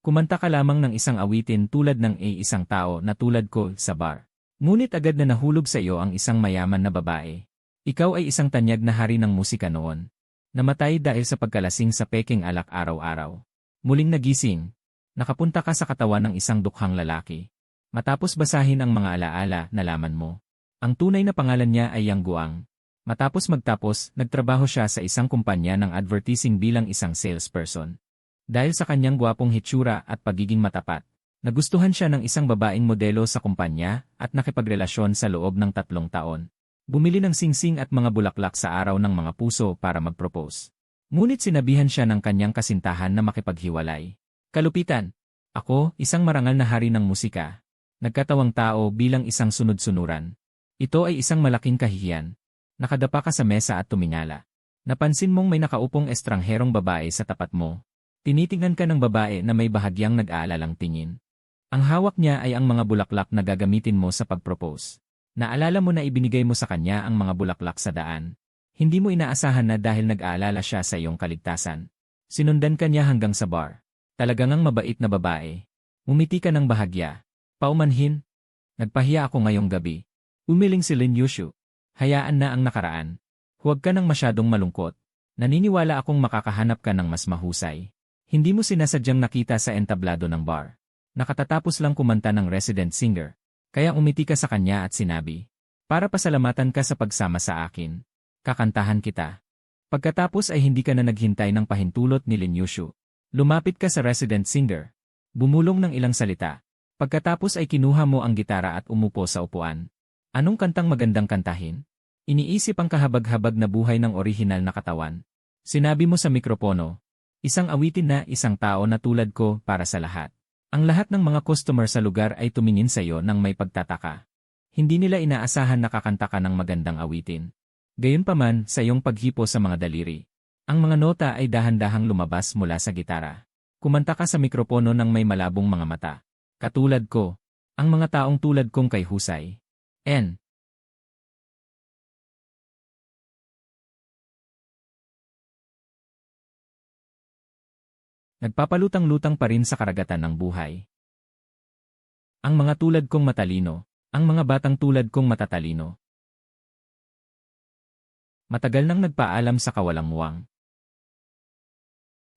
Kumanta ka lamang ng isang awitin tulad ng isang tao na tulad ko sa bar. Ngunit agad na nahulog sa iyo ang isang mayaman na babae. Ikaw ay isang tanyag na hari ng musika noon. Namatay dahil sa pagkalasing sa peking alak araw-araw. Muling nagising. Nakapunta ka sa katawan ng isang dukhang lalaki. Matapos basahin ang mga alaala, nalaman mo. Ang tunay na pangalan niya ay Yang Guang. Matapos magtapos, nagtrabaho siya sa isang kumpanya ng advertising bilang isang salesperson. Dahil sa kanyang gwapong hitsura at pagiging matapat, nagustuhan siya ng isang babaeng modelo sa kumpanya at nakipagrelasyon sa loob ng 3 taon. Bumili ng singsing at mga bulaklak sa araw ng mga puso para mag-propose. Ngunit sinabihan siya ng kanyang kasintahan na makipaghiwalay. Kalupitan, ako, isang marangal na hari ng musika. Nagkatawang tao bilang isang sunod-sunuran. Ito ay isang malaking kahihiyan. Nakadapa ka sa mesa at tumingala. Napansin mong may nakaupong estrangherong babae sa tapat mo. Tinitingnan ka ng babae na may bahagyang nag-aalalang tingin. Ang hawak niya ay ang mga bulaklak na gagamitin mo sa pag-propose. Naalala mo na ibinigay mo sa kanya ang mga bulaklak sa daan. Hindi mo inaasahan na dahil nag-aalala siya sa iyong kaligtasan. Sinundan ka niya hanggang sa bar. Talagang mabait na babae. Umiti ka ng bahagya. Paumanhin. Nagpahiya ako ngayong gabi. Umiling si Lin Yushu. Hayaan na ang nakaraan. Huwag ka nang masyadong malungkot. Naniniwala akong makakahanap ka ng mas mahusay. Hindi mo sinasadyang nakita sa entablado ng bar. Nakatatapos lang kumanta ng resident singer. Kaya umiti ka sa kanya at sinabi, para pasalamatan ka sa pagsama sa akin. Kakantahan kita. Pagkatapos ay hindi ka na naghintay ng pahintulot ni Lin Yushu. Lumapit ka sa resident singer. Bumulong ng ilang salita. Pagkatapos ay kinuha mo ang gitara at umupo sa upuan. Anong kantang magandang kantahin? Iniisip ang kahabag-habag na buhay ng orihinal na katawan. Sinabi mo sa mikropono, isang awitin na isang tao na tulad ko para sa lahat. Ang lahat ng mga customer sa lugar ay tumingin sa iyo ng may pagtataka. Hindi nila inaasahan na kakanta ka ng magandang awitin. Gayunpaman, sa iyong paghipo sa mga daliri, ang mga nota ay dahan-dahang lumabas mula sa gitara. Kumanta ka sa mikropono ng may malabong mga mata. Katulad ko, ang mga taong tulad kong kay husay. N. Nagpapalutang-lutang pa rin sa karagatan ng buhay. Ang mga tulad kong matalino, ang mga batang tulad kong matatalino. Matagal nang nagpaalam sa kawalang-muwang.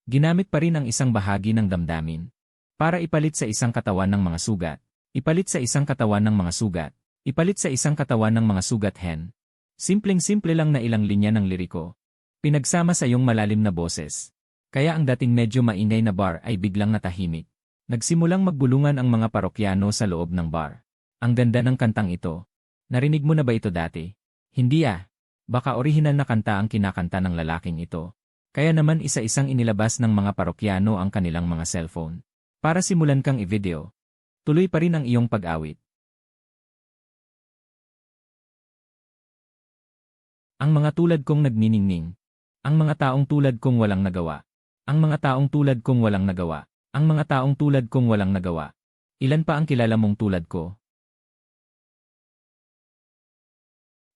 Ginamit pa rin ang isang bahagi ng damdamin para ipalit sa isang katawan ng mga sugat, ipalit sa isang katawan ng mga sugat, ipalit sa isang katawan ng mga sugat hen. Simpleng-simple lang na ilang linya ng liriko, pinagsama sa iyong malalim na boses. Kaya ang dating medyo maingay na bar ay biglang natahimik. Nagsimulang magbulungan ang mga parokyano sa loob ng bar. Ang ganda ng kantang ito. Narinig mo na ba ito dati? Hindi ah. Baka orihinal na kanta ang kinakanta ng lalaking ito. Kaya naman isa-isang inilabas ng mga parokyano ang kanilang mga cellphone. Para simulan kang i-video. Tuloy pa rin ang iyong pag-awit. Ang mga tulad kong nagniningning. Ang mga taong tulad kong walang nagawa. Ang mga taong tulad kong walang nagawa. Ang mga taong tulad kong walang nagawa. Ilan pa ang kilala mong tulad ko?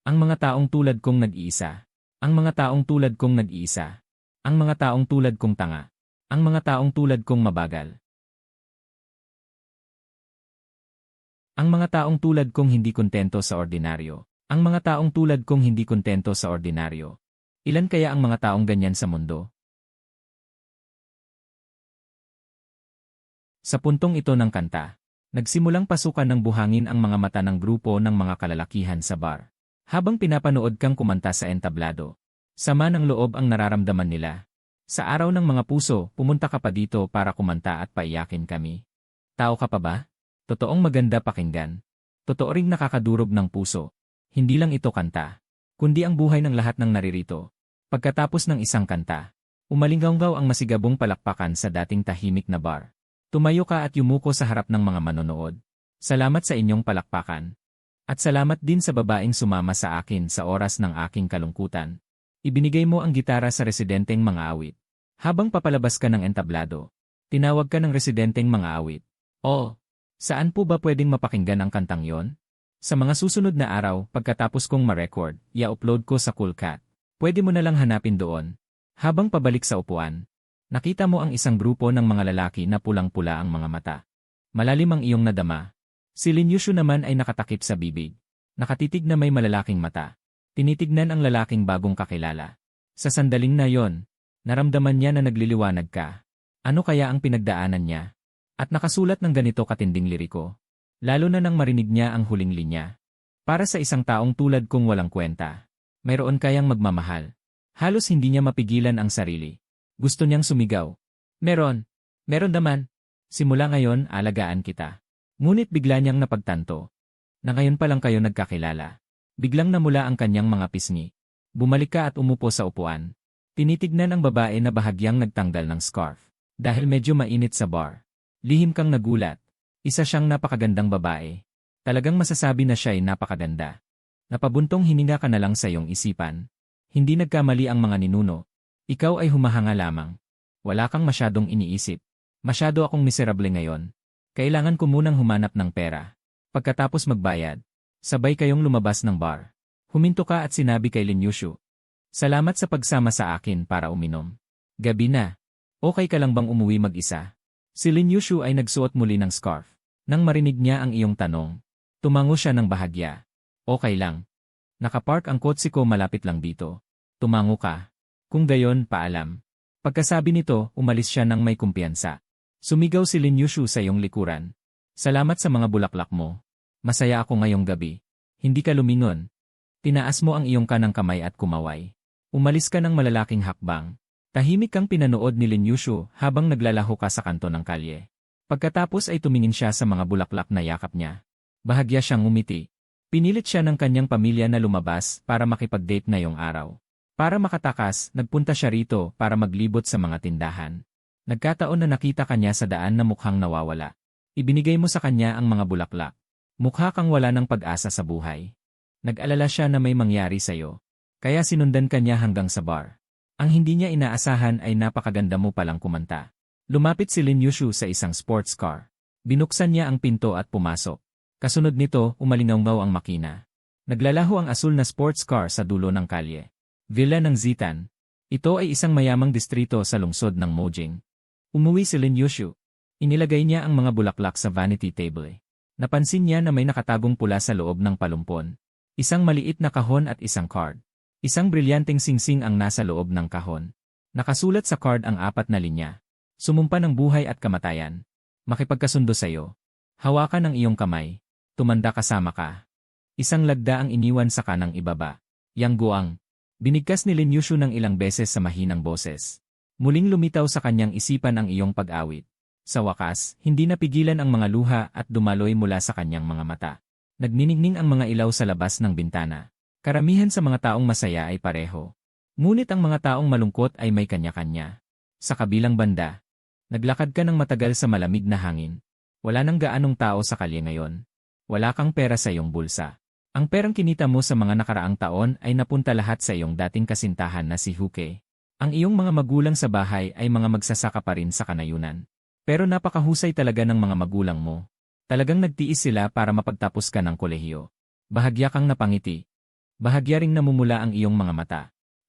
Ang mga taong tulad kong nag-iisa. Ang mga taong tulad kong nag-iisa. Ang mga taong tulad kong tanga. Ang mga taong tulad kong mabagal. Ang mga taong tulad kong hindi kontento sa ordinaryo. Ang mga taong tulad kong hindi kontento sa ordinaryo. Ilan kaya ang mga taong ganyan sa mundo? Sa puntong ito ng kanta, nagsimulang pasukan ng buhangin ang mga mata ng grupo ng mga kalalakihan sa bar. Habang pinapanood kang kumanta sa entablado, sama ng loob ang nararamdaman nila. Sa araw ng mga puso, pumunta ka pa dito para kumanta at paiyakin kami. Tao ka pa ba? Totoong maganda pakinggan. Totoo ring nakakadurog ng puso. Hindi lang ito kanta, kundi ang buhay ng lahat ng naririto. Pagkatapos ng isang kanta, umalinggaw ang masigabong palakpakan sa dating tahimik na bar. Tumayo ka at yumuko sa harap ng mga manonood. Salamat sa inyong palakpakan. At salamat din sa babaeng sumama sa akin sa oras ng aking kalungkutan. Ibinigay mo ang gitara sa residenteng mga awit. Habang papalabas ka ng entablado, tinawag ka ng residenteng mga awit. Oh, saan po ba pwedeng mapakinggan ang kantang yon? Sa mga susunod na araw, pagkatapos kong ma-record, i-upload ko sa Coolcat. Pwede mo na lang hanapin doon. Habang pabalik sa upuan, Nakita mo ang isang grupo ng mga lalaki na pulang-pula ang mga mata. Malalim ang iyong nadama. Si Lin Yushu naman ay nakatakip sa bibig. Nakatitig na may malalaking mata. Tinitignan ang lalaking bagong kakilala. Sa sandaling na yon, naramdaman niya na nagliliwanag ka. Ano kaya ang pinagdaanan niya? At nakasulat ng ganito katinding liriko. Lalo na nang marinig niya ang huling linya. Para sa isang taong tulad kong walang kwenta. Mayroon kayang magmamahal. Halos hindi niya mapigilan ang sarili. Gusto niyang sumigaw. Meron naman. Simula ngayon, alagaan kita. Ngunit bigla niyang napagtanto. Na ngayon pa lang kayo nagkakilala. Biglang namula ang kanyang mga pisngi. Bumalik ka at umupo sa upuan. Tinitignan ang babae na bahagyang nagtanggal ng scarf. Dahil medyo mainit sa bar. Lihim kang nagulat. Isa siyang napakagandang babae. Talagang masasabi na siya ay napakaganda. Napabuntong hininga ka na lang sa iyong isipan. Hindi nagkamali ang mga ninuno. Ikaw ay humahanga lamang. Wala kang masyadong iniisip. Masyado akong miserable ngayon. Kailangan ko munang humanap ng pera. Pagkatapos magbayad, sabay kayong lumabas ng bar. Huminto ka at sinabi kay Lin Yushu. Salamat sa pagsama sa akin para uminom. Gabi na. Okay ka lang bang umuwi mag-isa? Si Lin Yushu ay nagsuot muli ng scarf. Nang marinig niya ang iyong tanong, tumango siya ng bahagya. Okay lang. Nakapark ang kotse ko malapit lang dito. Tumango ka. Kung gayon, paalam. Pagkasabi nito, umalis siya ng may kumpiyansa. Sumigaw si Lin Yushu sa iyong likuran. Salamat sa mga bulaklak mo. Masaya ako ngayong gabi. Hindi ka lumingon. Tinaas mo ang iyong kanang kamay at kumaway. Umalis ka ng malalaking hakbang. Tahimik kang pinanood ni Lin Yushu habang naglalaho ka sa kanto ng kalye. Pagkatapos ay tumingin siya sa mga bulaklak na yakap niya. Bahagya siyang umiti. Pinilit siya ng kanyang pamilya na lumabas para makipag-date na yung araw. Para makatakas, nagpunta siya rito para maglibot sa mga tindahan. Nagkataon na nakita kanya sa daan na mukhang nawawala. Ibinigay mo sa kanya ang mga bulaklak. Mukha kang wala ng pag-asa sa buhay. Nag-alala siya na may mangyari sa'yo. Kaya sinundan kanya hanggang sa bar. Ang hindi niya inaasahan ay napakaganda mo palang kumanta. Lumapit si Lin Yushu sa isang sports car. Binuksan niya ang pinto at pumasok. Kasunod nito, umalingaw-ngaw ang makina. Naglalaho ang asul na sports car sa dulo ng kalye. Villa ng Zitan. Ito ay isang mayamang distrito sa lungsod ng Mojing. Umuwi si Lin Yushu. Inilagay niya ang mga bulaklak sa vanity table. Napansin niya na may nakatagong pula sa loob ng palumpon. Isang maliit na kahon at isang card. Isang brilyanteng singsing ang nasa loob ng kahon. Nakasulat sa card ang 4 na linya. Sumumpa ng buhay at kamatayan. Makipagkasundo sa'yo. Hawakan ang iyong kamay. Tumanda kasama ka. Isang lagda ang iniwan sa kanang ibaba. Yang Guang. Binigkas ni Lin Yushu ng ilang beses sa mahinang boses. Muling lumitaw sa kanyang isipan ang iyong pag-awit. Sa wakas, hindi napigilan ang mga luha at dumaloy mula sa kanyang mga mata. Nagniningning ang mga ilaw sa labas ng bintana. Karamihan sa mga taong masaya ay pareho. Ngunit ang mga taong malungkot ay may kanya-kanya. Sa kabilang banda, naglakad ka ng matagal sa malamig na hangin. Wala nang gaanong tao sa kalye ngayon. Wala kang pera sa iyong bulsa. Ang perang kinita mo sa mga nakaraang taon ay napunta lahat sa iyong dating kasintahan na si Huke. Ang iyong mga magulang sa bahay ay mga magsasaka pa rin sa kanayunan. Pero napakahusay talaga ng mga magulang mo. Talagang nagtiis sila para mapagtapos ka ng kolehiyo. Bahagya kang napangiti. Bahagya ring namumula ang iyong mga mata.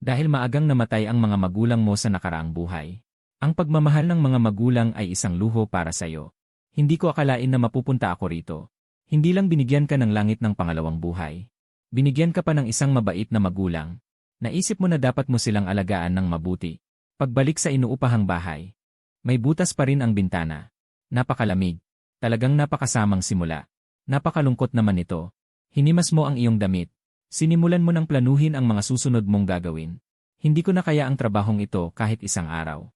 Dahil maagang namatay ang mga magulang mo sa nakaraang buhay. Ang pagmamahal ng mga magulang ay isang luho para sa iyo. Hindi ko akalain na mapupunta ako rito. Hindi lang binigyan ka ng langit ng pangalawang buhay. Binigyan ka pa ng isang mabait na magulang. Naisip mo na dapat mo silang alagaan ng mabuti. Pagbalik sa inuupahang bahay, may butas pa rin ang bintana. Napakalamig. Talagang napakasamang simula. Napakalungkot naman ito. Hinimas mo ang iyong damit. Sinimulan mo ng planuhin ang mga susunod mong gagawin. Hindi ko na kaya ang trabahong ito kahit isang araw.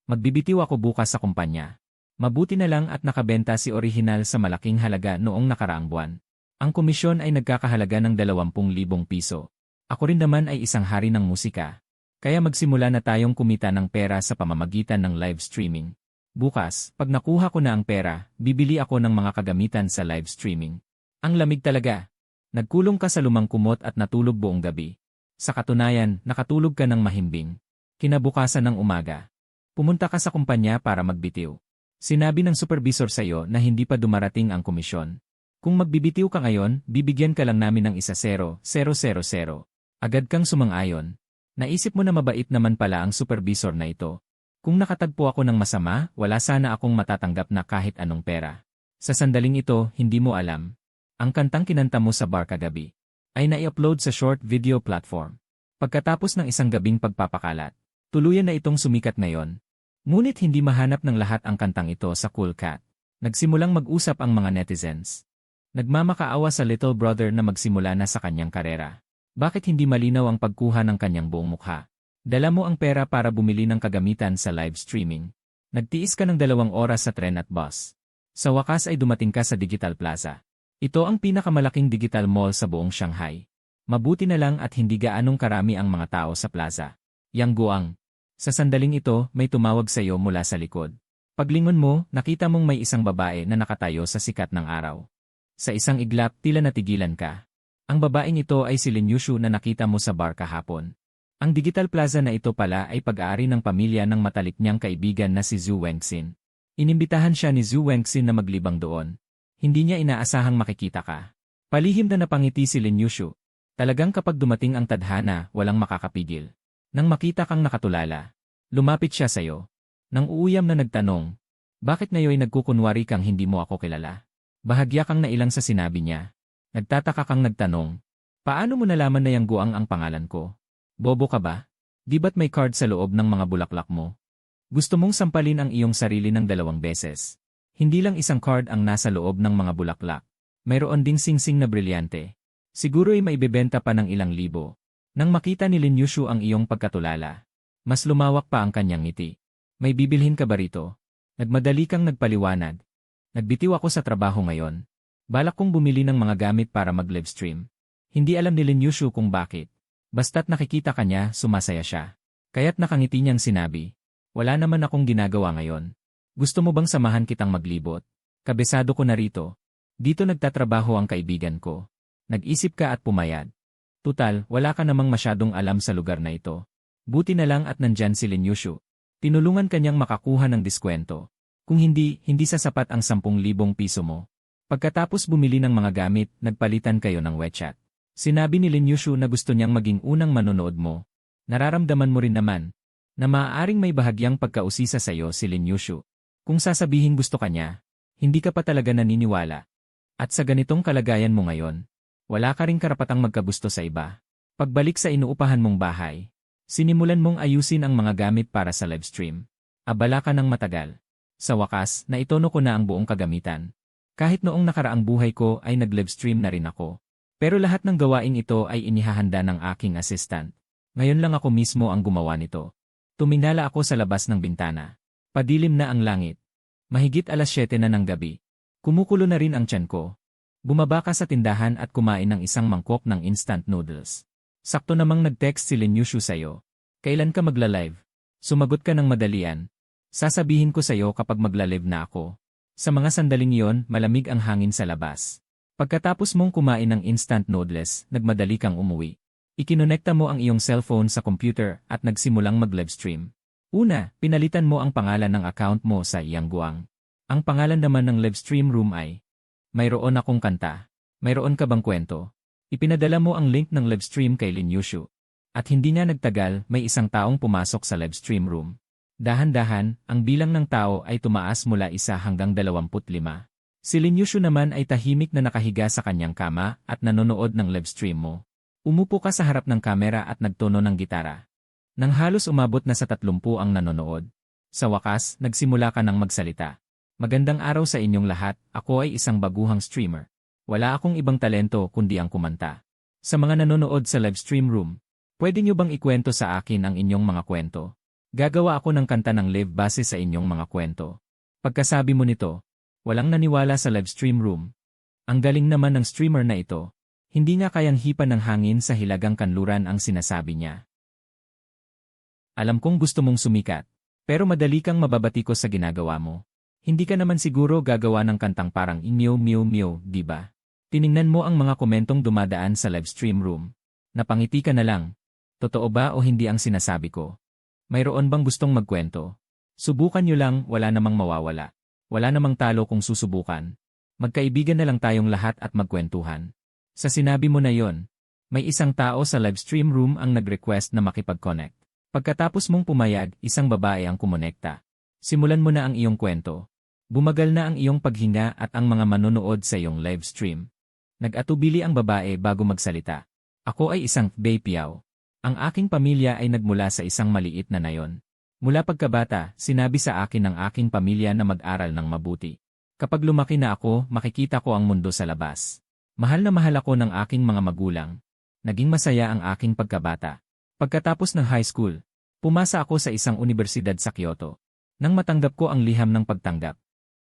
Magbibitiw ako bukas sa kumpanya. Mabuti na lang at nakabenta si orihinal sa malaking halaga noong nakaraang buwan. Ang komisyon ay nagkakahalaga ng 20,000 piso. Ako rin naman ay isang hari ng musika. Kaya magsimula na tayong kumita ng pera sa pamamagitan ng live streaming. Bukas, pag nakuha ko na ang pera, bibili ako ng mga kagamitan sa live streaming. Ang lamig talaga. Nagkulong ka sa lumang kumot at natulog buong gabi. Sa katunayan, nakatulog ka ng mahimbing. Kinabukasan ng umaga, pumunta ka sa kumpanya para magbitiw. Sinabi ng supervisor sa iyo na hindi pa dumarating ang komisyon. Kung magbibitiw ka ngayon, bibigyan ka lang namin ng 1,000,000. Agad kang sumang-ayon. Naisip mo na mabait naman pala ang supervisor na ito. Kung nakatagpo ako ng masama, wala sana akong matatanggap na kahit anong pera. Sa sandaling ito, hindi mo alam. Ang kantang kinanta mo sa bar kagabi ay nai-upload sa short video platform. Pagkatapos ng isang gabing pagpapakalat, tuluyan na itong sumikat ngayon. Ngunit hindi mahanap ng lahat ang kantang ito sa Cool Cat. Nagsimulang mag-usap ang mga netizens. Nagmamakaawa sa little brother na magsimula na sa kanyang karera. Bakit hindi malinaw ang pagkuha ng kanyang buong mukha? Dala mo ang pera para bumili ng kagamitan sa live streaming. Nagtiis ka ng 2 oras sa tren at bus. Sa wakas ay dumating ka sa Digital Plaza. Ito ang pinakamalaking digital mall sa buong Shanghai. Mabuti na lang at hindi gaanong karami ang mga tao sa plaza. Yang Guang. Sa sandaling ito, may tumawag sa iyo mula sa likod. Paglingon mo, nakita mong may isang babae na nakatayo sa sikat ng araw. Sa isang iglap, tila natigilan ka. Ang babaeng ito ay si Lin Yushu na nakita mo sa bar kahapon. Ang Digital Plaza na ito pala ay pag-aari ng pamilya ng matalik niyang kaibigan na si Zhu Wengxin. Inimbitahan siya ni Zhu Wengxin na maglibang doon. Hindi niya inaasahang makikita ka. Palihim na napangiti si Lin Yushu. Talagang kapag dumating ang tadhana, walang makakapigil. Nang makita kang nakatulala, lumapit siya sa'yo. Nang uuyam na nagtanong, bakit ngayon nagkukunwari kang hindi mo ako kilala? Bahagya kang nailang sa sinabi niya. Nagtataka kang nagtanong, paano mo nalaman na Yang Guang ang pangalan ko? Bobo ka ba? Di ba't may card sa loob ng mga bulaklak mo? Gusto mong sampalin ang iyong sarili ng 2 beses. Hindi lang isang card ang nasa loob ng mga bulaklak. Mayroon ding singsing na brilyante. Siguro'y maibebenta pa ng ilang libo. Nang makita ni Lin Yushu ang iyong pagkatulala, mas lumawak pa ang kanyang ngiti. May bibilhin ka ba rito? Nagmadali kang nagpaliwanag. Nagbitiw ako sa trabaho ngayon. Balak kong bumili ng mga gamit para mag-livestream. Hindi alam ni Lin Yushu kung bakit. Basta't nakikita ka niya, sumasaya siya. Kaya't nakangiti niyang sinabi, wala naman akong ginagawa ngayon. Gusto mo bang samahan kitang maglibot? Kabisado ko na rito. Dito nagtatrabaho ang kaibigan ko. Nag-isip ka at pumayag. Tutal, wala ka namang masyadong alam sa lugar na ito. Buti na lang at nandyan si Lin Yushu. Tinulungan kanyang makakuha ng diskwento. Kung hindi sasapat ang 10,000 piso mo. Pagkatapos bumili ng mga gamit, nagpalitan kayo ng WeChat. Sinabi ni Lin Yushu na gusto niyang maging unang manonood mo. Nararamdaman mo rin naman na maaaring may bahagyang pagkausisa sa iyo si Lin Yushu. Kung sasabihin gusto ka niya, hindi ka pa talaga naniniwala. At sa ganitong kalagayan mo ngayon, wala ka ring karapatang magkagusto sa iba. Pagbalik sa inuupahan mong bahay, sinimulan mong ayusin ang mga gamit para sa livestream. Abala ka ng matagal. Sa wakas, naitono ko na ang buong kagamitan. Kahit noong nakaraang buhay ko ay nag-livestream na rin ako. Pero lahat ng gawain ito ay inihahanda ng aking assistant. Ngayon lang ako mismo ang gumawa nito. Tumingala ako sa labas ng bintana. Padilim na ang langit. Mahigit 7:00 na ng gabi. Kumukulo na rin ang tiyan ko. Bumaba ka sa tindahan at kumain ng isang mangkok ng instant noodles. Sakto namang nag-text si Lin Yushu sa'yo. Kailan ka magla-live? Sumagot ka ng madalian. Sasabihin ko sa'yo kapag magla-live na ako. Sa mga sandaling iyon, malamig ang hangin sa labas. Pagkatapos mong kumain ng instant noodles, nagmadali kang umuwi. Ikinonekta mo ang iyong cellphone sa computer at nagsimulang mag-livestream. Una, pinalitan mo ang pangalan ng account mo sa Yang Guang. Ang pangalan naman ng livestream room ay, mayroon akong kanta. Mayroon ka bang kwento? Ipinadala mo ang link ng livestream kay Lin Yushu. At hindi nga nagtagal, may isang taong pumasok sa livestream room. Dahan-dahan, ang bilang ng tao ay tumaas mula 1 hanggang 25. Si Lin Yushu naman ay tahimik na nakahiga sa kanyang kama at nanonood ng livestream mo. Umupo ka sa harap ng kamera at nagtono ng gitara. Nang halos umabot na sa 30 ang nanonood. Sa wakas, nagsimula ka ng magsalita. Magandang araw sa inyong lahat, ako ay isang baguhang streamer. Wala akong ibang talento kundi ang kumanta. Sa mga nanonood sa livestream room, pwede nyo bang ikwento sa akin ang inyong mga kwento? Gagawa ako ng kanta ng live base sa inyong mga kwento. Pagkasabi mo nito, walang naniwala sa livestream room. Ang galing naman ng streamer na ito. Hindi nga kayang hipan ng hangin sa hilagang kanluran ang sinasabi niya. Alam kong gusto mong sumikat, pero madali kang mababatikos sa ginagawa mo. Hindi ka naman siguro gagawa ng kantang parang inyo meow meow, di ba? Tiningnan mo ang mga komentong dumadaan sa livestream room. Napangiti ka na lang. Totoo ba o hindi ang sinasabi ko? Mayroon bang gustong magkwento? Subukan nyo lang, wala namang mawawala. Wala namang talo kung susubukan. Magkaibigan na lang tayong lahat at magkwentuhan. Sa sinabi mo na yon, may isang tao sa livestream room ang nag-request na makipag-connect. Pagkatapos mong pumayag, isang babae ang kumonekta. Simulan mo na ang iyong kwento. Bumagal na ang iyong paghinga at ang mga manonood sa iyong live stream. Nag-atubili ang babae bago magsalita. Ako ay isang Baypiao. Ang aking pamilya ay nagmula sa isang maliit na nayon. Mula pagkabata, sinabi sa akin ng aking pamilya na mag-aral ng mabuti. Kapag lumaki na ako, makikita ko ang mundo sa labas. Mahal na mahal ako ng aking mga magulang. Naging masaya ang aking pagkabata. Pagkatapos ng high school, pumasa ako sa isang unibersidad sa Kyoto. Nang matanggap ko ang liham ng pagtanggap,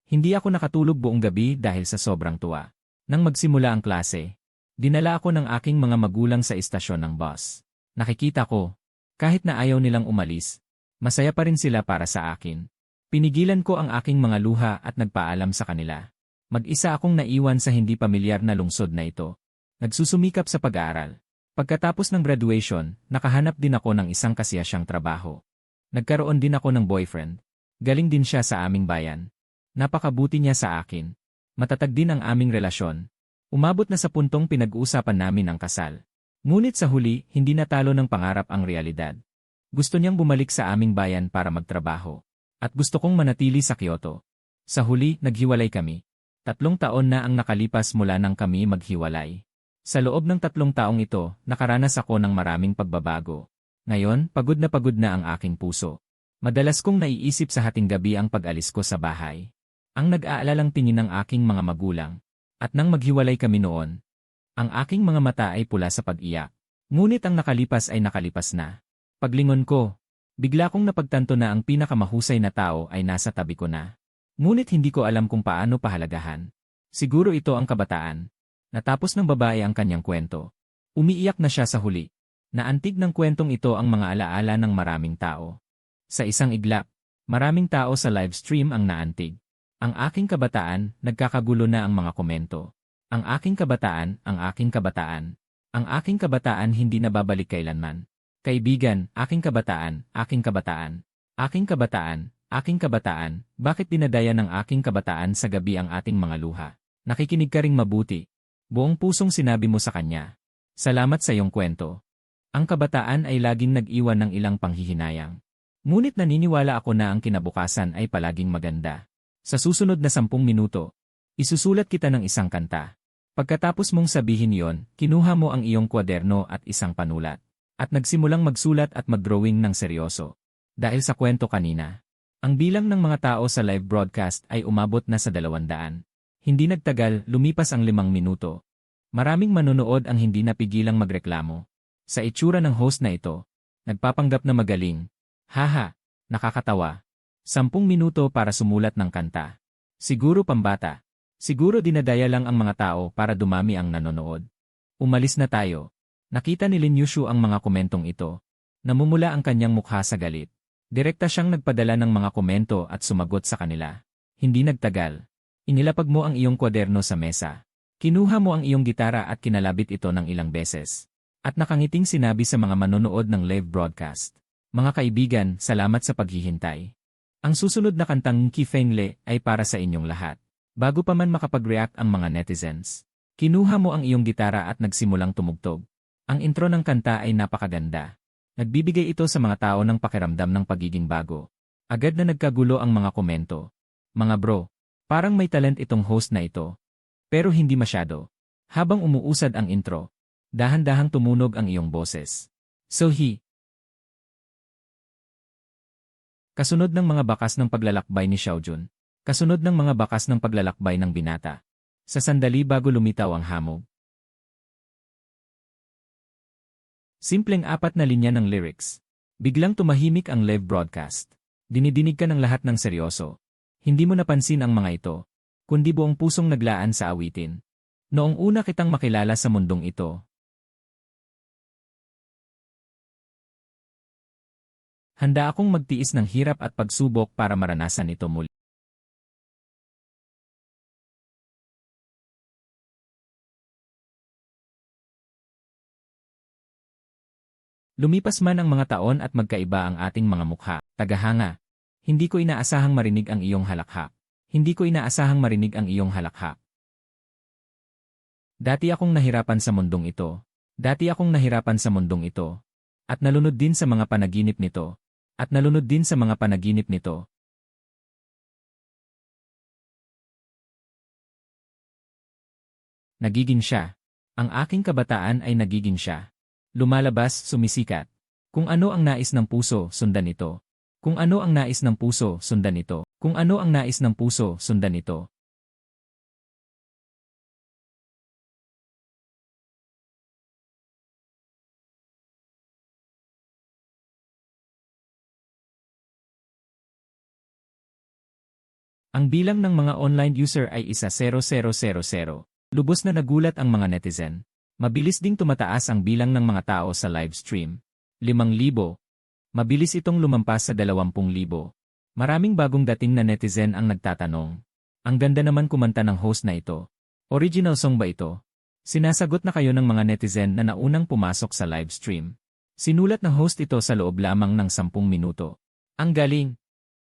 hindi ako nakatulog buong gabi dahil sa sobrang tuwa. Nang magsimula ang klase, dinala ako ng aking mga magulang sa istasyon ng bus. Nakikita ko, kahit na ayaw nilang umalis, masaya pa rin sila para sa akin. Pinigilan ko ang aking mga luha at nagpaalam sa kanila. Mag-isa akong naiwan sa hindi pamilyar na lungsod na ito. Nagsusumikap sa pag-aaral. Pagkatapos ng graduation, nakahanap din ako ng isang kasiyasyang trabaho. Nagkaroon din ako ng boyfriend. Galing din siya sa aming bayan. Napakabuti niya sa akin. Matatag din ang aming relasyon. Umabot na sa puntong pinag-uusapan namin ang kasal. Ngunit sa huli, hindi natalo ng pangarap ang realidad. Gusto niyang bumalik sa aming bayan para magtrabaho. At gusto kong manatili sa Kyoto. Sa huli, naghiwalay kami. 3 taon na ang nakalipas mula nang kami maghiwalay. Sa loob ng 3 taong ito, nakaranas ako ng maraming pagbabago. Ngayon, pagod na ang aking puso. Madalas kong naiisip sa hating gabi ang pag-alis ko sa bahay. Ang nag-aalalang tingin ng aking mga magulang. At nang maghiwalay kami noon, ang aking mga mata ay pula sa pag-iyak. Ngunit ang nakalipas ay nakalipas na. Paglingon ko, bigla kong napagtanto na ang pinakamahusay na tao ay nasa tabi ko na. Ngunit hindi ko alam kung paano pahalagahan. Siguro ito ang kabataan. Natapos ng babae ang kanyang kwento. Umiiyak na siya sa huli. Naantig ng kwentong ito ang mga alaala ng maraming tao. Sa isang iglap, maraming tao sa live stream ang naantig. Ang aking kabataan, nagkakagulo na ang mga komento. Ang aking kabataan, ang aking kabataan. Ang aking kabataan hindi nababalik kailanman. Kaibigan, aking kabataan, aking kabataan. Aking kabataan, aking kabataan, bakit dinadaya ng aking kabataan sa gabi ang ating mga luha? Nakikinig ka ring mabuti. Buong pusong sinabi mo sa kanya. Salamat sa iyong kwento. Ang kabataan ay laging nag-iwan ng ilang panghihinayang. Ngunit naniniwala ako na ang kinabukasan ay palaging maganda. Sa susunod na 10 minuto, isusulat kita ng isang kanta. Pagkatapos mong sabihin yon, kinuha mo ang iyong kwaderno at isang panulat. At nagsimulang magsulat at mag-drawing ng seryoso. Dahil sa kwento kanina, ang bilang ng mga tao sa live broadcast ay umabot na sa 200. Hindi nagtagal, lumipas ang 5 minuto. Maraming manonood ang hindi napigilang magreklamo. Sa itsura ng host na ito, nagpapanggap na magaling. Haha, nakakatawa. 10 minuto para sumulat ng kanta. Siguro pambata. Siguro dinadaya lang ang mga tao para dumami ang nanonood. Umalis na tayo. Nakita ni Lin Yushu ang mga komentong ito. Namumula ang kanyang mukha sa galit. Direkta siyang nagpadala ng mga komento at sumagot sa kanila. Hindi nagtagal. Inilapag mo ang iyong kwaderno sa mesa. Kinuha mo ang iyong gitara at kinalabit ito ng ilang beses. At nakangiting sinabi sa mga manonood ng live broadcast. Mga kaibigan, salamat sa paghihintay. Ang susunod na kantang Kifengle ay para sa inyong lahat. Bago pa man makapag-react ang mga netizens, kinuha mo ang iyong gitara at nagsimulang tumugtog. Ang intro ng kanta ay napakaganda. Nagbibigay ito sa mga tao ng pakiramdam ng pagiging bago. Agad na nagkagulo ang mga komento. Mga bro, parang may talent itong host na ito. Pero hindi masyado. Habang umuusad ang intro, dahan-dahang tumunog ang iyong boses. Kasunod ng mga bakas ng paglalakbay ni Xiaojun. Kasunod ng mga bakas ng paglalakbay ng binata. Sa sandali bago lumitaw ang hamog. Simpleng 4 na linya ng lyrics. Biglang tumahimik ang live broadcast. Dinidinig ka ng lahat ng seryoso. Hindi mo napansin ang mga ito, kundi buong pusong naglaan sa awitin. Noong una kitang makilala sa mundong ito. Handa akong magtiis ng hirap at pagsubok para maranasan ito muli. Lumipas man ang mga taon at magkaiba ang ating mga mukha, tagahanga. Hindi ko inaasahang marinig ang iyong halakhak. Hindi ko inaasahang marinig ang iyong halakhak. Dati akong nahirapan sa mundong ito. Dati akong nahirapan sa mundong ito. At nalunod din sa mga panaginip nito. At nalunod din sa mga panaginip nito. Nagiging siya. Ang aking kabataan ay nagiging siya. Lumalabas, sumisikat. Kung ano ang nais ng puso, sundan ito. Kung ano ang nais ng puso, sundan ito. Kung ano ang nais ng puso, sundan ito. Ang bilang ng mga online user ay 10,000. Lubos na nagulat ang mga netizen. Mabilis ding tumataas ang bilang ng mga tao sa live stream. 5,000. Mabilis itong lumampas sa 20,000. Maraming bagong dating na netizen ang nagtatanong. Ang ganda naman kumanta ng host na ito. Original song ba ito? Sinasagot na kayo ng mga netizen na naunang pumasok sa live stream. Sinulat ng host ito sa loob lamang ng 10 minuto. Ang galing!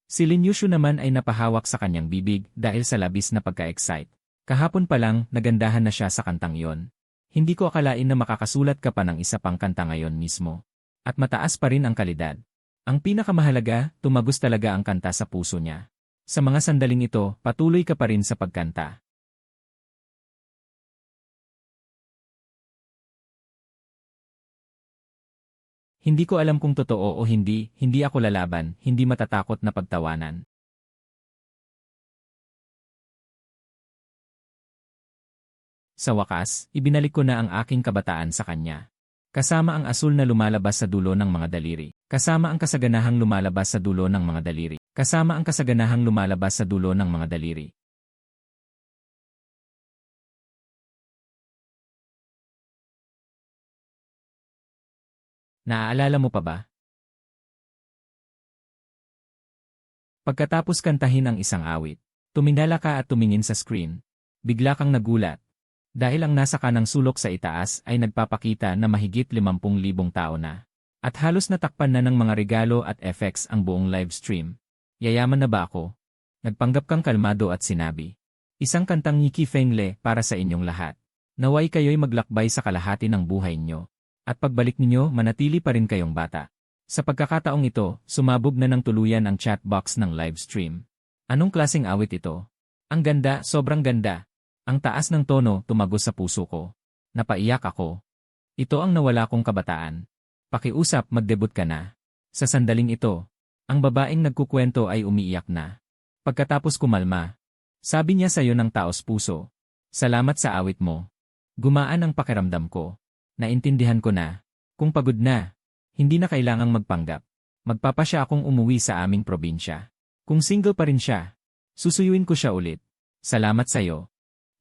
Si Linyushu naman ay napahawak sa kanyang bibig dahil sa labis na pagka-excite. Kahapon pa lang, nagandahan na siya sa kantang yon. Hindi ko akalain na makakasulat ka pa ng isa pang kanta ngayon mismo. At mataas pa rin ang kalidad. Ang pinakamahalaga, tumagos talaga ang kanta sa puso niya. Sa mga sandaling ito, patuloy ka pa rin sa pagkanta. Hindi ko alam kung totoo o hindi ako lalaban, hindi matatakot na pagtawanan. Sa wakas, ibinalik ko na ang aking kabataan sa kanya. Kasama ang asul na lumalabas sa dulo ng mga daliri. Kasama ang kasaganahang lumalabas sa dulo ng mga daliri. Kasama ang kasaganahang lumalabas sa dulo ng mga daliri. Naaalala mo pa ba? Pagkatapos kantahin ang isang awit, tumindala ka at tumingin sa screen. Bigla kang nagulat. Dahil ang nasa kanang sulok sa itaas ay nagpapakita na mahigit 50,000 tao na. At halos natakpan na ng mga regalo at effects ang buong live stream. Yayaman na ba ako? Nagpanggap kang kalmado at sinabi. Isang kantang Nikki Fengle para sa inyong lahat. Naway kayo'y maglakbay sa kalahati ng buhay nyo. At pagbalik ninyo, manatili pa rin kayong bata. Sa pagkakataong ito, sumabog na ng tuluyan ang chat box ng live stream. Anong klaseng awit ito? Ang ganda, sobrang ganda. Ang taas ng tono tumagos sa puso ko. Napaiyak ako. Ito ang nawala kong kabataan. Pakiusap, magdebut ka na. Sa sandaling ito, ang babaeng nagkukwento ay umiiyak na. Pagkatapos kumalma, sabi niya sa'yo ng taos puso. Salamat sa awit mo. Gumaan ang pakiramdam ko. Naintindihan ko na. Kung pagod na, hindi na kailangang magpanggap. Magpapasya akong umuwi sa aming probinsya. Kung single pa rin siya, susuyuin ko siya ulit. Salamat sa'yo.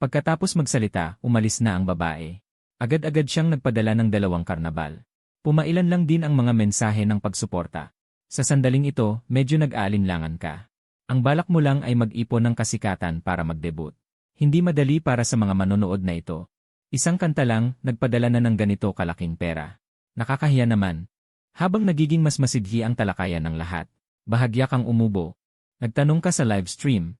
Pagkatapos magsalita, umalis na ang babae. Agad-agad siyang nagpadala ng 2 karnabal. Pumailan lang din ang mga mensahe ng pagsuporta. Sa sandaling ito, medyo nag-aalinlangan ka. Ang balak mo lang ay mag-ipon ng kasikatan para magdebut. Hindi madali para sa mga manonood na ito. Isang kanta lang, nagpadala na ng ganito kalaking pera. Nakakahiya naman. Habang nagiging mas masidhi ang talakayan ng lahat, bahagya kang umubo. Nagtanong ka sa live stream.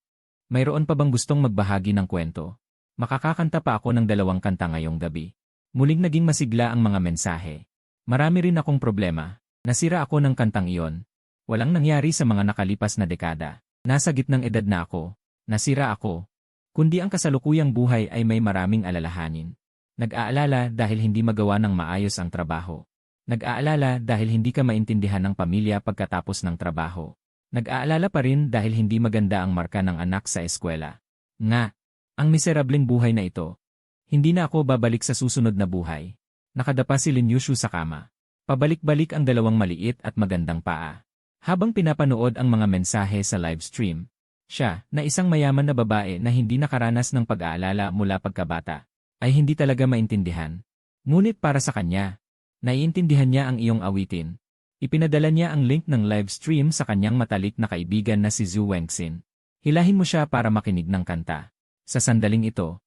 Mayroon pa bang gustong magbahagi ng kwento? Makakakanta pa ako ng 2 kanta ngayong gabi. Muling naging masigla ang mga mensahe. Marami rin akong problema. Nasira ako ng kantang iyon. Walang nangyari sa mga nakalipas na dekada. Nasa gitnang edad na ako. Nasira ako. Kundi ang kasalukuyang buhay ay may maraming alalahanin. Nag-aalala dahil hindi magawa ng maayos ang trabaho. Nag-aalala dahil hindi ka maintindihan ng pamilya pagkatapos ng trabaho. Nag-aalala pa rin dahil hindi maganda ang marka ng anak sa eskwela. Nga, ang miserableng buhay na ito. Hindi na ako babalik sa susunod na buhay. Nakadapa si Linyushu sa kama. Pabalik-balik ang 2 maliit at magandang paa. Habang pinapanood ang mga mensahe sa live stream, siya, na isang mayaman na babae na hindi nakaranas ng pag-aalala mula pagkabata, ay hindi talaga maintindihan. Ngunit para sa kanya, naiintindihan niya ang iyong awitin. Ipinadala niya ang link ng live stream sa kanyang matalik na kaibigan na si Zhu Wengxin. Hilahin mo siya para makinig ng kanta. Sa sandaling ito,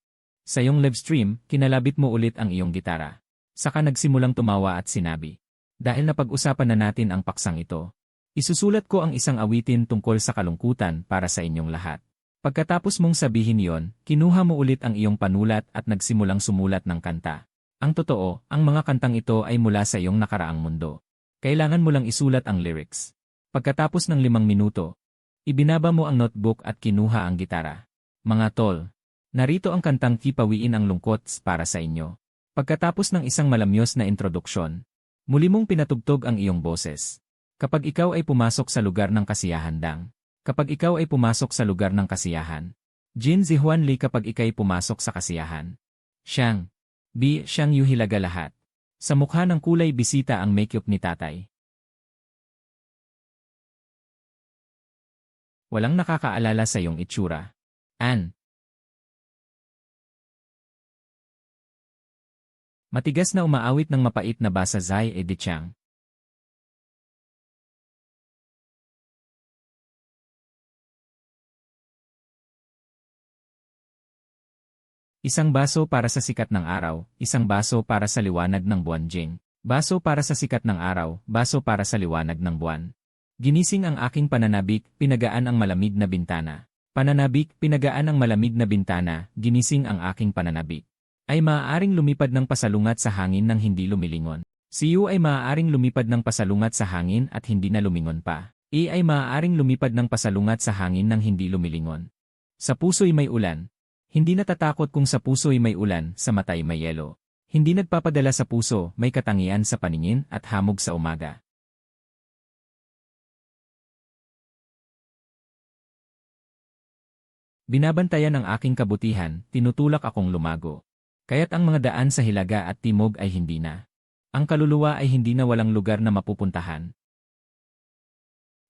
sa iyong live stream, kinalabit mo ulit ang iyong gitara. Saka nagsimulang tumawa at sinabi, dahil napag-usapan na natin ang paksang ito, isusulat ko ang isang awitin tungkol sa kalungkutan para sa inyong lahat. Pagkatapos mong sabihin yon, kinuha mo ulit ang iyong panulat at nagsimulang sumulat ng kanta. Ang totoo, ang mga kantang ito ay mula sa iyong nakaraang mundo. Kailangan mo lang isulat ang lyrics. Pagkatapos ng 5 minuto, ibinaba mo ang notebook at kinuha ang gitara. Mga tol, narito ang kantang Kipawiin ang Lungkot para sa inyo. Pagkatapos ng isang malamyos na introduksyon, muli mong pinatugtog ang iyong boses. Kapag ikaw ay pumasok sa lugar ng kasiyahan dang. Kapag ikaw ay pumasok sa lugar ng kasiyahan. Jin si Juan Lee kapag ikay pumasok sa kasiyahan. Siyang. Siyang yuhilaga lahat. Sa mukha ng kulay bisita ang makeup ni tatay. Walang nakakaalala sa iyong itsura. An. Matigas na umaawit ng mapait na basa Zai Edichang. Isang baso para sa sikat ng araw, isang baso para sa liwanag ng buwan Jing. Baso para sa sikat ng araw, baso para sa liwanag ng buwan. Ginising ang aking pananabik, pinagaan ang malamig na bintana. Pananabik, pinagaan ang malamig na bintana, ginising ang aking pananabik. Ay maaaring lumipad ng pasalungat sa hangin nang hindi lumilingon. Si Yu ay maaaring lumipad ng pasalungat sa hangin at hindi na lumingon pa. I ay maaaring lumipad ng pasalungat sa hangin nang hindi lumilingon. Sa puso'y may ulan. Hindi natatakot kung sa puso'y may ulan, sa mata'y may yelo. Hindi nagpapadala sa puso, may katangian sa paningin at hamog sa umaga. Binabantayan ang aking kabutihan, tinutulak akong lumago. Kaya't ang mga daan sa hilaga at timog ay hindi na. Ang kaluluwa ay hindi na walang lugar na mapupuntahan.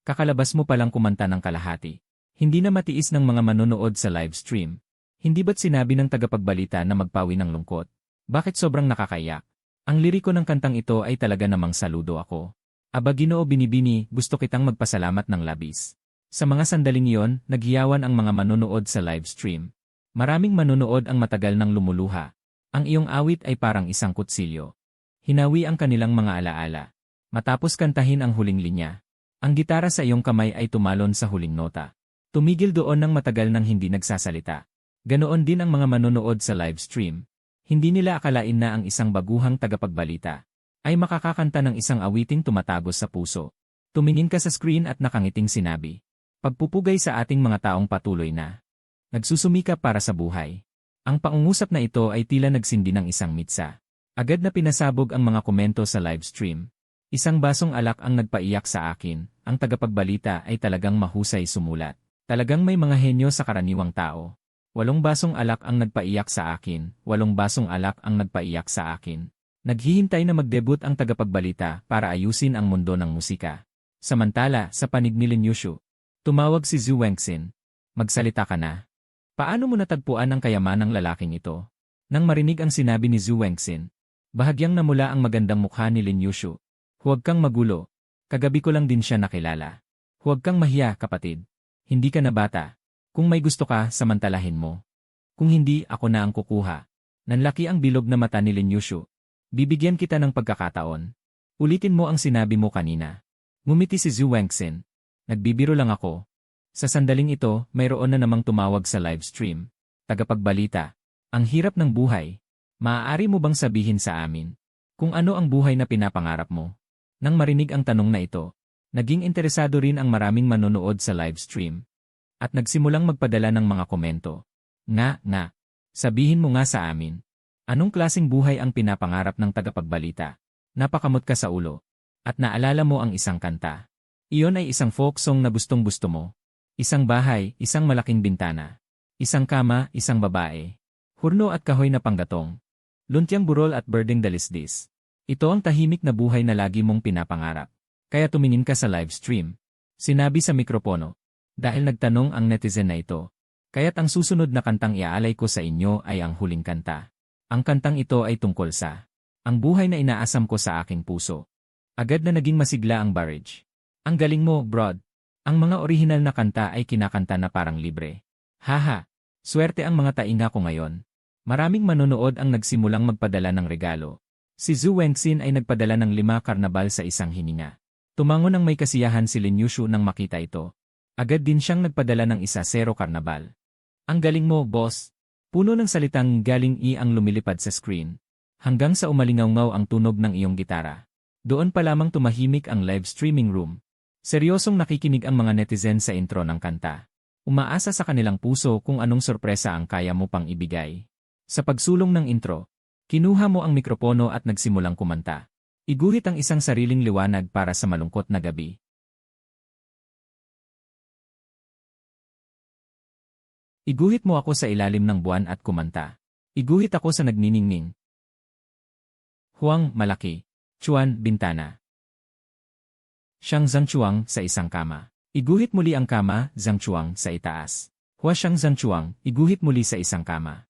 Kakalabas mo palang kumanta ng kalahati. Hindi na matiis ng mga manonood sa live stream. Hindi ba't sinabi ng tagapagbalita na magpawi ng lungkot? Bakit sobrang nakakayak? Ang liriko ng kantang ito ay talaga namang saludo ako. Aba Ginoo Binibini, gusto kitang magpasalamat ng labis. Sa mga sandaling iyon, naghiyawan ang mga manonood sa live stream. Maraming manonood ang matagal nang lumuluha. Ang iyong awit ay parang isang kutsilyo. Hinawi ang kanilang mga alaala. Matapos kantahin ang huling linya. Ang gitara sa iyong kamay ay tumalon sa huling nota. Tumigil doon ng matagal nang hindi nagsasalita. Ganoon din ang mga manonood sa live stream. Hindi nila akalain na ang isang baguhang tagapagbalita ay makakakanta ng isang awiting tumatagos sa puso. Tumingin ka sa screen at nakangiting sinabi. Pagpupugay sa ating mga taong patuloy na nagsusumikap para sa buhay. Ang pangungusap na ito ay tila nagsindi ng isang mitsa. Agad na pinasabog ang mga komento sa live stream. Isang basong alak ang nagpaiyak sa akin, ang tagapagbalita ay talagang mahusay sumulat. Talagang may mga henyo sa karaniwang tao. 8 basong alak ang nagpaiyak sa akin, 8 basong alak ang nagpaiyak sa akin. Naghihintay na mag-debut ang tagapagbalita para ayusin ang mundo ng musika. Samantala, sa panig ni Lin Yushu, tumawag si Zhu Wengxin. Magsalita ka na. Paano mo natagpuan ang kayamanang lalaking ito? Nang marinig ang sinabi ni Zhu Wengxin, bahagyang namula ang magandang mukha ni Lin Yushu. Huwag kang magulo. Kagabi ko lang din siya nakilala. Huwag kang mahiya, kapatid. Hindi ka na bata. Kung may gusto ka, samantalahin mo. Kung hindi, ako na ang kukuha. Nanlaki ang bilog na mata ni Lin Yushu. Bibigyan kita ng pagkakataon. Ulitin mo ang sinabi mo kanina. Ngumiti si Zhu Wengxin. Nagbibiro lang ako. Sa sandaling ito, mayroon na namang tumawag sa live stream. Tagapagbalita. Ang hirap ng buhay. Maaari mo bang sabihin sa amin kung ano ang buhay na pinapangarap mo? Nang marinig ang tanong na ito, naging interesado rin ang maraming manonood sa live stream. At nagsimulang magpadala ng mga komento. Nga, sabihin mo nga sa amin. Anong klaseng buhay ang pinapangarap ng tagapagbalita? Napakamot ka sa ulo. At naalala mo ang isang kanta. Iyon ay isang folk song na gustong-gusto mo. Isang bahay, isang malaking bintana. Isang kama, isang babae. Hurno at kahoy na panggatong. Luntiang burol at birding dalisdis. Ito ang tahimik na buhay na lagi mong pinapangarap. Kaya tumingin ka sa live stream. Sinabi sa mikropono. Dahil nagtanong ang netizen na ito. Kaya't ang susunod na kantang iaalay ko sa inyo ay ang huling kanta. Ang kantang ito ay tungkol sa ang buhay na inaasam ko sa aking puso. Agad na naging masigla ang barrage. Ang galing mo, Brod. Ang mga orihinal na kanta ay kinakanta na parang libre. Haha, swerte ang mga tainga ko ngayon. Maraming manonood ang nagsimulang magpadala ng regalo. Si Zhu Wengxin ay nagpadala ng 5 karnabal sa isang hininga. Tumango ng may kasiyahan si Lin Yushu nang makita ito. Agad din siyang nagpadala ng 0 karnabal. Ang galing mo, boss. Puno ng salitang galing ang lumilipad sa screen. Hanggang sa umalingaw ang tunog ng iyong gitara. Doon pa lamang tumahimik ang live streaming room. Seryosong nakikinig ang mga netizen sa intro ng kanta. Umaasa sa kanilang puso kung anong sorpresa ang kaya mo pang ibigay. Sa pagsulong ng intro, kinuha mo ang mikropono at nagsimulang kumanta. Iguhit ang isang sariling liwanag para sa malungkot na gabi. Iguhit mo ako sa ilalim ng buwan at kumanta. Iguhit ako sa nagniningning. Huwang, malaki. Chuan, bintana. Siyang Zhangchuang sa isang kama. Iguhit muli ang kama, Zhangchuang sa itaas. Hua siyang Zhangchuang, iguhit muli sa isang kama.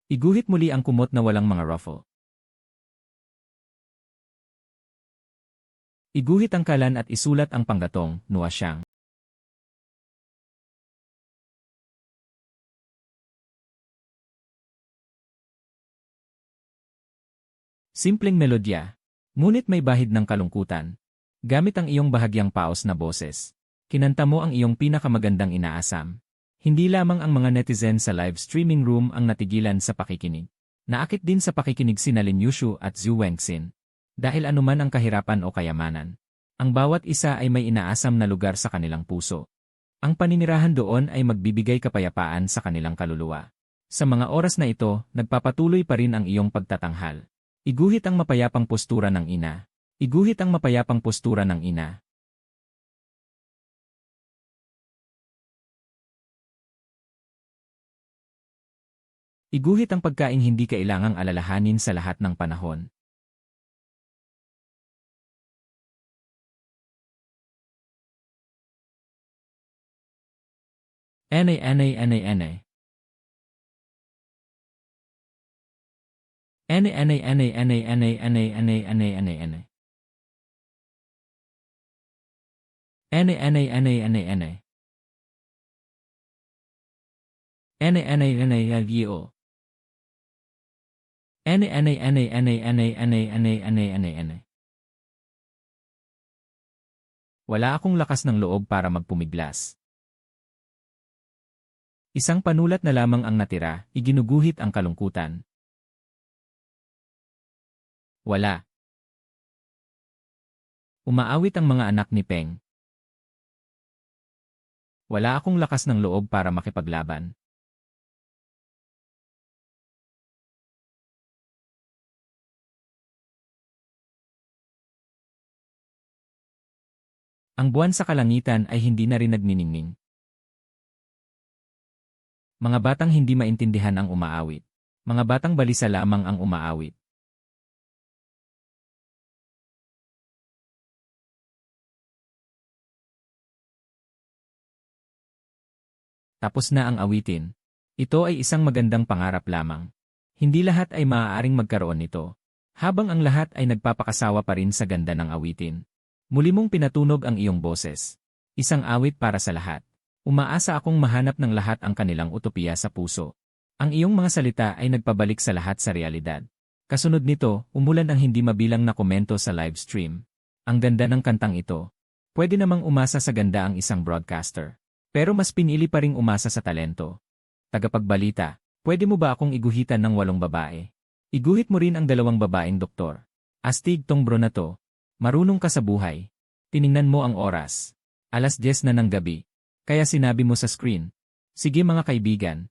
Iguhit muli ang kumot na walang mga ruffle. Iguhit ang kalan at isulat ang panggatong, Nua siyang. Simpleng melodya, ngunit may bahid ng kalungkutan. Gamit ang iyong bahagyang paos na boses, kinanta mo ang iyong pinakamagandang inaasam. Hindi lamang ang mga netizen sa live streaming room ang natigilan sa pakikinig. Naakit din sa pakikinig sina Lin Yushu at Zhu Wengxin. Dahil anuman ang kahirapan o kayamanan, ang bawat isa ay may inaasam na lugar sa kanilang puso. Ang paninirahan doon ay magbibigay kapayapaan sa kanilang kaluluwa. Sa mga oras na ito, nagpapatuloy pa rin ang iyong pagtatanghal. Iguhit ang mapayapang postura ng ina. Iguhit ang mapayapang postura ng ina. Iguhit ang pagkaing hindi kailangang alalahanin sa lahat ng panahon. Ene. Ene. Wala akong lakas ng loob para magpumiglas. Isang panulat na lamang ang natira, iginuguhit ang kalungkutan. Wala. Umaawit ang mga anak ni Peng. Wala akong lakas ng loob para makipaglaban. Ang buwan sa kalangitan ay hindi na rin nagniningning. Mga batang hindi maintindihan ang umaawit. Mga batang balisa lamang ang umaawit. Tapos na ang awitin. Ito ay isang magandang pangarap lamang. Hindi lahat ay maaaring magkaroon nito. Habang ang lahat ay nagpapakasawa pa rin sa ganda ng awitin. Muli mong pinatunog ang iyong boses. Isang awit para sa lahat. Umaasa akong mahanap ng lahat ang kanilang utopiya sa puso. Ang iyong mga salita ay nagpabalik sa lahat sa realidad. Kasunod nito, umulan ang hindi mabilang na komento sa live stream. Ang ganda ng kantang ito. Pwede namang umasa sa ganda ang isang broadcaster. Pero mas pinili pa ring umasa sa talento. Tagapagbalita, pwede mo ba akong iguhitan ng 8 babae? Iguhit mo rin ang 2 babaeng doktor. Astig tong bro na to. Marunong ka sa buhay. Tiningnan mo ang oras. 10:00 na ng gabi. Kaya sinabi mo sa screen. Sige mga kaibigan.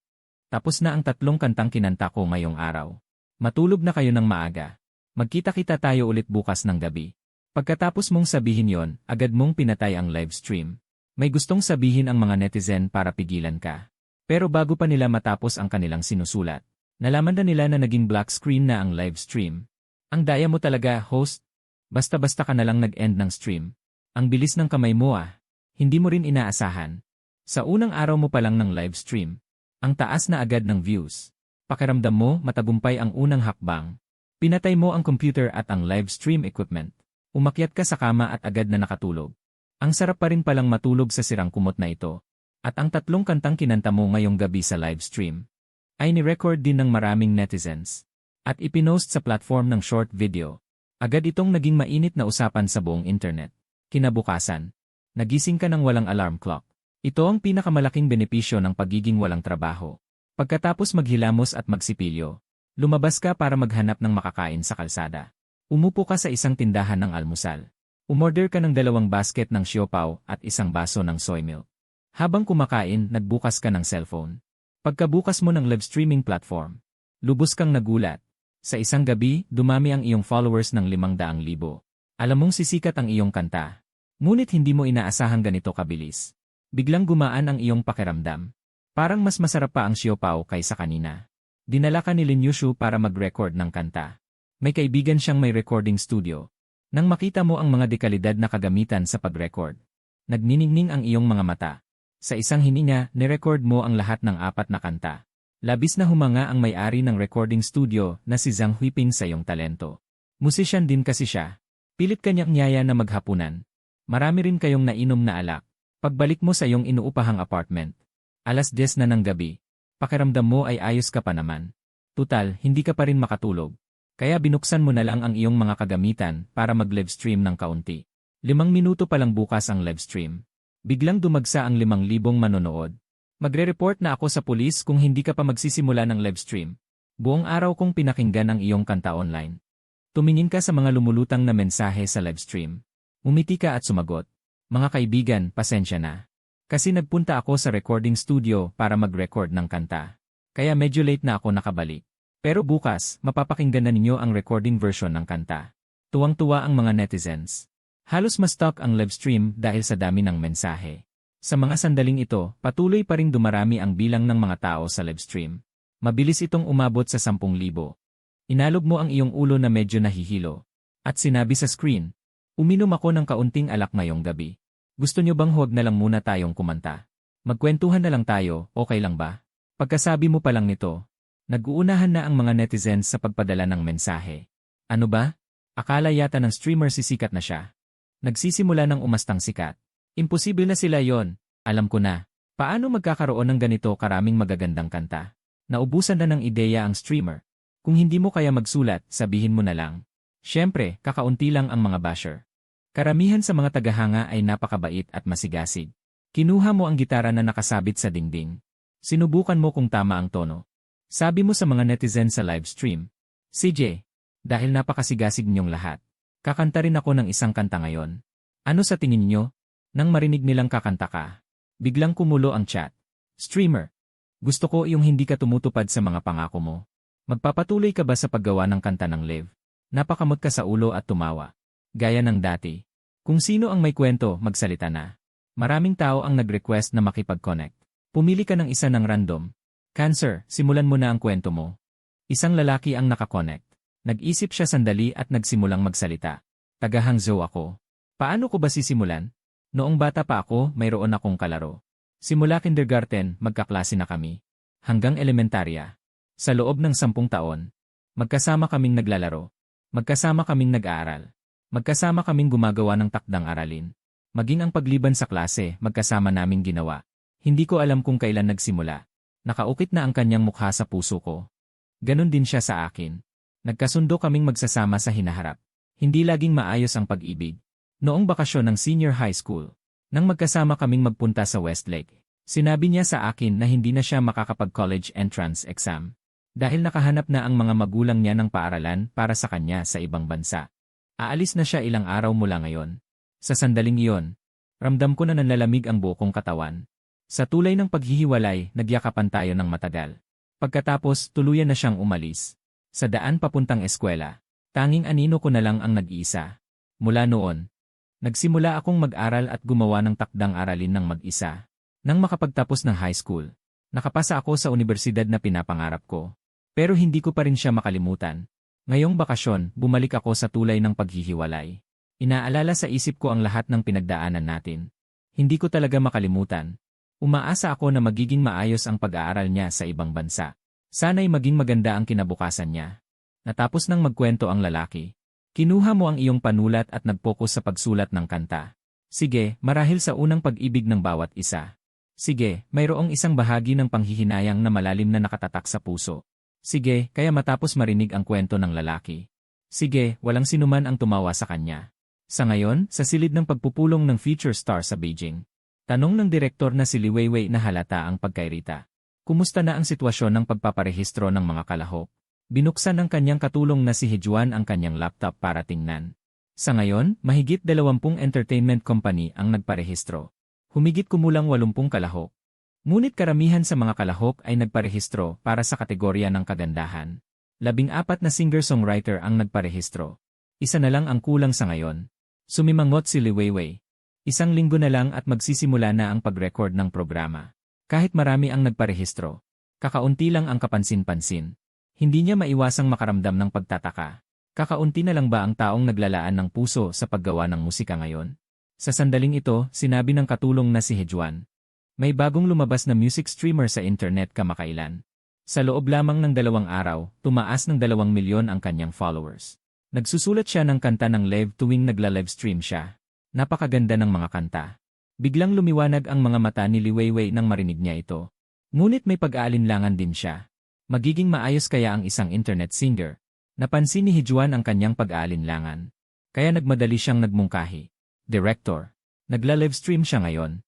Tapos na ang 3 kantang kinanta ko ngayong araw. Matulog na kayo ng maaga. Magkita-kita tayo ulit bukas ng gabi. Pagkatapos mong sabihin yon, agad mong pinatay ang live stream. May gustong sabihin ang mga netizen para pigilan ka. Pero bago pa nila matapos ang kanilang sinusulat, nalaman na nila na naging black screen na ang live stream. Ang daya mo talaga, host. Basta-basta ka na lang nag-end ng stream. Ang bilis ng kamay mo ah. Hindi mo rin inaasahan. Sa unang araw mo pa lang ng live stream, ang taas na agad ng views. Pakiramdam mo matagumpay ang unang hakbang. Pinatay mo ang computer at ang live stream equipment. Umakyat ka sa kama at agad na nakatulog. Ang sarap pa rin palang matulog sa sirang kumot na ito. At ang 3 kantang kinanta mo ngayong gabi sa live stream ay ni-record din ng maraming netizens. At ipinost sa platform ng short video. Agad itong naging mainit na usapan sa buong internet. Kinabukasan, nagising ka ng walang alarm clock. Ito ang pinakamalaking benepisyo ng pagiging walang trabaho. Pagkatapos maghilamos at magsipilyo, lumabas ka para maghanap ng makakain sa kalsada. Umupo ka sa isang tindahan ng almusal. Umorder ka ng 2 basket ng siopaw at 1 baso ng soy milk. Habang kumakain, nagbukas ka ng cellphone. Pagkabukas mo ng live streaming platform, lubos kang nagulat. Sa isang gabi, dumami ang iyong followers ng 500,000. Alam mong sisikat ang iyong kanta. Ngunit hindi mo inaasahang ganito kabilis. Biglang gumaan ang iyong pakiramdam. Parang mas masarap pa ang siopaw kaysa kanina. Dinala ka ni Lin Yushu para mag-record ng kanta. May kaibigan siyang may recording studio. Nang makita mo ang mga dekalidad na kagamitan sa pag-record, nagniningning ang iyong mga mata. Sa isang hininga, nirecord mo ang lahat ng 4 na kanta. Labis na humanga ang may-ari ng recording studio na si Zhang Huiping sa iyong talento. Musisyan din kasi siya. Pilit kanyang niyaya na maghapunan. Marami rin kayong nainom na alak. Pagbalik mo sa iyong inuupahang apartment, 10:00 na ng gabi. Pakiramdam mo ay ayos ka pa naman. Tutal, hindi ka pa rin makatulog. Kaya binuksan mo na lang ang iyong mga kagamitan para mag-live stream ng kaunti. 5 minuto pa lang bukas ang live stream. Biglang dumagsa ang 5,000 manonood. Magre-report na ako sa pulis kung hindi ka pa magsisimula ng live stream. Buong araw kong pinakinggan ang iyong kanta online. Tumingin ka sa mga lumulutang na mensahe sa live stream. Umiti ka at sumagot. Mga kaibigan, pasensya na. Kasi nagpunta ako sa recording studio para mag-record ng kanta. Kaya medyo late na ako nakabalik. Pero bukas, mapapakinggan na ninyo ang recording version ng kanta. Tuwang-tuwa ang mga netizens. Halos ma-stuck ang live stream dahil sa dami ng mensahe. Sa mga sandaling ito, patuloy pa ring dumarami ang bilang ng mga tao sa live stream. Mabilis itong umabot sa 10,000. Inalog mo ang iyong ulo na medyo nahihilo. At sinabi sa screen, uminom ako ng kaunting alak ngayong gabi. Gusto nyo bang huwag na lang muna tayong kumanta? Magkwentuhan na lang tayo, okay lang ba? Pagkasabi mo pa lang nito, nag-uunahan na ang mga netizens sa pagpadala ng mensahe. Ano ba? Akala yata ng streamer sisikat na siya. Nagsisimula ng umastang sikat. Imposible na sila yon. Alam ko na. Paano magkakaroon ng ganito karaming magagandang kanta? Naubusan na ng ideya ang streamer. Kung hindi mo kaya magsulat, sabihin mo na lang. Siyempre, kakaunti lang ang mga basher. Karamihan sa mga tagahanga ay napakabait at masigasig. Kinuha mo ang gitara na nakasabit sa dingding. Sinubukan mo kung tama ang tono. Sabi mo sa mga netizen sa live stream, CJ, dahil napakasigasig ninyong lahat, kakanta rin ako ng isang kanta ngayon. Ano sa tingin niyo? Nang marinig nilang kakanta ka, biglang kumulo ang chat. Streamer, gusto ko yung hindi ka tumutupad sa mga pangako mo. Magpapatuloy ka ba sa paggawa ng kanta ng live? Napakamot ka sa ulo at tumawa. Gaya ng dati. Kung sino ang may kwento, magsalita na. Maraming tao ang nag-request na makipag-connect. Pumili ka ng isa ng random. Cancer, simulan mo na ang kwento mo. Isang lalaki ang nakakonect. Nag-isip siya sandali at nagsimulang magsalita. Taga-Hangzhou ako. Paano ko ba sisimulan? Noong bata pa ako, mayroon akong kalaro. Simula kindergarten, magkaklase na kami. Hanggang elementarya. Sa loob ng 10 taon, magkasama kaming naglalaro. Magkasama kaming nag-aaral. Magkasama kaming gumagawa ng takdang aralin. Maging ang pagliban sa klase, magkasama naming ginawa. Hindi ko alam kung kailan nagsimula. Nakaukit na ang kanyang mukha sa puso ko. Ganon din siya sa akin. Nagkasundo kaming magsasama sa hinaharap. Hindi laging maayos ang pag-ibig. Noong bakasyon ng senior high school, nang magkasama kaming magpunta sa Westlake, sinabi niya sa akin na hindi na siya makakapag-college entrance exam. Dahil nakahanap na ang mga magulang niya ng paaralan para sa kanya sa ibang bansa. Aalis na siya ilang araw mula ngayon. Sa sandaling iyon, ramdam ko na nanlalamig ang buo kong katawan. Sa tulay ng paghihiwalay, nagyakapan tayo ng matagal. Pagkatapos, tuluyan na siyang umalis. Sa daan papuntang eskwela, tanging anino ko na lang ang nag-iisa. Mula noon, nagsimula akong mag-aral at gumawa ng takdang aralin ng mag-isa. Nang makapagtapos ng high school, nakapasa ako sa universidad na pinapangarap ko. Pero hindi ko pa rin siya makalimutan. Ngayong bakasyon, bumalik ako sa tulay ng paghihiwalay. Inaalala sa isip ko ang lahat ng pinagdaanan natin. Hindi ko talaga makalimutan. Umaasa ako na magiging maayos ang pag-aaral niya sa ibang bansa. Sana'y maging maganda ang kinabukasan niya. Natapos nang magkwento ang lalaki. Kinuha mo ang iyong panulat at nag-focus sa pagsulat ng kanta. Sige, marahil sa unang pag-ibig ng bawat isa. Sige, mayroong isang bahagi ng panghihinayang na malalim na nakatatak sa puso. Sige, kaya matapos marinig ang kwento ng lalaki. Sige, walang sinuman ang tumawa sa kanya. Sa ngayon, sa silid ng pagpupulong ng future star sa Beijing, tanong ng direktor na si Li Weiwei na halata ang pagkairita. Kumusta na ang sitwasyon ng pagpaparehistro ng mga kalahok? Binuksan ng kanyang katulong na si Hijuan ang kanyang laptop para tingnan. Sa ngayon, mahigit 20 entertainment company ang nagparehistro. Humigit kumulang 80 kalahok. Ngunit karamihan sa mga kalahok ay nagparehistro para sa kategorya ng kagandahan. 14 na singer-songwriter ang nagparehistro. Isa na lang ang kulang sa ngayon. Sumimangot si Li Weiwei. 1 linggo na lang at magsisimula na ang pag-record ng programa. Kahit marami ang nagparehistro, kakaunti lang ang kapansin-pansin. Hindi niya maiwasang makaramdam ng pagtataka. Kakaunti na lang ba ang taong naglalaan ng puso sa paggawa ng musika ngayon? Sa sandaling ito, sinabi ng katulong na si Hijuan. May bagong lumabas na music streamer sa internet kamakailan. Sa loob lamang ng 2 araw, tumaas ng 2 milyon ang kanyang followers. Nagsusulat siya ng kanta ng live tuwing nagla-livestream siya. Napakaganda ng mga kanta. Biglang lumiwanag ang mga mata ni Li Weiwei nang marinig niya ito. Ngunit may pag-aalinlangan din siya. Magiging maayos kaya ang isang internet singer? Napansin ni Hijuan ang kanyang pag-aalinlangan. Kaya nagmadali siyang nagmungkahi. Director, nagla-livestream siya ngayon.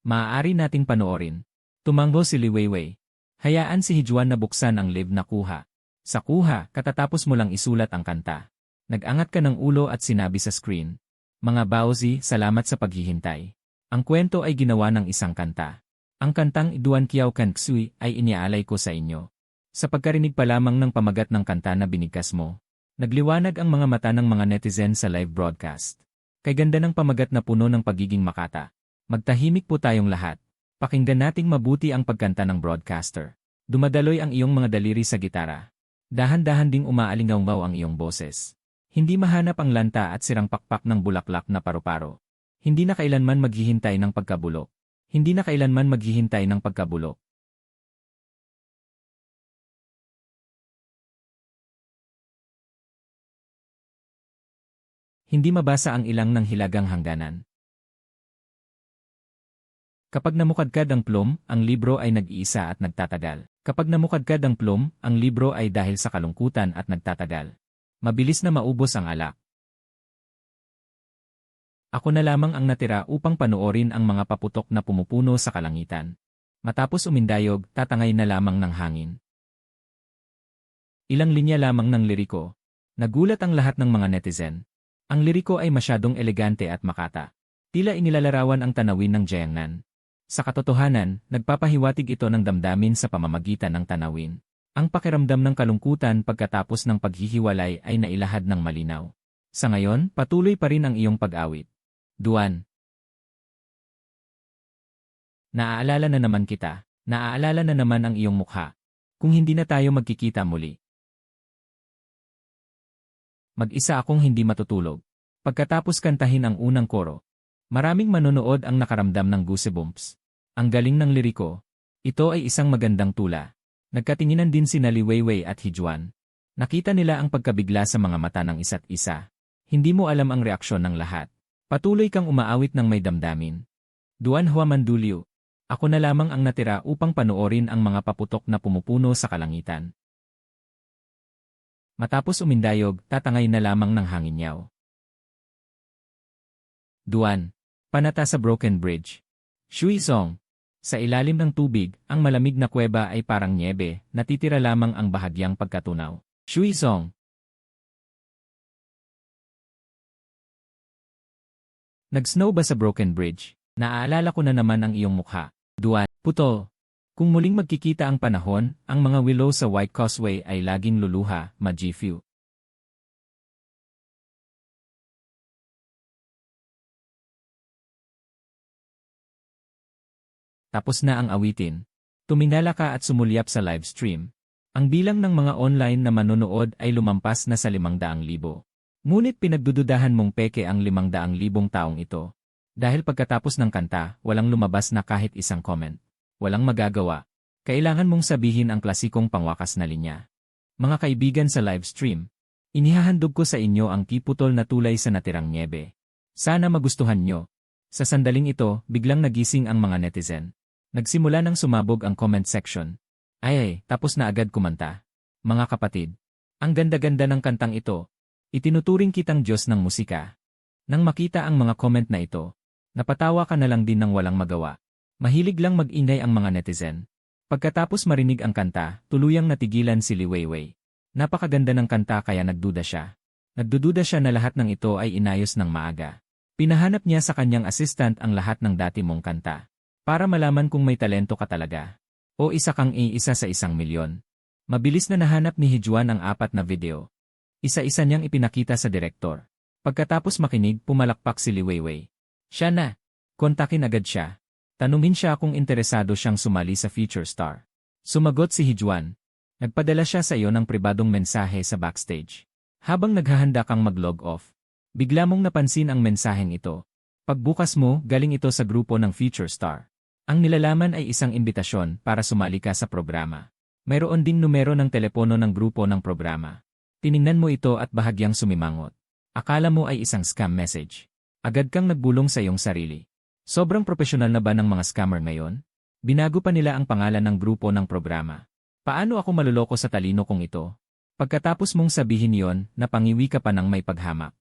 Maaari nating panoorin. Tumanggo si Li Weiwei. Hayaan si Hijuan na buksan ang live na kuha. Sa kuha, katatapos mo lang isulat ang kanta. Nag-angat ka ng ulo at sinabi sa screen. Mga Baozi, salamat sa paghihintay. Ang kwento ay ginawa ng isang kanta. Ang kantang Duan Kiao Kan Ksui ay iniaalay ko sa inyo. Sa pagkarinig pa lamang ng pamagat ng kanta na binigkas mo, nagliwanag ang mga mata ng mga netizen sa live broadcast. Kay ganda ng pamagat na puno ng pagiging makata. Magtahimik po tayong lahat. Pakinggan nating mabuti ang pagkanta ng broadcaster. Dumadaloy ang iyong mga daliri sa gitara. Dahan-dahan ding umaalingaw ang iyong boses. Hindi mahanap ang lanta at sirang pakpak ng bulaklak na paru-paro. Hindi na kailanman maghihintay ng pagkabulok. Hindi na kailanman maghihintay ng pagkabulok. Hindi mabasa ang ilang ng hilagang hangganan. Kapag namukadkad ang plum, ang libro ay nag-iisa at nagtatagal. Kapag namukadkad ang plum, ang libro ay dahil sa kalungkutan at nagtatagal. Mabilis na maubos ang alak. Ako na lamang ang natira upang panoorin ang mga paputok na pumupuno sa kalangitan. Matapos umindayog, tatangay na lamang ng hangin. Ilang linya lamang ng liriko. Nagulat ang lahat ng mga netizen. Ang liriko ay masyadong elegante at makata. Tila inilalarawan ang tanawin ng Jiangnan. Sa katotohanan, nagpapahiwatig ito ng damdamin sa pamamagitan ng tanawin. Ang pakiramdam ng kalungkutan pagkatapos ng paghihiwalay ay nailahad ng malinaw. Sa ngayon, patuloy pa rin ang iyong pag-awit. Duan. Naaalala na naman kita. Naaalala na naman ang iyong mukha. Kung hindi na tayo magkikita muli. Mag-isa akong hindi matutulog. Pagkatapos kantahin ang unang koro, maraming manonood ang nakaramdam ng goosebumps. Ang galing ng liriko. Ito ay isang magandang tula. Nagkatinginan din sina Li Weiwei at Hijuan. Nakita nila ang pagkabigla sa mga mata ng isa't isa. Hindi mo alam ang reaksyon ng lahat. Patuloy kang umaawit ng may damdamin. Duan Hua Mandulyo. Ako na lamang ang natira upang panoorin ang mga paputok na pumupuno sa kalangitan. Matapos umindayog, tatangay na lamang ng hangin yaw. Duan. Panata sa Broken Bridge. Shui Song. Sa ilalim ng tubig, ang malamig na kuweba ay parang nyebe, natitira lamang ang bahagyang pagkatunaw. Shui Song. Nag-snow ba sa Broken Bridge? Naaalala ko na naman ang iyong mukha. Duan. Puto. Kung muling magkikita ang panahon, ang mga willow sa White Causeway ay laging luluha, Majifu. Tapos na ang awitin. Tumingala ka at sumulyap sa live stream. Ang bilang ng mga online na manonood ay lumampas na sa 500,000. Ngunit pinagdududahan mong peke ang 500,000 taong ito. Dahil pagkatapos ng kanta, walang lumabas na kahit isang comment. Walang magagawa. Kailangan mong sabihin ang klasikong pangwakas na linya. Mga kaibigan sa live stream, inihahandog ko sa inyo ang kiputol na tulay sa natirang nyebe. Sana magustuhan nyo. Sa sandaling ito, biglang nagising ang mga netizen. Nagsimula nang sumabog ang comment section. Ay, tapos na agad kumanta. Mga kapatid, ang ganda-ganda ng kantang ito. Itinuturing kitang Diyos ng musika. Nang makita ang mga comment na ito, napatawa ka na lang din ng walang magawa. Mahilig lang mag-ingay ang mga netizen. Pagkatapos marinig ang kanta, tuluyang natigilan si Li Weiwei. Napakaganda ng kanta kaya nagduda siya. Nagdududa siya na lahat ng ito ay inayos ng maaga. Pinahanap niya sa kanyang assistant ang lahat ng dati mong kanta. Para malaman kung may talento ka talaga. O isa kang isa sa 1,000,000. Mabilis na nahanap ni Hijuan ang 4 na video. Isa-isa niyang ipinakita sa direktor. Pagkatapos makinig, pumalakpak si Li Weiwei. Siya na. Kontakin agad siya. Tanungin siya kung interesado siyang sumali sa Future Star. Sumagot si Hijuan. Nagpadala siya sa iyo ng pribadong mensahe sa backstage. Habang naghahanda kang mag-log off, bigla mong napansin ang mensaheng ito. Pagbukas mo, galing ito sa grupo ng Future Star. Ang nilalaman ay isang imbitasyon para sumali ka sa programa. Mayroon ding numero ng telepono ng grupo ng programa. Tiningnan mo ito at bahagyang sumimangot. Akala mo ay isang scam message. Agad kang nagbulong sa iyong sarili. Sobrang profesional na ba ng mga scammer ngayon? Binago pa nila ang pangalan ng grupo ng programa. Paano ako maluloko sa talino kong ito? Pagkatapos mong sabihin yon, napangiwi ka pa ng may paghamak.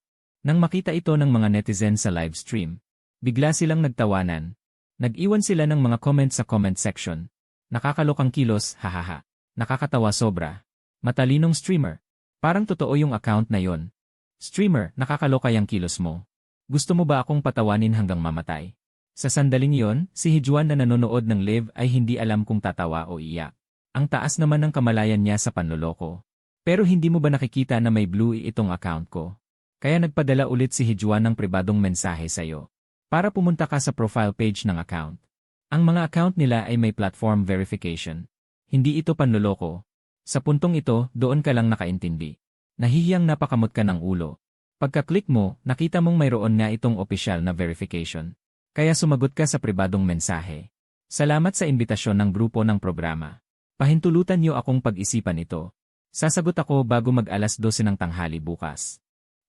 Nang makita ito ng mga netizen sa live stream, bigla silang nagtawanan. Nag-iwan sila ng mga comments sa comment section. Nakakalokang kilos, hahaha. Nakakatawa sobra. Matalinong streamer. Parang totoo yung account na yon. Streamer, nakakaloka yung kilos mo. Gusto mo ba akong patawanin hanggang mamatay? Sa sandaling yon, si Hijuan na nanonood ng live ay hindi alam kung tatawa o iyak. Ang taas naman ng kamalayan niya sa panloloko. Pero hindi mo ba nakikita na may blue itong account ko? Kaya nagpadala ulit si Hijuan ng pribadong mensahe sa'yo. Para pumunta ka sa profile page ng account. Ang mga account nila ay may platform verification. Hindi ito panloloko. Sa puntong ito, doon ka lang nakaintindi. Nahihiyang napakamot ka ng ulo. Pagka-click mo, nakita mong mayroon nga itong opisyal na verification. Kaya sumagot ka sa pribadong mensahe. Salamat sa imbitasyon ng grupo ng programa. Pahintulutan niyo akong pag-isipan ito. Sasagot ako bago mag-alas 12 ng tanghali bukas.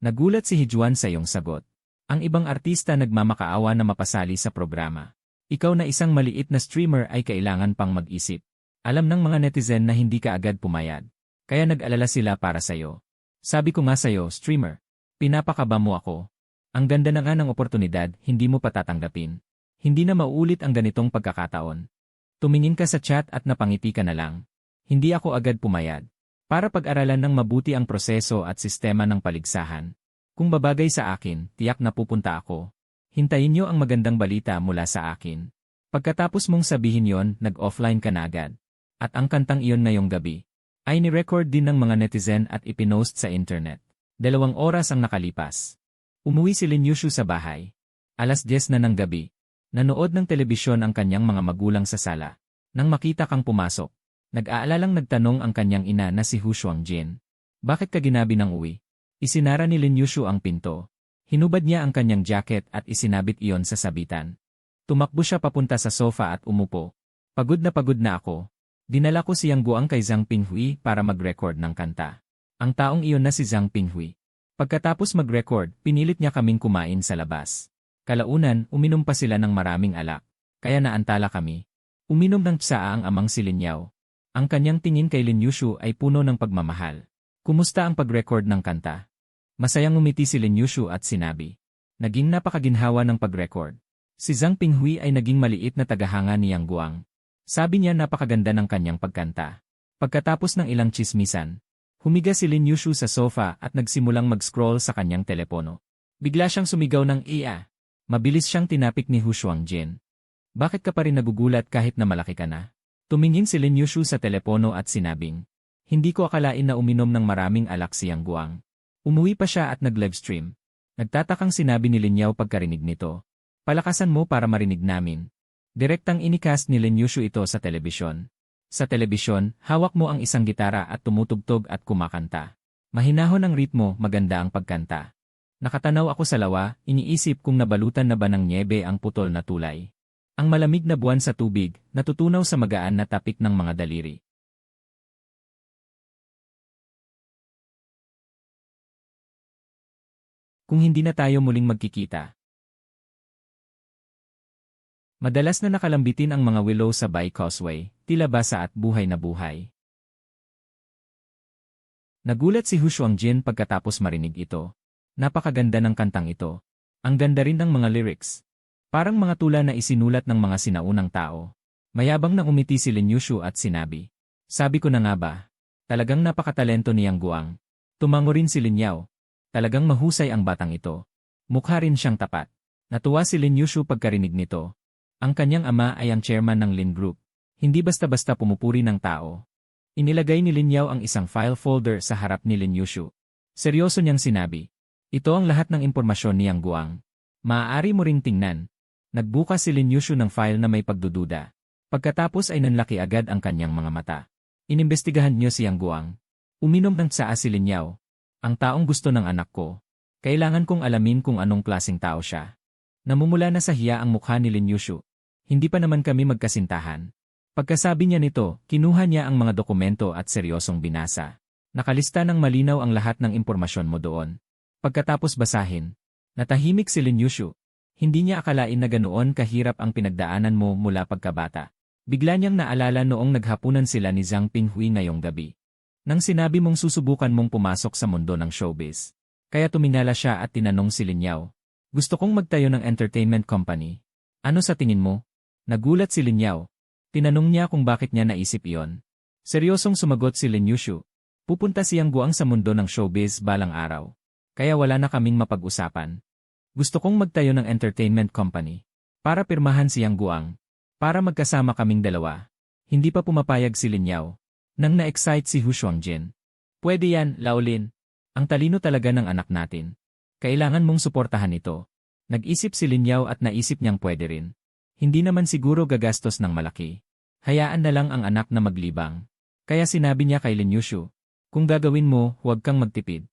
Nagulat si Hijuan sa iyong sagot. Ang ibang artista nagmamakaawa na mapasali sa programa. Ikaw na isang maliit na streamer ay kailangan pang mag-isip. Alam ng mga netizen na hindi ka agad pumayag. Kaya nag-alala sila para sa'yo. Sabi ko nga sa'yo, streamer, pinapakaba mo ako. Ang ganda na nga ng oportunidad, hindi mo patatanggapin. Hindi na mauulit ang ganitong pagkakataon. Tumingin ka sa chat at napangiti ka na lang. Hindi ako agad pumayag. Para pag-aralan ng mabuti ang proseso at sistema ng paligsahan. Kung babagay sa akin, tiyak na pupunta ako. Hintayin niyo ang magandang balita mula sa akin. Pagkatapos mong sabihin yon, nag-offline ka na agad. At ang kantang iyon ngayong gabi, ay ni-record din ng mga netizen at ipinost sa internet. 2 oras ang nakalipas. Umuwi si Lin Yushu sa bahay. Alas 10 na ng gabi. Nanood ng telebisyon ang kanyang mga magulang sa sala. Nang makita kang pumasok, nag-aalalang nagtanong ang kanyang ina na si Hu Shuangjin. Bakit ka ginabi ng uwi? Isinara ni Lin Yushu ang pinto. Hinubad niya ang kanyang jacket at isinabit iyon sa sabitan. Tumakbo siya papunta sa sofa at umupo. Pagod na ako. Dinala ko si Yang Guang kay Zhang Pinghui para mag-record ng kanta. Ang taong iyon na si Zhang Pinghui. Pagkatapos mag-record, pinilit niya kaming kumain sa labas. Kalaunan, uminom pa sila ng maraming alak. Kaya naantala kami. Uminom ng tsaa ang amang si Lin Yao. Ang kanyang tingin kay Lin Yushu ay puno ng pagmamahal. Kumusta ang pag-record ng kanta? Masayang ngumiti si Lin Yushu at sinabi. Naging napakaginhawa ng pag-record. Si Zhang Pinghui ay naging maliit na tagahanga ni Yang Guang. Sabi niya napakaganda ng kanyang pagkanta. Pagkatapos ng ilang tsismisan, humiga si Lin Yushu sa sofa at nagsimulang mag-scroll sa kanyang telepono. Bigla siyang sumigaw ng iya. Mabilis siyang tinapik ni Hu Shuangjin. Bakit ka pa rin nagugulat kahit na malaki ka na? Tumingin si Lin Yushu sa telepono at sinabing, hindi ko akalain na uminom ng maraming alak si Yang Guang. Umuwi pa siya at nag-livestream. Nagtatakang sinabi ni Lin Yao pagkarinig nito. Palakasan mo para marinig namin. Direktang inicast ni Lin Yushu ito sa telebisyon. Sa telebisyon, hawak mo ang isang gitara at tumutugtog at kumakanta. Mahinahon ang ritmo, maganda ang pagkanta. Nakatanaw ako sa lawa, iniisip kung nabalutan na ba ng nyebe ang putol na tulay. Ang malamig na buwan sa tubig, natutunaw sa magaan na tapik ng mga daliri. Kung hindi na tayo muling magkikita. Madalas na nakalambitin ang mga willow sa Bay Causeway, tila basa at buhay na buhay. Nagulat si Hu Shuangjin pagkatapos marinig ito. Napakaganda ng kantang ito. Ang ganda rin ng mga lyrics. Parang mga tula na isinulat ng mga sinaunang tao. Mayabang na umiti si Lin Yushu at sinabi. Sabi ko na nga ba? Talagang napakatalento ni Yang Guang. Tumango rin si Lin Yao. Talagang mahusay ang batang ito. Mukha rin siyang tapat. Natuwa si Lin Yushu pagkarinig nito. Ang kanyang ama ay ang chairman ng Lin Group. Hindi basta-basta pumupuri ng tao. Inilagay ni Lin Yao ang isang file folder sa harap ni Lin Yushu. Seryoso niyang sinabi. Ito ang lahat ng impormasyon ni Yang Guang. Maaari mo ring tingnan. Nagbukas si Lin Yushu ng file na may pagdududa. Pagkatapos ay nanlaki agad ang kanyang mga mata. Inimbestigahan niyo si Yang Guang. Uminom ng tsaa si Lin Yao. Ang taong gusto ng anak ko. Kailangan kong alamin kung anong klaseng tao siya. Namumula na sa hiya ang mukha ni Lin Yushu. Hindi pa naman kami magkasintahan. Pagkasabi niya nito, kinuha niya ang mga dokumento at seryosong binasa. Nakalista ng malinaw ang lahat ng impormasyon mo doon. Pagkatapos basahin, natahimik si Lin Yushu. Hindi niya akalain na ganoon kahirap ang pinagdaanan mo mula pagkabata. Bigla niyang naalala noong naghapunan sila ni Zhang Pinghui ngayong gabi. Nang sinabi mong susubukan mong pumasok sa mundo ng showbiz. Kaya tumingala siya at tinanong si Lin Yao. Gusto kong magtayo ng entertainment company. Ano sa tingin mo? Nagulat si Lin Yao. Tinanong niya kung bakit niya naisip iyon. Seryosong sumagot si Lin Yushu. Pupunta si Yang Guang sa mundo ng showbiz balang araw. Kaya wala na kaming mapag-usapan. Gusto kong magtayo ng entertainment company. Para pirmahan si Yang Guang. Para magkasama kaming dalawa. Hindi pa pumapayag si Lin Yao. Nang na-excite si Hu Shuangjin. Pwede yan, Laolin. Ang talino talaga ng anak natin. Kailangan mong suportahan ito. Nag-isip si Lin Yao at naisip niyang pwede rin. Hindi naman siguro gagastos ng malaki. Hayaan na lang ang anak na maglibang. Kaya sinabi niya kay Lin Yushu, kung gagawin mo, huwag kang magtipid.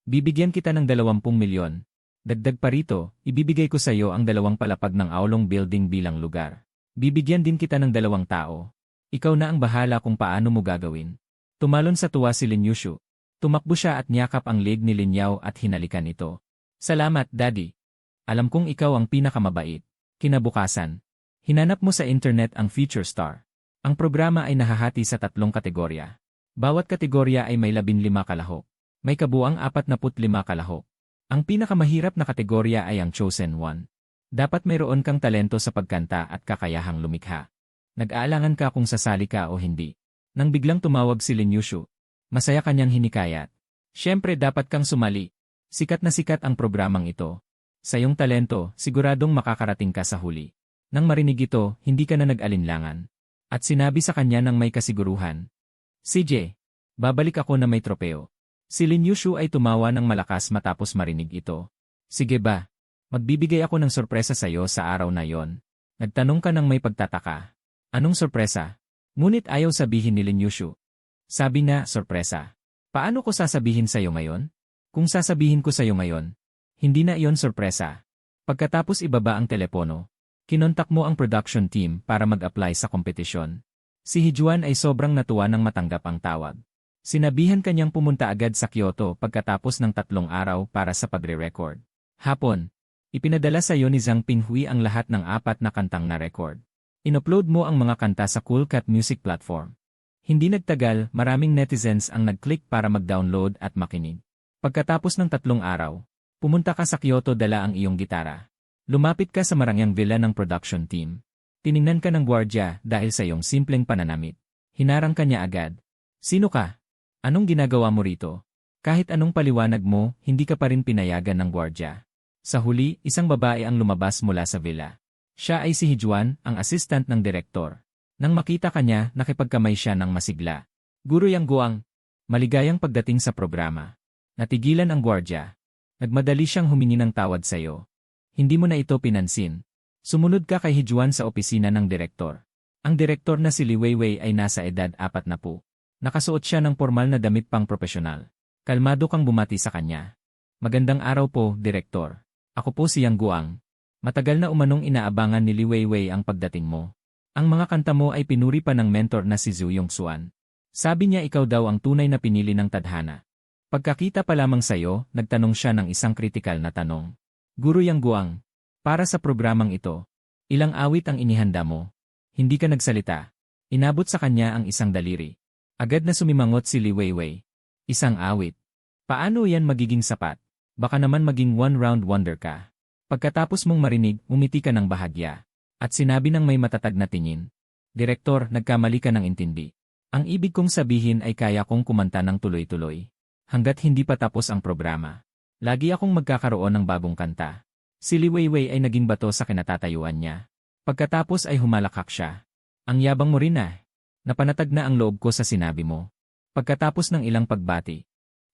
Bibigyan kita ng 20 milyon. Dagdag pa rito, ibibigay ko sa iyo ang 2 palapag ng Aulong Building bilang lugar. Bibigyan din kita ng 2 tao. Ikaw na ang bahala kung paano mo gagawin. Tumalon sa tuwa si Lin Yushu. Tumakbo siya at niyakap ang leg ni Lin Yao at hinalikan ito. Salamat, Daddy. Alam kong ikaw ang pinakamabait. Kinabukasan. Hinanap mo sa internet ang Feature Star. Ang programa ay nahahati sa 3 kategorya. Bawat kategorya ay may 15 kalahok. May kabuang 45 kalahok. Ang pinakamahirap na kategorya ay ang Chosen One. Dapat mayroon kang talento sa pagkanta at kakayahang lumikha. Nag-aalangan ka kung sasali ka o hindi. Nang biglang tumawag si Lin Yushu, masaya kanyang hinikayat. Siyempre dapat kang sumali. Sikat na sikat ang programang ito. Sa iyong talento, siguradong makakarating ka sa huli. Nang marinig ito, hindi ka na nag-alinlangan. At sinabi sa kanya ng may kasiguruhan. CJ, babalik ako na may tropeo. Si Lin Yushu ay tumawa ng malakas matapos marinig ito. Sige ba? Magbibigay ako ng sorpresa sa iyo sa araw na yon. Nagtanong ka ng may pagtataka. Anong sorpresa? Ngunit ayaw sabihin ni Lin Yushu. Sabi na, sorpresa. Paano ko sasabihin sa iyo ngayon? Kung sasabihin ko sa iyo ngayon, hindi na iyon sorpresa. Pagkatapos ibaba ang telepono, kinontak mo ang production team para mag-apply sa kompetisyon. Si Hijuan ay sobrang natuwa nang matanggap ang tawag. Sinabihan kanyang pumunta agad sa Kyoto pagkatapos ng 3 araw para sa pagre-record. Hapon, ipinadala sa iyo ni Zhang Pinghui ang lahat ng 4 na kantang na-record. Inupload mo ang mga kanta sa Coolcat Music Platform. Hindi nagtagal, maraming netizens ang nag-click para mag-download at makinig. Pagkatapos ng 3 araw, pumunta ka sa Kyoto dala ang iyong gitara. Lumapit ka sa marangyang villa ng production team. Tiningnan ka ng gwardya dahil sa iyong simpleng pananamit. Hinarang ka niya agad. Sino ka? Anong ginagawa mo rito? Kahit anong paliwanag mo, hindi ka pa rin pinayagan ng gwardya. Sa huli, isang babae ang lumabas mula sa villa. Siya ay si Hijuan, ang assistant ng direktor. Nang makita ka niya, nakipagkamay siya ng masigla. Guro Yang Guang. Maligayang pagdating sa programa. Natigilan ang gwardya. Nagmadali siyang humingi ng tawad sa iyo. Hindi mo na ito pinansin. Sumunod ka kay Hijuan sa opisina ng direktor. Ang direktor na si Li Weiwei ay nasa edad 40. Nakasuot siya ng formal na damit pang propesyonal. Kalmado kang bumati sa kanya. Magandang araw po, direktor. Ako po si Yang Guang. Matagal na umanong inaabangan ni Li Weiwei ang pagdating mo. Ang mga kanta mo ay pinuri pa ng mentor na si Zhu Yongxuan. Sabi niya ikaw daw ang tunay na pinili ng tadhana. Pagkakita pa lamang sa iyo, nagtanong siya ng isang kritikal na tanong. Guro Yang Guang, para sa programang ito, ilang awit ang inihanda mo? Hindi ka nagsalita. Inabot sa kanya ang isang daliri. Agad na sumimangot si Li Weiwei. Isang awit. Paano yan magiging sapat? Baka naman maging one-round wonder ka. Pagkatapos mong marinig, umiti ka ng bahagya. At sinabi ng may matatag na tingin. Direktor, nagkamali ka ng intindi. Ang ibig kong sabihin ay kaya kong kumanta ng tuloy-tuloy. Hanggat hindi pa tapos ang programa. Lagi akong magkakaroon ng bagong kanta. Si Li Weiwei ay naging bato sa kinatatayuan niya. Pagkatapos ay humalakak siya. Ang yabang mo rin ah. Napanatag na ang loob ko sa sinabi mo. Pagkatapos ng ilang pagbati,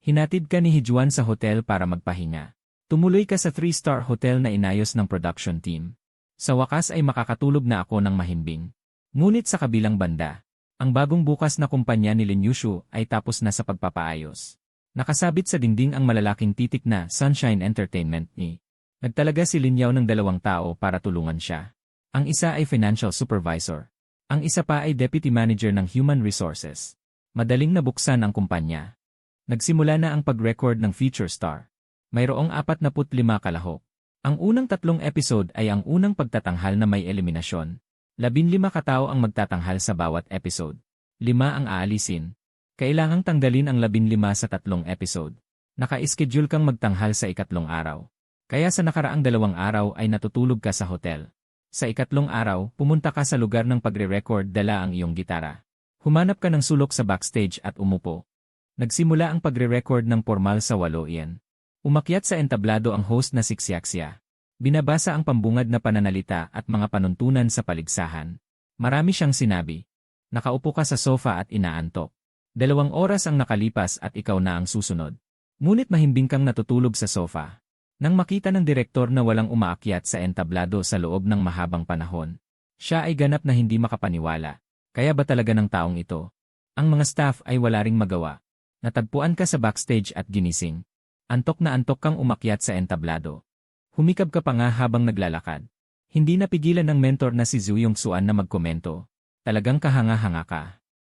hinatid ka ni Hijuan sa hotel para magpahinga. Tumuloy ka sa 3-star hotel na inayos ng production team. Sa wakas ay makakatulog na ako ng mahimbing. Ngunit sa kabilang banda, ang bagong bukas na kumpanya ni Lin Yushu ay tapos na sa pagpapaayos. Nakasabit sa dingding ang malalaking titik na Sunshine Entertainment ni. Nagtalaga si Lin Yao ng 2 tao para tulungan siya. Ang isa ay financial supervisor. Ang isa pa ay deputy manager ng human resources. Madaling nabuksan ang kumpanya. Nagsimula na ang pag-record ng feature star. Mayroong 45 kalahok. Ang unang 3 episode ay ang unang pagtatanghal na may eliminasyon. 15 katao ang magtatanghal sa bawat episode. 5 ang aalisin. Kailangang tanggalin ang 15 sa 3 episode. Naka-schedule kang magtanghal sa 2 araw. Kaya sa nakaraang 2 araw ay natutulog ka sa hotel. Sa 3 araw, pumunta ka sa lugar ng pagre-record, dala ang iyong gitara. Humanap ka ng sulok sa backstage at umupo. Nagsimula ang pagre-record ng formal sa 8 iyan. Umakyat sa entablado ang host na si Xiaxia. Binabasa ang pambungad na pananalita at mga panuntunan sa paligsahan. Marami siyang sinabi. Nakaupo ka sa sofa at inaantok. 2 oras ang nakalipas at ikaw na ang susunod. Ngunit mahimbing kang natutulog sa sofa. Nang makita ng direktor na walang umaakyat sa entablado sa loob ng mahabang panahon, siya ay ganap na hindi makapaniwala. Kaya ba talaga ng taong ito? Ang mga staff ay wala ring magawa. Natagpuan ka sa backstage at ginising. Antok na antok kang umakyat sa entablado. Humikab ka pa nga habang naglalakad. Hindi napigilan ng mentor na si Zhu Yongxuan na magkomento. Talagang kahanga-hanga ka.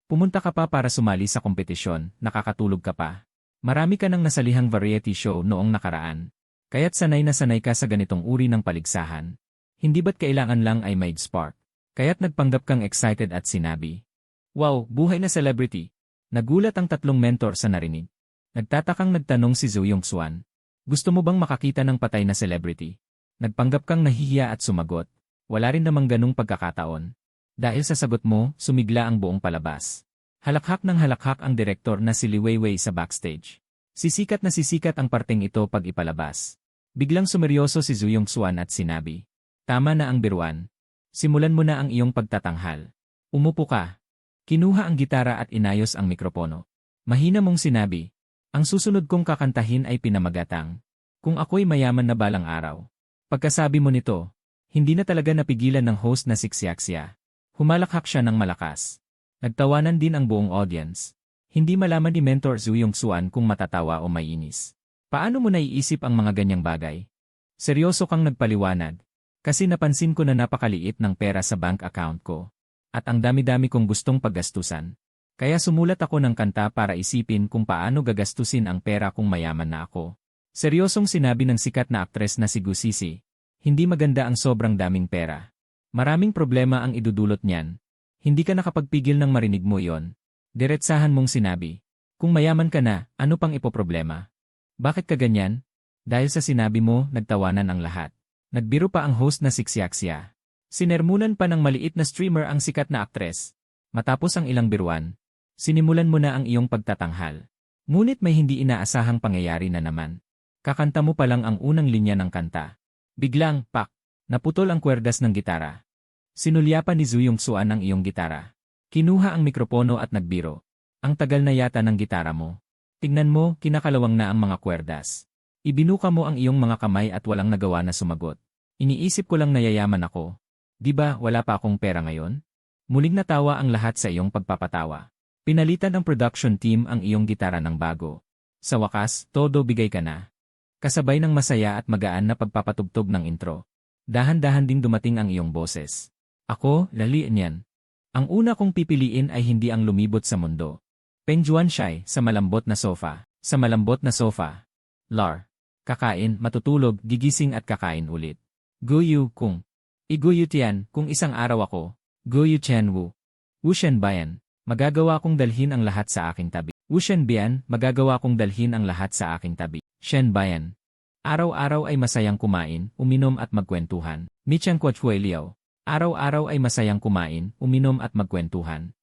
Pumunta ka pa para sumali sa kompetisyon, nakakatulog ka pa. Marami ka nang nasalihang variety show noong nakaraan. Kaya't sanay na sanay ka sa ganitong uri ng paligsahan. Hindi ba't kailangan lang ay may spark? Kaya't nagpanggap kang excited at sinabi, "Wow, buhay na celebrity." Nagulat ang 3 mentor sa narinig. Nagtatakang nagtanong si Zhu Yongxuan, "Gusto mo bang makakita ng patay na celebrity?" Nagpanggap kang nahihiya at sumagot, "Wala rin namang ganung pagkakataon." Dahil sa sagot mo, sumigla ang buong palabas. Halakhak ng halakhak ang direktor na si Li Weiwei sa backstage. Sisikat na sisikat ang parteng ito pag ipalabas. Biglang sumeryoso si Zhu Yongxuan at sinabi, "Tama na ang biruan. Simulan mo na ang iyong pagtatanghal. Umupo ka." Kinuha ang gitara at inayos ang mikropono. Mahina mong sinabi, "Ang susunod kong kakantahin ay pinamagatang Kung Ako'y Mayaman na Balang Araw." Pagkasabi mo nito, hindi na talaga napigilan ng host na si Xiaxia. Humalakhak siya ng malakas. Nagtawanan din ang buong audience. Hindi malaman ni Mentor Zhu Yongxuan kung matatawa o maiinis. Paano mo naiisip ang mga ganyang bagay? Seryoso kang nagpaliwanag. Kasi napansin ko na napakaliit ng pera sa bank account ko. At ang dami-dami kong gustong paggastusan. Kaya sumulat ako ng kanta para isipin kung paano gagastusin ang pera kung mayaman na ako. Seryosong sinabi ng sikat na aktres na si Gu Sisi. Hindi maganda ang sobrang daming pera. Maraming problema ang idudulot niyan. Hindi ka nakapagpigil ng marinig mo iyon. Diretsahan mong sinabi. Kung mayaman ka na, ano pang ipoproblema? Bakit ka ganyan? Dahil sa sinabi mo, nagtawanan ang lahat. Nagbiro pa ang host na si Xiaxia. Sinermunan pa ng maliit na streamer ang sikat na aktres. Matapos ang ilang biruan, sinimulan mo na ang iyong pagtatanghal. Ngunit may hindi inaasahang pangyayari na naman. Kakanta mo pa lang ang unang linya ng kanta. Biglang, pak, naputol ang kwerdas ng gitara. Sinulyapan ni Zhu Yongxuan ang iyong gitara. Kinuha ang mikropono at nagbiro. Ang tagal na yata ng gitara mo. Tignan mo, kinakalawang na ang mga kwerdas. Ibinuka mo ang iyong mga kamay at walang nagawa na sumagot. Iniisip ko lang nayayaman ako. Di ba wala pa akong pera ngayon? Muling natawa ang lahat sa iyong pagpapatawa. Pinalitan ng production team ang iyong gitara ng bago. Sa wakas, todo bigay ka na. Kasabay ng masaya at magaan na pagpapatugtog ng intro. Dahan-dahan ding dumating ang iyong boses. Ako, lali niyan. Ang una kong pipiliin ay hindi ang lumibot sa mundo. Pengjuan Shai, sa malambot na sofa. Sa malambot na sofa. Lar. Kakain, matutulog, gigising at kakain ulit. Guyu kung. Iguyu tiyan, kung isang araw ako. Guyu Chen Wu. Wushen Bayan. Magagawa kong dalhin ang lahat sa aking tabi. Wushen Bian, magagawa kong dalhin ang lahat sa aking tabi. Shen Bayan. Araw-araw ay masayang kumain, uminom at magkwentuhan. Michang Kwachue Liao. Araw-araw ay masayang kumain, uminom at magkwentuhan.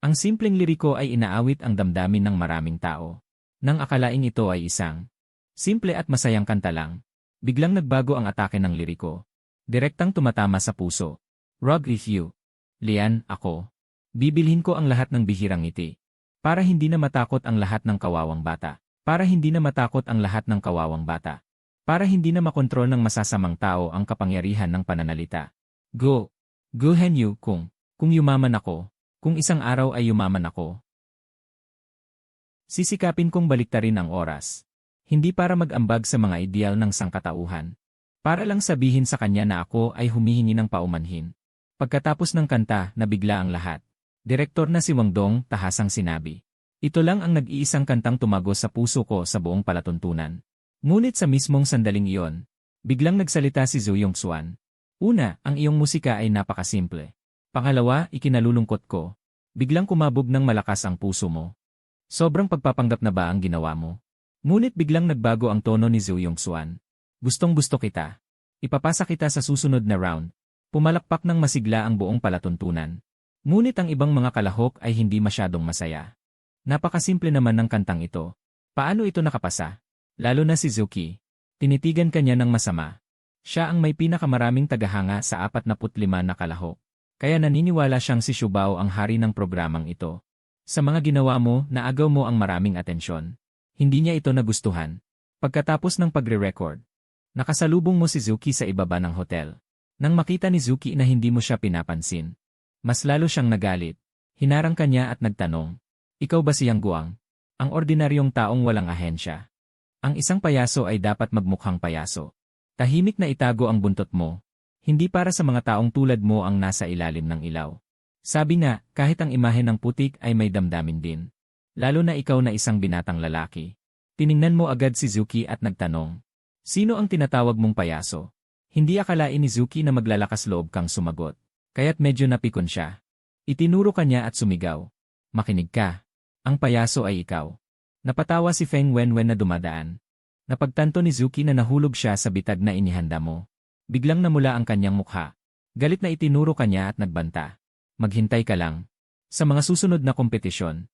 Ang simpleng liriko ay inaawit ang damdamin ng maraming tao. Nang akalaing ito ay isang simple at masayang kanta lang, biglang nagbago ang atake ng liriko. Direktang tumatama sa puso. Rug if you. Lian, ako. Bibilhin ko ang lahat ng bihirang ngiti. Para hindi na matakot ang lahat ng kawawang bata. Para hindi na matakot ang lahat ng kawawang bata. Para hindi na makontrol ng masasamang tao ang kapangyarihan ng pananalita. Go. Go Henyu kung yumaman ako. Kung isang araw ay yumaman ako. Sisikapin kong baliktarin ang oras. Hindi para mag-ambag sa mga ideal ng sangkatauhan. Para lang sabihin sa kanya na ako ay humihingi ng paumanhin. Pagkatapos ng kanta, nabigla ang lahat. Direktor na si Wang Dong, tahasang sinabi. Ito lang ang nag-iisang kantang tumagos sa puso ko sa buong palatuntunan. Ngunit sa mismong sandaling iyon, biglang nagsalita si Zhu Yongxuan. Una, ang iyong musika ay napakasimple. Pangalawa, ikinalulungkot ko. Biglang kumabog ng malakas ang puso mo. Sobrang pagpapanggap na ba ang ginawa mo? Ngunit biglang nagbago ang tono ni Zhu Yongxuan. Gustong-gusto kita. Ipapasa kita sa susunod na round. Pumalakpak ng masigla ang buong palatuntunan. Ngunit ang ibang mga kalahok ay hindi masyadong masaya. Napakasimple naman ng kantang ito. Paano ito nakapasa? Lalo na si Zuki. Tinitigan kanya ng masama. Siya ang may pinakamaraming tagahanga sa 45 na kalahok. Kaya naniniwala siyang si Shubao ang hari ng programang ito. Sa mga ginawa mo, naagaw mo ang maraming atensyon. Hindi niya ito nagustuhan. Pagkatapos ng pagre-record, nakasalubong mo si Zuki sa ibaba ng hotel. Nang makita ni Zuki na hindi mo siya pinapansin, mas lalo siyang nagalit. Hinarang kanya at nagtanong, "Ikaw ba si Yang Guang? Ang ordinaryong taong walang ahensya. Ang isang payaso ay dapat magmukhang payaso. Tahimik na itago ang buntot mo. Hindi para sa mga taong tulad mo ang nasa ilalim ng ilaw." Sabi nga, kahit ang imahe ng putik ay may damdamin din. Lalo na ikaw na isang binatang lalaki. Tiningnan mo agad si Zuki at nagtanong, "Sino ang tinatawag mong payaso?" Hindi akalain ni Zuki na maglalakas loob kang sumagot. Kaya't medyo napikon siya. Itinuro kanya at sumigaw, "Makinig ka. Ang payaso ay ikaw." Napatawa si Feng Wenwen na dumadaan. Napagtanto ni Zuki na nahulog siya sa bitag na inihanda mo. Biglang namula ang kanyang mukha. Galit na itinuro kanya at nagbanta. "Maghintay ka lang. Sa mga susunod na kompetisyon,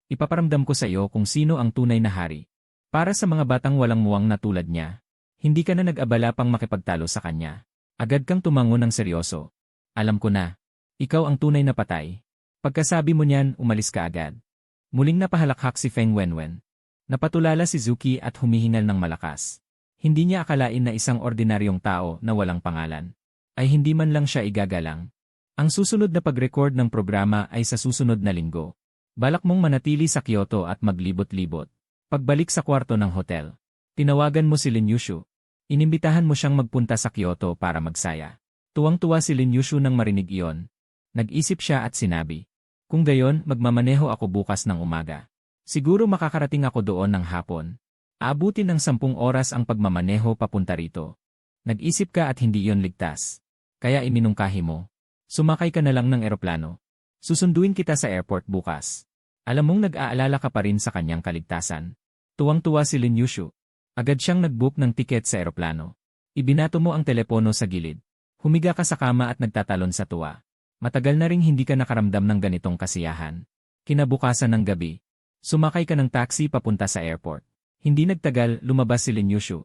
ipaparamdam ko sa iyo kung sino ang tunay na hari. Para sa mga batang walang muwang na tulad niya, hindi ka na nag-abala pang makipagtalo sa kanya. Agad kang tumango ng seryoso. Alam ko na. Ikaw ang tunay na patay." Pagkasabi mo niyan, umalis ka agad. Muling napahalakhak si Feng Wenwen. Napatulala si Zuki at humihingal ng malakas. Hindi niya akalain na isang ordinaryong tao na walang pangalan ay hindi man lang siya igagalang. Ang susunod na pag-record ng programa ay sa susunod na linggo. Balak mong manatili sa Kyoto at maglibot-libot. Pagbalik sa kwarto ng hotel, tinawagan mo si Lin Yushu. Inimbitahan mo siyang magpunta sa Kyoto para magsaya. Tuwang-tuwa si Lin Yushu nang marinig iyon. Nag-isip siya at sinabi, "Kung gayon, magmamaneho ako bukas ng umaga. Siguro makakarating ako doon ng hapon. Aabutin ng 10 oras ang pagmamaneho papunta rito. Nag-isip ka at hindi iyon ligtas. Kaya iminungkahi mo. Sumakay ka na lang ng eroplano. Susunduin kita sa airport bukas." Alam mong nag-aalala ka pa rin sa kanyang kaligtasan. Tuwang-tuwa si Lin Yushu. Agad siyang nag-book ng tiket sa eroplano. Ibinato mo ang telepono sa gilid. Humiga ka sa kama at nagtatalon sa tuwa. Matagal na ring hindi ka nakaramdam ng ganitong kasiyahan. Kinabukasan ng gabi, sumakay ka ng taxi papunta sa airport. Hindi nagtagal, lumabas si Lin Yushu.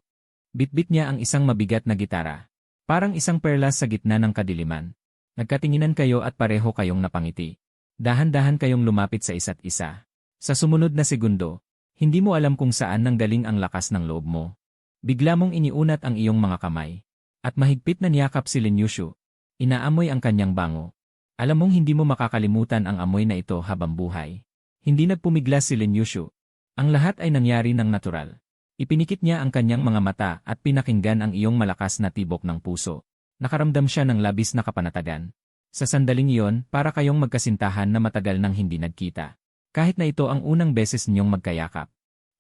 Bitbit niya ang isang mabigat na gitara. Parang isang perlas sa gitna ng kadiliman. Nagkatinginan kayo at pareho kayong napangiti. Dahan-dahan kayong lumapit sa isa't isa. Sa sumunod na segundo, hindi mo alam kung saan nanggaling ang lakas ng loob mo. Bigla mong iniunat ang iyong mga kamay. At mahigpit na niyakap si Lin Yushu. Inaamoy ang kanyang bango. Alam mong hindi mo makakalimutan ang amoy na ito habang buhay. Hindi nagpumiglas si Lin Yushu. Ang lahat ay nangyari ng natural. Ipinikit niya ang kanyang mga mata at pinakinggan ang iyong malakas na tibok ng puso. Nakaramdam siya ng labis na kapanatagan. Sa sandaling iyon, para kayong magkasintahan na matagal nang hindi nagkita. Kahit na ito ang unang beses ninyong magkayakap.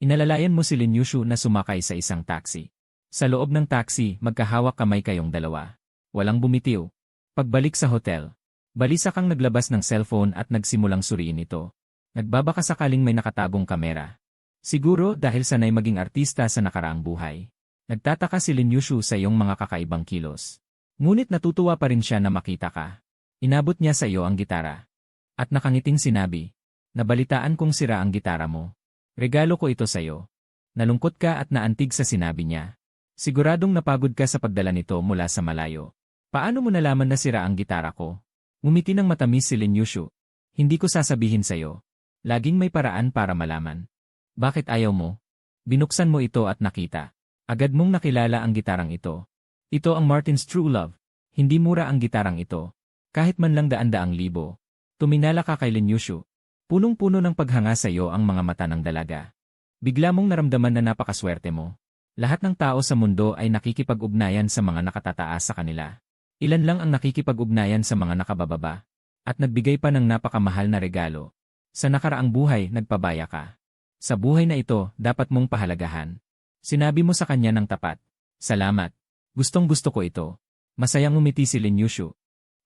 Inalalayan mo si Lin Yushu na sumakay sa isang taxi. Sa loob ng taxi, magkahawak kamay kayong dalawa. Walang bumitiw. Pagbalik sa hotel, balisa kang naglabas ng cellphone at nagsimulang suriin ito. Nagbabaka sakaling may nakatagong kamera. Siguro dahil sanay maging artista sa nakaraang buhay. Nagtataka si Lin Yushu sa iyong mga kakaibang kilos. Ngunit natutuwa pa rin siya na makita ka. Inabot niya sa iyo ang gitara. At nakangiting sinabi, nabalitaan kong sira ang gitara mo. Regalo ko ito sa iyo. Nalungkot ka at naantig sa sinabi niya. Siguradong napagod ka sa pagdala nito mula sa malayo. Paano mo nalaman na sira ang gitara ko? Ngumiti ng matamis si Lin Yushu. Hindi ko sasabihin sa iyo. Laging may paraan para malaman. Bakit ayaw mo? Binuksan mo ito at nakita. Agad mong nakilala ang gitarang ito. Ito ang Martin's True Love. Hindi mura ang gitarang ito. Kahit man lang daan-daang libo. Tuminala ka kay Lin Yushu. Punong-puno ng paghanga sa iyo ang mga mata ng dalaga. Bigla mong naramdaman na napakaswerte mo. Lahat ng tao sa mundo ay nakikipag-ugnayan sa mga nakatataas sa kanila. Ilan lang ang nakikipag-ugnayan sa mga nakabababa. At nagbigay pa ng napakamahal na regalo. Sa nakaraang buhay, nagpabaya ka. Sa buhay na ito, dapat mong pahalagahan. Sinabi mo sa kanya ng tapat. Salamat. Gustong-gusto ko ito. Masayang umiti si Lin Yushu.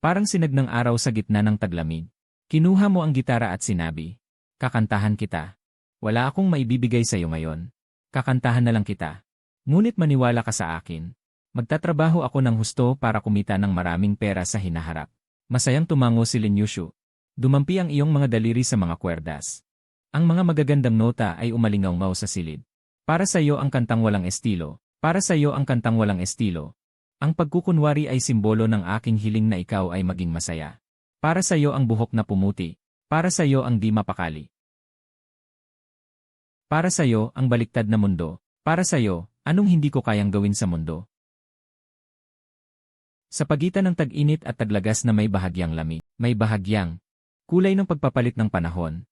Parang sinag ng araw sa gitna ng taglamig. Kinuha mo ang gitara at sinabi, kakantahan kita. Wala akong maibibigay sa iyo ngayon. Kakantahan na lang kita. Ngunit maniwala ka sa akin. Magtatrabaho ako ng husto para kumita ng maraming pera sa hinaharap. Masayang tumango si Lin Yushu. Dumampi ang iyong mga daliri sa mga kwerdas. Ang mga magagandang nota ay umalingaw-ngaw sa silid. Para sa iyo ang kantang walang estilo. Para sa iyo ang kantang walang estilo. Ang pagkukunwari ay simbolo ng aking hiling na ikaw ay maging masaya. Para sa iyo ang buhok na pumuti. Para sa iyo ang di mapakali. Para sa iyo ang baliktad na mundo. Para sa iyo, anong hindi ko kayang gawin sa mundo? Sa pagitan ng tag-init at taglagas na may bahagyang lamig, may bahagyang kulay ng pagpapalit ng panahon.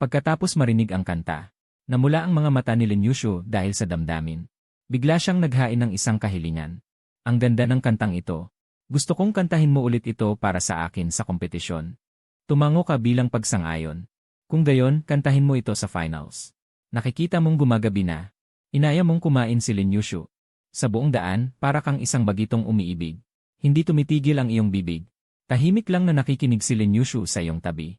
Pagkatapos marinig ang kanta, namula ang mga mata ni Lin Yushu dahil sa damdamin. Bigla siyang naghain ng isang kahilingan. Ang ganda ng kantang ito. Gusto kong kantahin mo ulit ito para sa akin sa kompetisyon. Tumango ka bilang pagsang-ayon. Kung gayon, kantahin mo ito sa finals. Nakikita mong gumagabi na. Inaya mong kumain si Lin Yushu. Sa buong daan, para kang isang bagitong umiibig. Hindi tumitigil ang iyong bibig. Tahimik lang na nakikinig si Lin Yushu sa iyong tabi.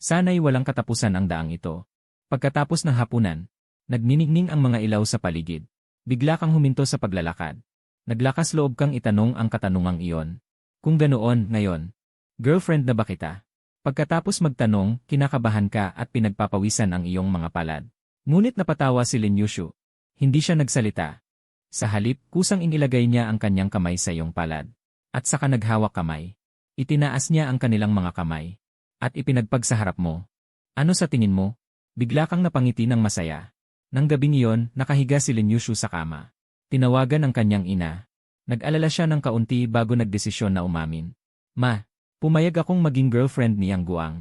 Sana'y walang katapusan ang daang ito. Pagkatapos ng hapunan, nagniningning ang mga ilaw sa paligid. Bigla kang huminto sa paglalakad. Naglakas loob kang itanong ang katanungang iyon. Kung ganoon, ngayon, girlfriend na ba kita? Pagkatapos magtanong, kinakabahan ka at pinagpapawisan ang iyong mga palad. Ngunit napatawa si Lin Yushu. Hindi siya nagsalita. Sa halip, kusang inilagay niya ang kanyang kamay sa iyong palad. At saka naghawak kamay. Itinaas niya ang kanilang mga kamay. At ipinagpag sa harap mo. Ano sa tingin mo? Bigla kang napangiti ng masaya. Nang gabing iyon, nakahiga si Lin Yushu sa kama. Tinawagan ang kanyang ina. Nag-alala siya ng kaunti bago nagdesisyon na umamin. Ma, pumayag akong maging girlfriend ni Yang Guang.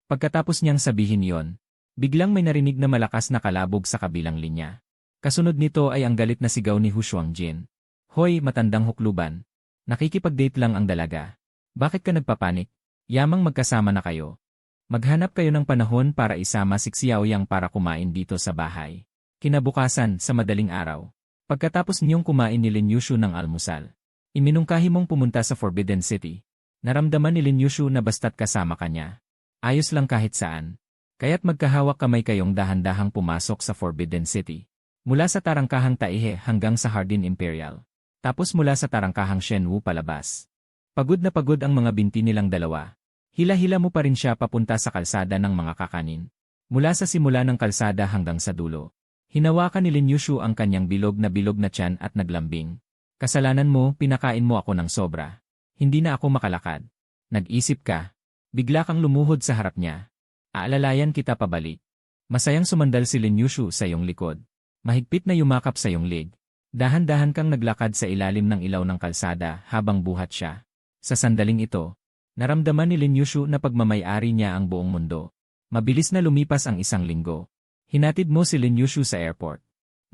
Pagkatapos niyang sabihin iyon, biglang may narinig na malakas na kalabog sa kabilang linya. Kasunod nito ay ang galit na sigaw ni Hu Shuangjin. Hoy, matandang hukluban. Nakikipag-date lang ang dalaga. Bakit ka nagpapanik? Yamang magkasama na kayo. Maghanap kayo ng panahon para isama si Xiaoyang para kumain dito sa bahay. Kinabukasan, sa madaling araw. Pagkatapos niyong kumain ni Lin Yushu ng almusal, iminungkahi mong pumunta sa Forbidden City. Naramdaman ni Lin Yushu na basta't kasama kanya. Ayos lang kahit saan. Kaya't magkahawak kamay kayong dahan-dahang pumasok sa Forbidden City. Mula sa tarangkahang Taihe hanggang sa Hardin Imperial. Tapos mula sa tarangkahang Shenwu palabas. Pagod na pagod ang mga binti nilang dalawa. Hila-hila mo pa rin siya papunta sa kalsada ng mga kakanin. Mula sa simula ng kalsada hanggang sa dulo. Hinawakan ni Lin Yushu ang kanyang bilog na tiyan at naglambing. Kasalanan mo, pinakain mo ako ng sobra. Hindi na ako makalakad. Nag-isip ka. Bigla kang lumuhod sa harap niya. Aalalayan kita pabalik. Masayang sumandal si Lin Yushu sa iyong likod. Mahigpit na yumakap sa iyong leg. Dahan-dahan kang naglakad sa ilalim ng ilaw ng kalsada habang buhat siya. Sa sandaling ito, naramdaman ni Lin Yushu na pagmamay-ari niya ang buong mundo. Mabilis na lumipas ang isang linggo. Hinatid mo si Lin Yushu sa airport.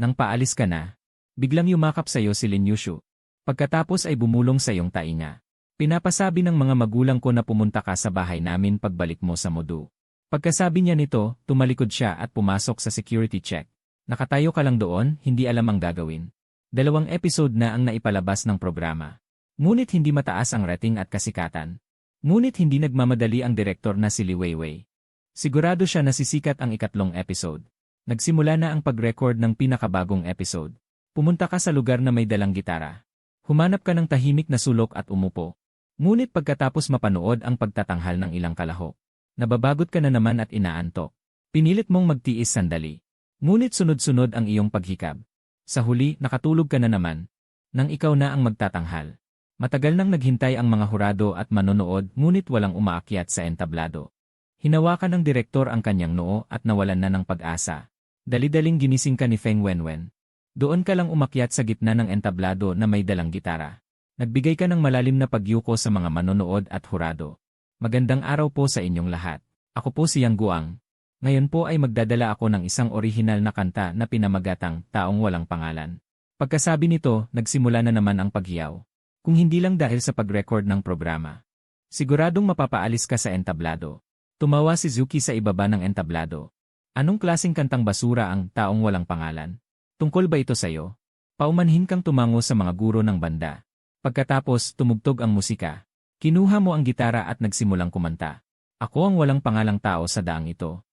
Nang paalis ka na, biglang yumakap sa iyo si Lin Yushu. Pagkatapos ay bumulong sa iyong tainga. Pinapasabi ng mga magulang ko na pumunta ka sa bahay namin pagbalik mo sa Modu. Pagkasabi niya nito, tumalikod siya at pumasok sa security check. Nakatayo ka lang doon, hindi alam ang gagawin. 2 episode na ang naipalabas ng programa. Ngunit hindi mataas ang rating at kasikatan. Ngunit hindi nagmamadali ang direktor na si Li Weiwei. Sigurado siya na sisikat ang 3 episode. Nagsimula na ang pag-record ng pinakabagong episode. Pumunta ka sa lugar na may dalang gitara. Humanap ka ng tahimik na sulok at umupo. Ngunit pagkatapos mapanood ang pagtatanghal ng ilang kalahok, nababagot ka na naman at inaantok. Pinilit mong magtiis sandali. Ngunit sunod-sunod ang iyong paghikab. Sa huli, nakatulog ka na naman. Nang ikaw na ang magtatanghal. Matagal nang naghintay ang mga hurado at manonood ngunit walang umaakyat sa entablado. Hinawakan ng direktor ang kanyang noo at nawalan na ng pag-asa. Dali-daling ginising ka ni Feng Wenwen. Doon ka lang umakyat sa gitna ng entablado na may dalang gitara. Nagbigay ka ng malalim na pagyuko sa mga manonood at hurado. Magandang araw po sa inyong lahat. Ako po si Yang Guang. Ngayon po ay magdadala ako ng isang orihinal na kanta na pinamagatang Taong Walang Pangalan. Pagkasabi nito, nagsimula na naman ang paghiyaw. Kung hindi lang dahil sa pag-record ng programa. Siguradong mapapaalis ka sa entablado. Tumawa si Zuki sa ibaba ng entablado. Anong klaseng kantang basura ang Taong Walang Pangalan? Tungkol ba ito sa'yo? Paumanhin kang tumango sa mga guro ng banda. Pagkatapos, tumugtog ang musika. Kinuha mo ang gitara at nagsimulang kumanta. Ako ang walang pangalang tao sa daang ito.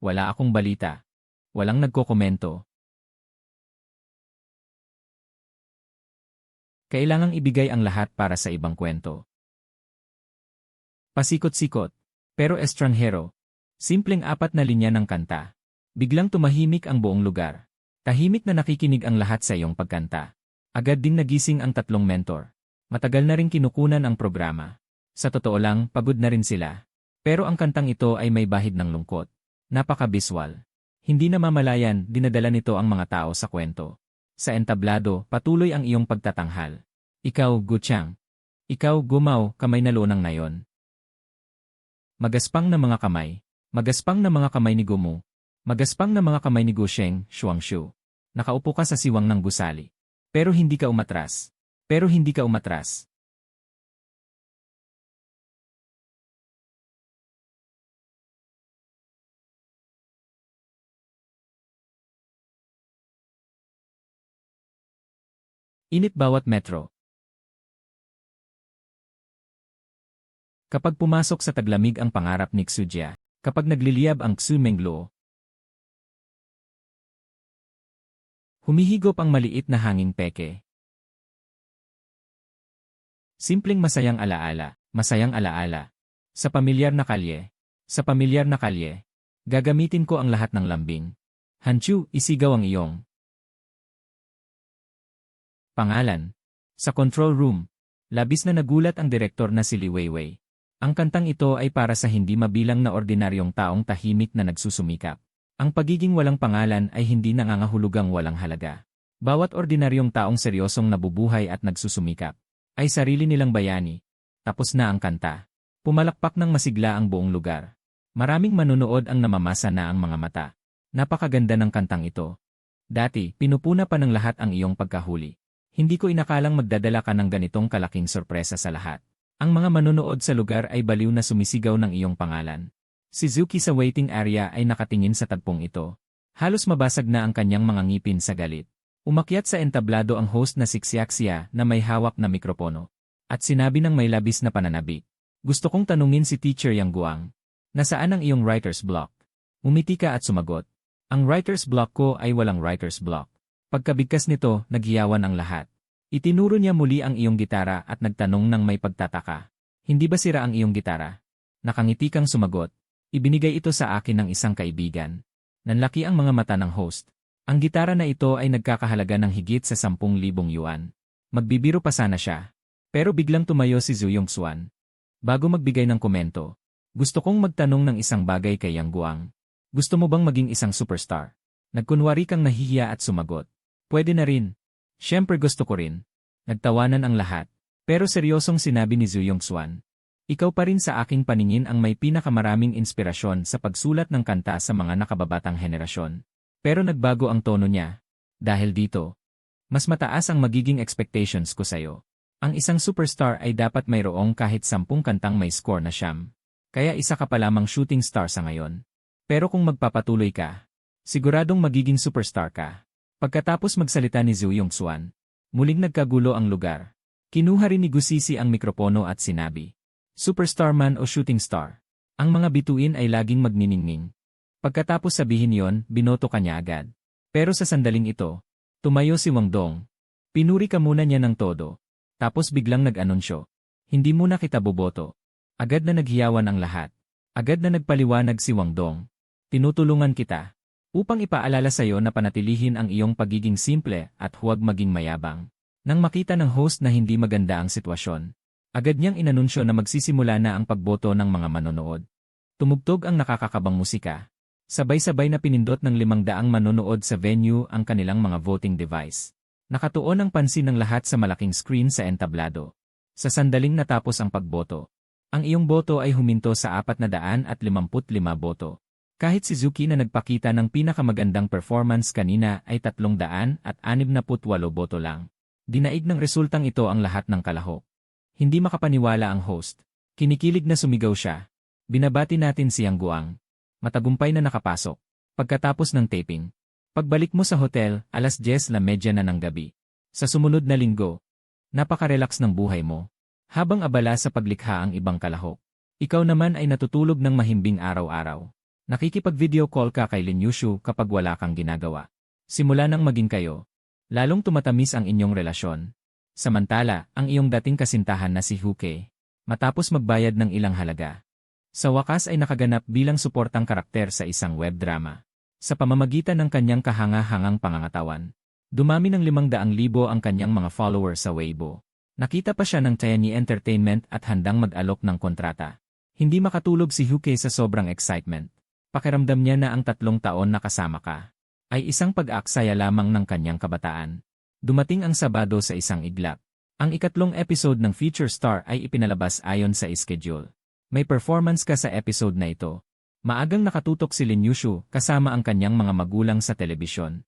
Wala akong balita. Walang nagkokomento. Kailangang ibigay ang lahat para sa ibang kwento. Pasikot-sikot, pero estranghero. Simpleng 4 na linya ng kanta. Biglang tumahimik ang buong lugar. Tahimik na nakikinig ang lahat sa iyong pagkanta. Agad ding nagising ang 3 mentor. Matagal na rin kinukunan ang programa. Sa totoo lang, pagod na rin sila. Pero ang kantang ito ay may bahid ng lungkot. Napaka-biswal. Hindi namamalayan, dinadala nito ang mga tao sa kwento. Sa entablado, patuloy ang iyong pagtatanghal. Ikaw, Guchang. Ikaw, Gumao, kamay na lunang nayon. Magaspang na mga kamay. Magaspang na mga kamay ni Gumu. Magaspang na mga kamay ni Gusheng, Shuangshu. Nakaupo ka sa siwang ng gusali. Pero hindi ka umatras. Pero hindi ka umatras. Init bawat metro. Kapag pumasok sa taglamig ang pangarap ni Xujia, kapag nagliliyab ang Xumenglo, humihigop ang maliit na hanging peke. Simpleng masayang alaala, masayang alaala. Sa pamilyar na kalye, sa pamilyar na kalye, gagamitin ko ang lahat ng lambing. Hanchu, isigaw ang iyong pangalan. Sa control room, labis na nagulat ang direktor na si Li Weiwei. Ang kantang ito ay para sa hindi mabilang na ordinaryong taong tahimik na nagsusumikap. Ang pagiging walang pangalan ay hindi nangangahulugang walang halaga. Bawat ordinaryong taong seryosong nabubuhay at nagsusumikap ay sarili nilang bayani. Tapos na ang kanta. Pumalakpak ng masigla ang buong lugar. Maraming manonood ang namamasa na ang mga mata. Napakaganda ng kantang ito. Dati, pinupuna pa ng lahat ang iyong pagkahuli. Hindi ko inakalang magdadala ka ng ganitong kalaking sorpresa sa lahat. Ang mga manonood sa lugar ay baliw na sumisigaw ng iyong pangalan. Si Zuki sa waiting area ay nakatingin sa tagpong ito. Halos mabasag na ang kanyang mga ngipin sa galit. Umakyat sa entablado ang host na si Xiaxia na may hawak na mikropono. At sinabi ng may labis na pananabik. Gusto kong tanungin si Teacher Yang Guang. Nasaan ang iyong writer's block? Umiti ka at sumagot. Ang writer's block ko ay walang writer's block. Pagkabigkas nito, naghiyawan ang lahat. Itinuro niya muli ang iyong gitara at nagtanong ng may pagtataka. Hindi ba sira ang iyong gitara? Nakangiti kang sumagot. Ibinigay ito sa akin ng isang kaibigan. Nanlaki ang mga mata ng host. Ang gitara na ito ay nagkakahalaga ng higit sa 10,000 yuan. Magbibiro pa sana siya. Pero biglang tumayo si Zhu Yongxuan. Bago magbigay ng komento, gusto kong magtanong ng isang bagay kay Yang Guang. Gusto mo bang maging isang superstar? Nagkunwari kang nahihiya at sumagot. Pwede na rin. Siyempre gusto ko rin. Nagtawanan ang lahat. Pero seryosong sinabi ni Zhu Yongxuan. Ikaw pa rin sa aking paningin ang may pinakamaraming inspirasyon sa pagsulat ng kanta sa mga nakababatang henerasyon. Pero nagbago ang tono niya. Dahil dito, mas mataas ang magiging expectations ko sa'yo. Ang isang superstar ay dapat mayroong kahit 10 kantang may score na siyam. Kaya isa ka pa lamang shooting star sa ngayon. Pero kung magpapatuloy ka, siguradong magiging superstar ka. Pagkatapos magsalita ni Zhu Yongxuan, muling nagkagulo ang lugar. Kinuha rin ni Gusisi ang mikropono at sinabi, Superstar man o shooting star. Ang mga bituin ay laging magniningning. Pagkatapos sabihin yon, binoto ka niya agad. Pero sa sandaling ito, tumayo si Wang Dong. Pinuri ka muna niya ng todo. Tapos biglang nag-anunsyo. Hindi muna kita boboto. Agad na naghiyawan ang lahat. Agad na nagpaliwanag si Wang Dong. Tinutulungan kita. Upang ipaalala sa iyo na panatilihin ang iyong pagiging simple at huwag maging mayabang. Nang makita ng host na hindi maganda ang sitwasyon, agad niyang inanunsyo na magsisimula na ang pagboto ng mga manonood. Tumugtog ang nakakakabang musika. Sabay-sabay na pinindot ng 500 manonood sa venue ang kanilang mga voting device. Nakatuon ang pansin ng lahat sa malaking screen sa entablado. Sa sandaling natapos ang pagboto, ang iyong boto ay huminto sa 455 boto. Kahit si Zuki na nagpakita ng pinakamagandang performance kanina ay 368 boto lang. Dinaig ng resultang ito ang lahat ng kalahok. Hindi makapaniwala ang host. Kinikilig na sumigaw siya. Binabati natin si Yang Guang. Matagumpay na nakapasok. Pagkatapos ng taping, pagbalik mo sa hotel, 10:30 na ng gabi. Sa sumunod na linggo, napaka-relax ng buhay mo. Habang abala sa paglikha ang ibang kalahok, ikaw naman ay natutulog ng mahimbing araw-araw. Nakikipag-video call ka kay Lin Yushu kapag wala kang ginagawa. Simula nang maging kayo, lalong tumatamis ang inyong relasyon. Samantala, ang iyong dating kasintahan na si Huke, matapos magbayad ng ilang halaga, sa wakas ay nakaganap bilang suportang karakter sa isang web drama. Sa pamamagitan ng kanyang kahanga-hangang pangangatawan, dumami ng 500,000 ang kanyang mga followers sa Weibo. Nakita pa siya ng Tianyi Entertainment at handang mag-alok ng kontrata. Hindi makatulog si Huke sa sobrang excitement. Pakiramdam niya na ang 3 taon na kasama ka ay isang pag-aaksaya lamang ng kanyang kabataan. Dumating ang Sabado sa isang iglap. Ang ikatlong episode ng Feature Star ay ipinalabas ayon sa schedule. May performance ka sa episode na ito. Maagang nakatutok si Lin Yushu kasama ang kanyang mga magulang sa telebisyon.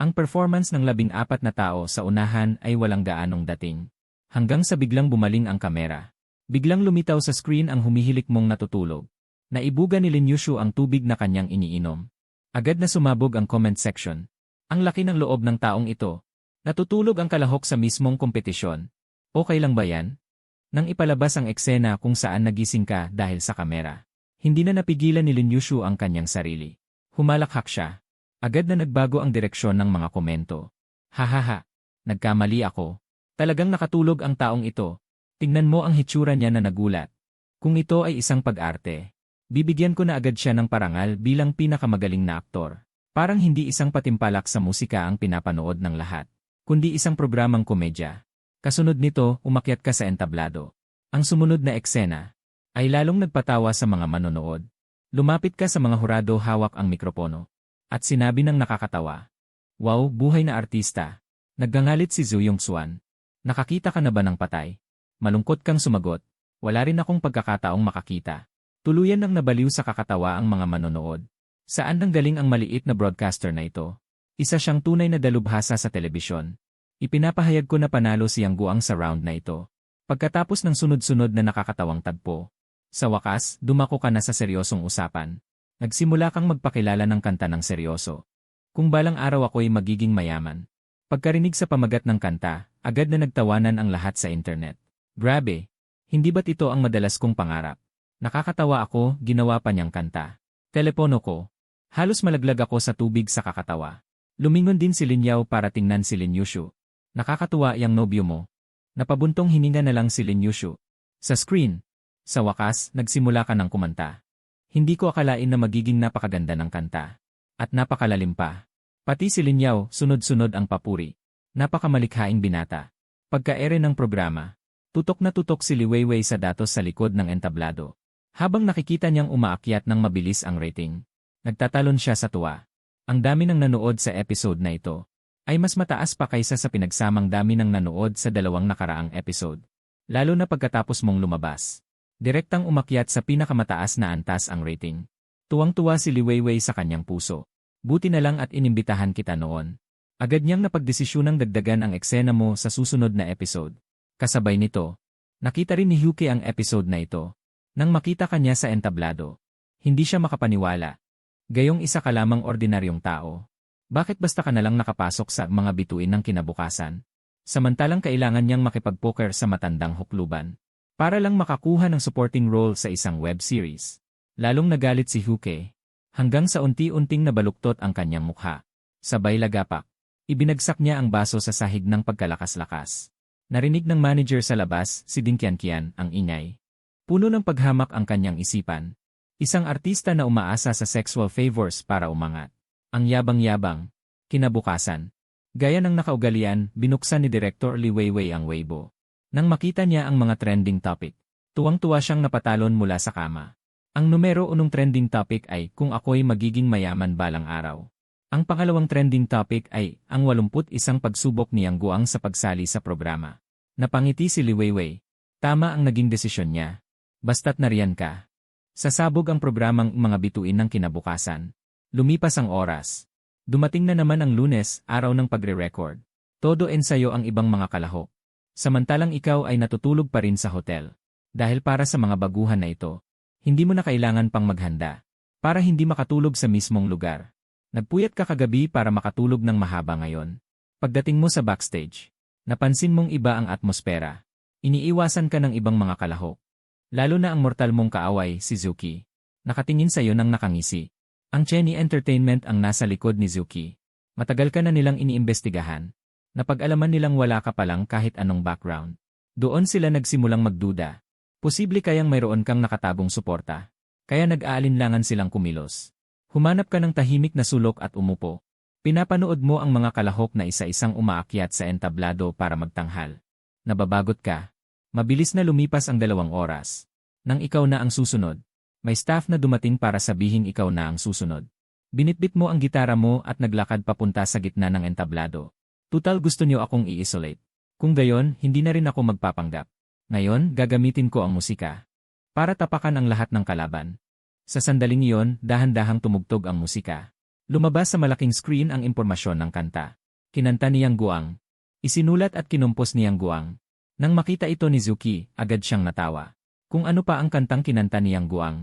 Ang performance ng 14 na tao sa unahan ay walang gaanong dating. Hanggang sa biglang bumaling ang kamera. Biglang lumitaw sa screen ang humihilik mong natutulog. Naibuga ni Lin Yushu ang tubig na kanyang iniinom. Agad na sumabog ang comment section. Ang laki ng loob ng taong ito. Natutulog ang kalahok sa mismong kompetisyon. Okay lang ba yan? Nang ipalabas ang eksena kung saan nagising ka dahil sa kamera, hindi na napigilan ni Lin Yushu ang kanyang sarili. Humalakhak siya. Agad na nagbago ang direksyon ng mga komento. Hahaha, nagkamali ako. Talagang nakatulog ang taong ito. Tingnan mo ang hitsura niya na nagulat. Kung ito ay isang pag-arte, bibigyan ko na agad siya ng parangal bilang pinakamagaling na aktor. Parang hindi isang patimpalak sa musika ang pinapanood ng lahat, kundi isang programang komedya. Kasunod nito, umakyat ka sa entablado. Ang sumunod na eksena ay lalong nagpatawa sa mga manonood. Lumapit ka sa mga hurado hawak ang mikropono. At sinabi ng nakakatawa, "Wow, buhay na artista." Naggangalit si Zhu Yongxuan. "Nakakita ka na ba ng patay?" Malungkot kang sumagot. "Wala rin akong pagkakataong makakita." Tuluyan nang nabaliw sa kakatawa ang mga manonood. Saan nanggaling ang maliit na broadcaster na ito? Isa siyang tunay na dalubhasa sa telebisyon. Ipinapahayag ko na panalo si Yang Guang sa round na ito. Pagkatapos ng sunod-sunod na nakakatawang tagpo, sa wakas, dumako ka na sa seryosong usapan. Nagsimula kang magpakilala ng kanta ng seryoso. Kung balang araw ako'y magiging mayaman. Pagkarinig sa pamagat ng kanta, agad na nagtawanan ang lahat sa internet. Grabe! Hindi ba't ito ang madalas kong pangarap? Nakakatawa ako, ginawa pa niyang kanta. Telepono ko. Halos malaglag ako sa tubig sa kakatawa. Lumingon din si Lin Yao para tingnan si Lin Yushu. Nakakatuwa yang nobyo mo. Napabuntong hininga na lang si Lin Yushu. Sa screen. Sa wakas, nagsimula ka ng kumanta. Hindi ko akalain na magiging napakaganda ng kanta. At napakalalim pa. Pati si Lin Yao, sunod-sunod ang papuri. Napakamalikhaing binata. Pagka-ere ng programa, tutok na tutok si Li Weiwei sa datos sa likod ng entablado. Habang nakikita niyang umaakyat ng mabilis ang rating, nagtatalon siya sa tuwa. Ang dami ng nanood sa episode na ito ay mas mataas pa kaysa sa pinagsamang dami ng nanood sa 2 nakaraang episode. Lalo na pagkatapos mong lumabas. Direktang umakyat sa pinakamataas na antas ang rating. Tuwang-tuwa si Li Weiwei sa kanyang puso. Buti na lang at inimbitahan kita noon. Agad niyang napagdesisyunang dagdagan ang eksena mo sa susunod na episode. Kasabay nito, nakita rin ni Huke ang episode na ito. Nang makita kanya sa entablado, hindi siya makapaniwala. Gayong isa ka lamang ordinaryong tao. Bakit basta ka na lang nakapasok sa mga bituin ng kinabukasan? Samantalang kailangan niyang makipag-poker sa matandang hukluban para lang makakuha ng supporting role sa isang web series. Lalong nagalit si Huke. hanggang sa unti-unting nabaluktot ang kanyang mukha. Sabay lagapak. Ibinagsak niya ang baso sa sahig ng pagkalakas-lakas. Narinig ng manager sa labas, si Ding Qianqian, ang ingay. Puno ng paghamak ang kanyang isipan. Isang artista na umaasa sa sexual favors para umangat. Ang yabang-yabang. Kinabukasan. Gaya ng nakaugalian, binuksan ni Director Li Weiwei ang Weibo. Nang makita niya ang mga trending topic, tuwang-tuwa siyang napatalon mula sa kama. Ang numero unong trending topic ay kung ako'y magiging mayaman balang araw. Ang pangalawang trending topic ay ang 81 pagsubok ni Yang Guang sa pagsali sa programa. Napangiti si Li Weiwei. Tama ang naging desisyon niya. Basta't nariyan ka. Sasabog ang programang mga bituin ng kinabukasan. Lumipas ang oras. Dumating na naman ang Lunes, araw ng pagre-record. Todo ensayo ang ibang mga kalahok. Samantalang ikaw ay natutulog pa rin sa hotel. Dahil para sa mga baguhan na ito, hindi mo na kailangan pang maghanda. Para hindi makatulog sa mismong lugar. Nagpuyat ka kagabi para makatulog ng mahaba ngayon. Pagdating mo sa backstage, napansin mong iba ang atmosfera. Iniiwasan ka ng ibang mga kalahok. Lalo na ang mortal mong kaaway, si Zuki. Nakatingin sa iyo ng nakangisi. Ang Cheney Entertainment ang nasa likod ni Zuki. Matagal ka na nilang iniimbestigahan. Napag-alaman nilang wala ka palang kahit anong background. Doon sila nagsimulang magduda. Posible kayang mayroon kang nakatabong suporta. Kaya nag-aalinlangan silang kumilos. Humanap ka ng tahimik na sulok at umupo. Pinapanood mo ang mga kalahok na isa-isang umaakyat sa entablado para magtanghal. Nababagot ka. Mabilis na lumipas ang 2 oras. Nang ikaw na ang susunod, may staff na dumating para sabihin ikaw na ang susunod. Binitbit mo ang gitara mo at naglakad papunta sa gitna ng entablado. Tutal gusto niyo akong i-isolate. Kung gayon, hindi na rin ako magpapanggap. Ngayon, gagamitin ko ang musika. Para tapakan ang lahat ng kalaban. Sa sandaling iyon, dahan-dahang tumugtog ang musika. Lumabas sa malaking screen ang impormasyon ng kanta. Kinanta ni Yang Guang. Isinulat at kinumpos ni Yang Guang. Nang makita ito ni Zuki, agad siyang natawa. Kung ano pa ang kantang kinanta ni Yang Guang.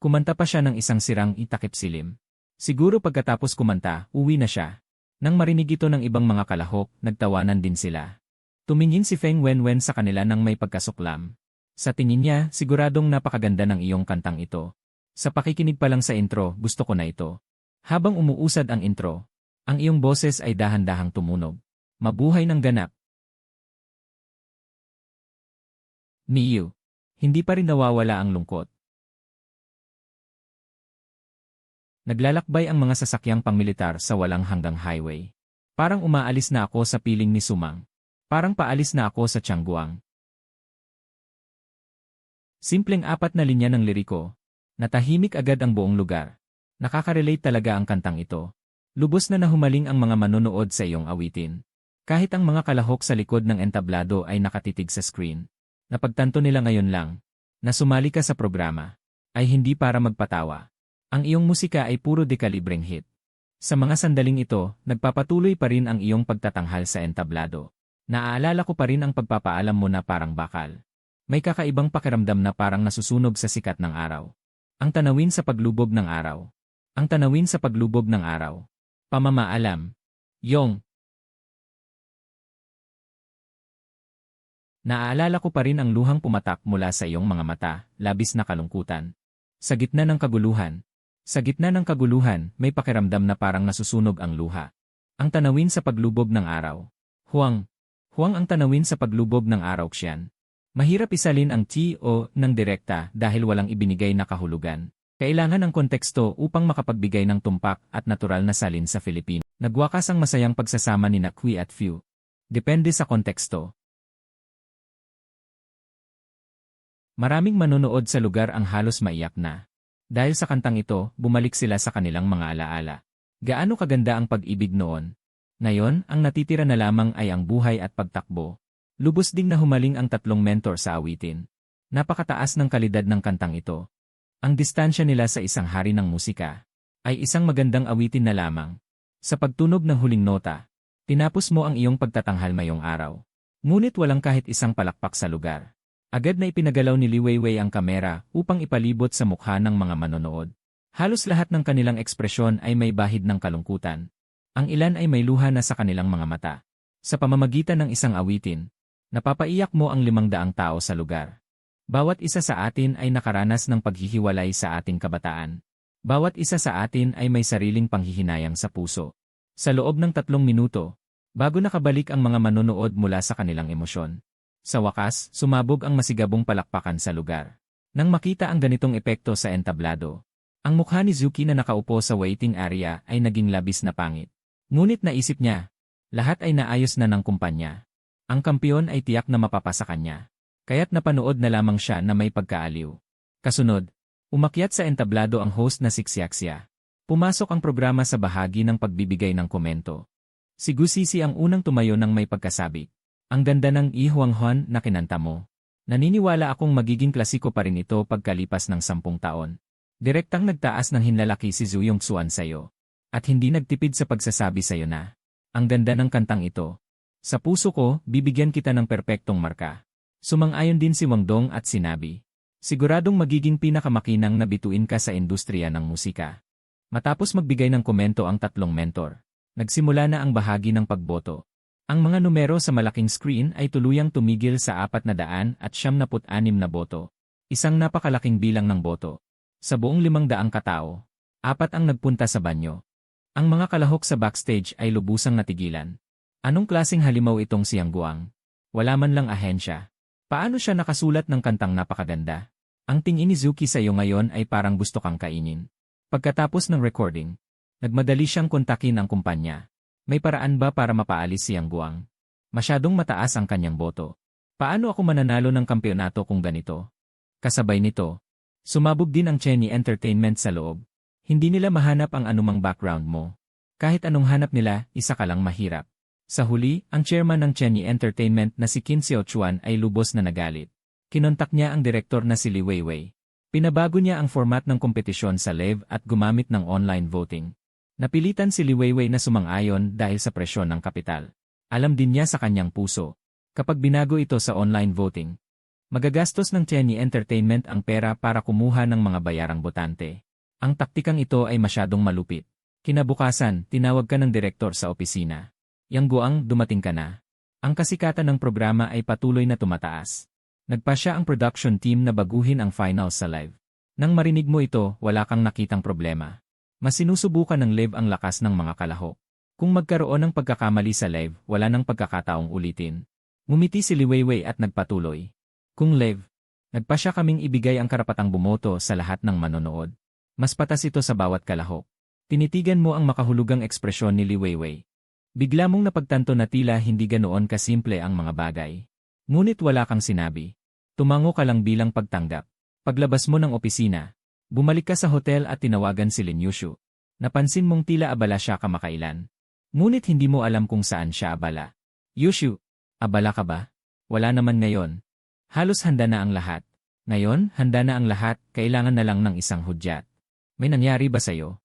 Kumanta pa siya ng isang sirang itakip silim. Siguro pagkatapos kumanta, uwi na siya. Nang marinig ito ng ibang mga kalahok, nagtawanan din sila. Tumingin si Feng Wenwen sa kanila nang may pagkasuklam. Sa tingin niya, siguradong napakaganda ng iyong kantang ito. Sa pakikinig pa lang sa intro, gusto ko na ito. Habang umuusad ang intro, ang iyong boses ay dahan-dahang tumunog. Mabuhay ng ganap. Miyu. Hindi pa rin nawawala ang lungkot. Naglalakbay ang mga sasakyang pangmilitar sa walang hanggang highway. Parang umaalis na ako sa piling ni Sumang. Parang paalis na ako sa Tiangguang. Simpleng 4 na linya ng liriko. Natahimik agad ang buong lugar. Nakaka-relate talaga ang kantang ito. Lubos na nahumaling ang mga manonood sa iyong awitin. Kahit ang mga kalahok sa likod ng entablado ay nakatitig sa screen. Napagtanto nila ngayon lang, na sumali ka sa programa, ay hindi para magpatawa. Ang iyong musika ay puro dekalibreng hit. Sa mga sandaling ito, nagpapatuloy pa rin ang iyong pagtatanghal sa entablado. Naaalala ko pa rin ang pagpapaalam mo na parang bakal. May kakaibang pakiramdam na parang nasusunog sa sikat ng araw. Ang tanawin sa paglubog ng araw. Ang tanawin sa paglubog ng araw. Pamamaalam. Yong. Naaalala ko pa rin ang luhang pumatak mula sa iyong mga mata, labis na kalungkutan. Sa gitna ng kaguluhan. Sa gitna ng kaguluhan, may pakiramdam na parang nasusunog ang luha. Ang tanawin sa paglubog ng araw. Huwang. Huwang ang tanawin sa paglubog ng araw Xian. Mahirap isalin ang T.O. ng direkta dahil walang ibinigay na kahulugan. Kailangan ng konteksto upang makapagbigay ng tumpak at natural na salin sa Filipino. Nagwakas ang masayang pagsasama ni Nakwi at Few. Depende sa konteksto. Maraming manonood sa lugar ang halos maiyak na. Dahil sa kantang ito, bumalik sila sa kanilang mga alaala. Gaano kaganda ang pag-ibig noon. Ngayon, ang natitira na lamang ay ang buhay at pagtakbo. Lubos ding nahumaling ang 3 mentor sa awitin. Napakataas ng kalidad ng kantang ito. Ang distansya nila sa isang hari ng musika ay isang magandang awitin na lamang. Sa pagtunog ng huling nota, tinapos mo ang iyong pagtatanghal mayong araw. Ngunit walang kahit isang palakpak sa lugar. Agad na ipinagalaw ni Li Weiwei ang kamera upang ipalibot sa mukha ng mga manonood. Halos lahat ng kanilang ekspresyon ay may bahid ng kalungkutan. Ang ilan ay may luha na sa kanilang mga mata. Sa pamamagitan ng isang awitin, napapaiyak mo ang 500 tao sa lugar. Bawat isa sa atin ay nakaranas ng paghihiwalay sa ating kabataan. Bawat isa sa atin ay may sariling panghihinayang sa puso. Sa loob ng 3 minuto, bago nakabalik ang mga manonood mula sa kanilang emosyon. Sa wakas, sumabog ang masigabong palakpakan sa lugar. Nang makita ang ganitong epekto sa entablado, ang mukha ni Zuki na nakaupo sa waiting area ay naging labis na pangit. Ngunit naisip niya, lahat ay naayos na ng kumpanya. Ang kampiyon ay tiyak na mapapasa kanya. Kaya't napanood na lamang siya na may pagkaaliw. Kasunod, umakyat sa entablado ang host na si Xiaxia. Pumasok ang programa sa bahagi ng pagbibigay ng komento. Si Gusisi ang unang tumayo ng may pagkasabi. Ang ganda ng I Huanghon na kinanta mo. Naniniwala akong magiging klasiko pa rin ito pagkalipas ng 10 taon. Direktang nagtaas ng hinlalaki si Zhu Yongxuan sa'yo. At hindi nagtipid sa pagsasabi sa'yo na, ang ganda ng kantang ito. Sa puso ko, bibigyan kita ng perpektong marka. Sumang-ayon din si Wang Dong at sinabi, siguradong magiging pinakamakinang na bituin ka sa industriya ng musika. Matapos magbigay ng komento ang 3 mentor, nagsimula na ang bahagi ng pagboto. Ang mga numero sa malaking screen ay tuluyang tumigil sa 476 na boto. Isang napakalaking bilang ng boto. Sa buong 500 katao, 4 ang nagpunta sa banyo. Ang mga kalahok sa backstage ay lubusang natigilan. Anong klaseng halimaw itong si Yang Guang? Wala man lang ahensya. Paano siya nakasulat ng kantang napakaganda? Ang tingin ni Zuki sa iyo ngayon ay parang gusto kang kainin. Pagkatapos ng recording, nagmadali siyang kontakin ang kumpanya. May paraan ba para mapaalis si Yang Guang? Masyadong mataas ang kanyang boto. Paano ako mananalo ng kampyonato kung ganito? Kasabay nito, sumabog din ang Cheney Entertainment sa loob. Hindi nila mahanap ang anumang background mo. Kahit anong hanap nila, isa ka lang mahirap. Sa huli, ang chairman ng Cheney Entertainment na si Qin Xiaochuan ay lubos na nagalit. Kinontak niya ang direktor na si Li Weiwei. Pinabago niya ang format ng kompetisyon sa live at gumamit ng online voting. Napilitan si Li Weiwei na sumang-ayon dahil sa presyon ng kapital. Alam din niya sa kanyang puso. Kapag binago ito sa online voting, magagastos ng Cheney Entertainment ang pera para kumuha ng mga bayarang botante. Ang taktikang ito ay masyadong malupit. Kinabukasan, tinawag ka ng direktor sa opisina. Yang Guang, dumating ka na. Ang kasikatan ng programa ay patuloy na tumataas. Nagpa siya ang production team na baguhin ang finals sa live. Nang marinig mo ito, wala kang nakitang problema. Mas sinusubukan ng live ang lakas ng mga kalahok. Kung magkaroon ng pagkakamali sa live, wala nang pagkakataong ulitin. Ngumiti si Li Weiwei at nagpatuloy. Kung live, nagpa siya kaming ibigay ang karapatang bumoto sa lahat ng manonood. Mas patas ito sa bawat kalahok. Tinitigan mo ang makahulugang ekspresyon ni Li Weiwei. Bigla mong napagtanto na tila hindi ganoon kasimple ang mga bagay. Ngunit wala kang sinabi. Tumango ka lang bilang pagtanggap. Paglabas mo ng opisina, bumalik ka sa hotel at tinawagan si Lin Yushu. Napansin mong tila abala siya kamakailan. Ngunit hindi mo alam kung saan siya abala. Yushu, abala ka ba? Wala naman ngayon. Halos handa na ang lahat. Ngayon, handa na ang lahat, kailangan na lang ng isang hudyat. May nangyari ba sa'yo?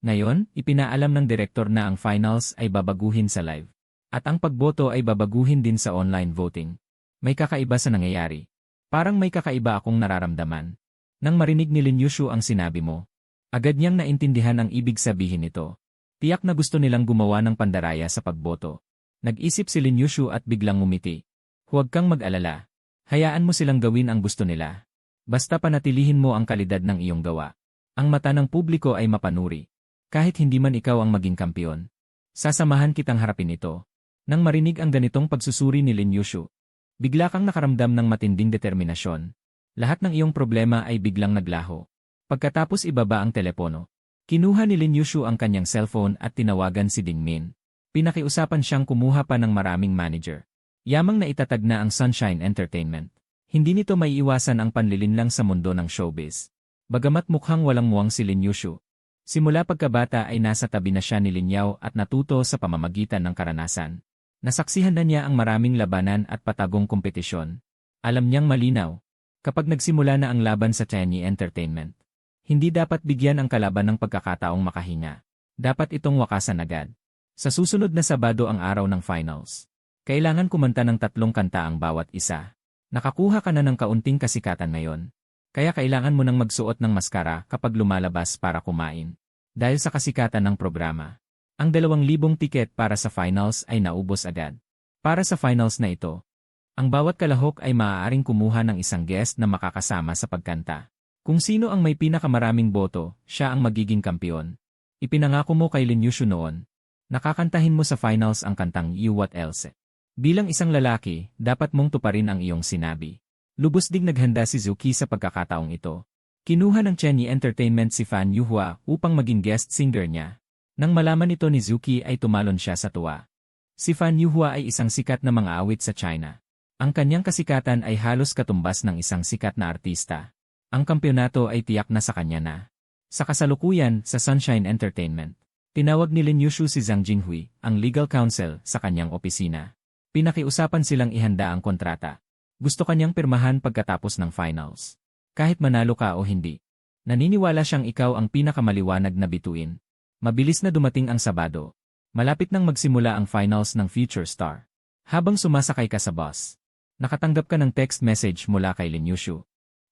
Ngayon, ipinaalam ng direktor na ang finals ay babaguhin sa live. At ang pagboto ay babaguhin din sa online voting. May kakaiba sa nangyayari. Parang may kakaiba akong nararamdaman. Nang marinig ni Lin Yushu ang sinabi mo, agad niyang naintindihan ang ibig sabihin nito. Tiyak na gusto nilang gumawa ng pandaraya sa pagboto. Nag-isip si Lin Yushu at biglang ngumiti. Huwag kang mag-alala. Hayaan mo silang gawin ang gusto nila. Basta panatilihin mo ang kalidad ng iyong gawa. Ang mata ng publiko ay mapanuri. Kahit hindi man ikaw ang maging kampiyon. Sasamahan kitang harapin ito. Nang marinig ang ganitong pagsusuri ni Lin Yushu, bigla kang nakaramdam ng matinding determinasyon. Lahat ng iyong problema ay biglang naglaho. Pagkatapos ibaba ang telepono, kinuha ni Lin Yushu ang kanyang cellphone at tinawagan si Ding Min. Pinakiusapan siyang kumuha pa ng maraming manager. Yamang na itatag na ang Sunshine Entertainment. Hindi nito maiiwasan ang panlilinlang sa mundo ng showbiz. Bagamat mukhang walang muwang si Lin Yushu, simula pagkabata ay nasa tabi na siya ni Lin Yao at natuto sa pamamagitan ng karanasan. Nasaksihan na niya ang maraming labanan at patagong kompetisyon. Alam niyang malinaw, kapag nagsimula na ang laban sa Cheney Entertainment, hindi dapat bigyan ang kalaban ng pagkakataong makahinga. Dapat itong wakasan agad. Sa susunod na Sabado ang araw ng finals. Kailangan kumanta ng 3 kanta ang bawat isa. Nakakuha ka na ng kaunting kasikatan ngayon. Kaya kailangan mo nang magsuot ng maskara kapag lumalabas para kumain. Dahil sa kasikatan ng programa, ang 2,000 tiket para sa finals ay naubos agad. Para sa finals na ito, ang bawat kalahok ay maaaring kumuha ng isang guest na makakasama sa pagkanta. Kung sino ang may pinakamaraming boto, siya ang magiging kampiyon. Ipinangako mo kay Lin Yushu noon. Nakakantahin mo sa finals ang kantang You What Else. Bilang isang lalaki, dapat mong tuparin ang iyong sinabi. Lubos ding naghanda si Zuki sa pagkakataong ito. Kinuha ng Chenyi Entertainment si Fan Yuhua upang maging guest singer niya. Nang malaman ito ni Zuki ay tumalon siya sa tuwa. Si Fan Yuhua ay isang sikat na mga awit sa China. Ang kanyang kasikatan ay halos katumbas ng isang sikat na artista. Ang kampyonato ay tiyak na sa kanya na. Sa kasalukuyan, sa Sunshine Entertainment, tinawag ni Lin Yushu si Zhang Jinghui, ang legal counsel, sa kanyang opisina. Pinakiusapan silang ihanda ang kontrata. Gusto kanyang pirmahan pagkatapos ng finals. Kahit manalo ka o hindi. Naniniwala siyang ikaw ang pinakamaliwanag na bituin. Mabilis na dumating ang Sabado. Malapit nang magsimula ang finals ng Future Star. Habang sumasakay ka sa bus, nakatanggap ka ng text message mula kay Lin Yushu.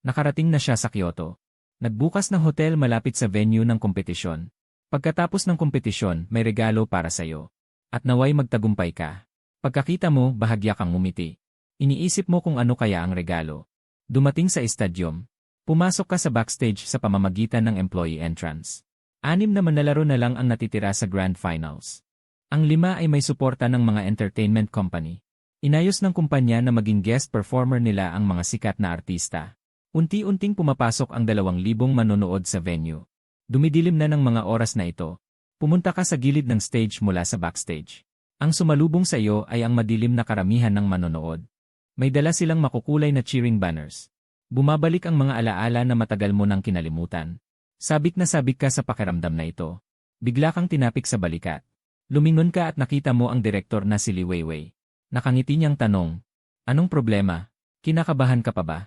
Nakarating na siya sa Kyoto. Nagbukas ng hotel malapit sa venue ng kompetisyon. Pagkatapos ng kompetisyon, may regalo para sa'yo. At naway magtagumpay ka. Pagkakita mo, bahagya kang ngumiti. Iniisip mo kung ano kaya ang regalo. Dumating sa estadyum. Pumasok ka sa backstage sa pamamagitan ng employee entrance. 6 na manlalaro na lang ang natitira sa Grand Finals. Ang 5 ay may suporta ng mga entertainment company. Inayos ng kumpanya na maging guest performer nila ang mga sikat na artista. Unti-unting pumapasok ang 2,000 manonood sa venue. Dumidilim na ng mga oras na ito. Pumunta ka sa gilid ng stage mula sa backstage. Ang sumalubong sa iyo ay ang madilim na karamihan ng manonood. May dala silang makukulay na cheering banners. Bumabalik ang mga alaala na matagal mo nang kinalimutan. Sabik na sabik ka sa pakiramdam na ito. Bigla kang tinapik sa balikat. Lumingon ka at nakita mo ang direktor na si Li Weiwei. Nakangiti niyang tanong, "Anong problema? Kinakabahan ka pa ba?"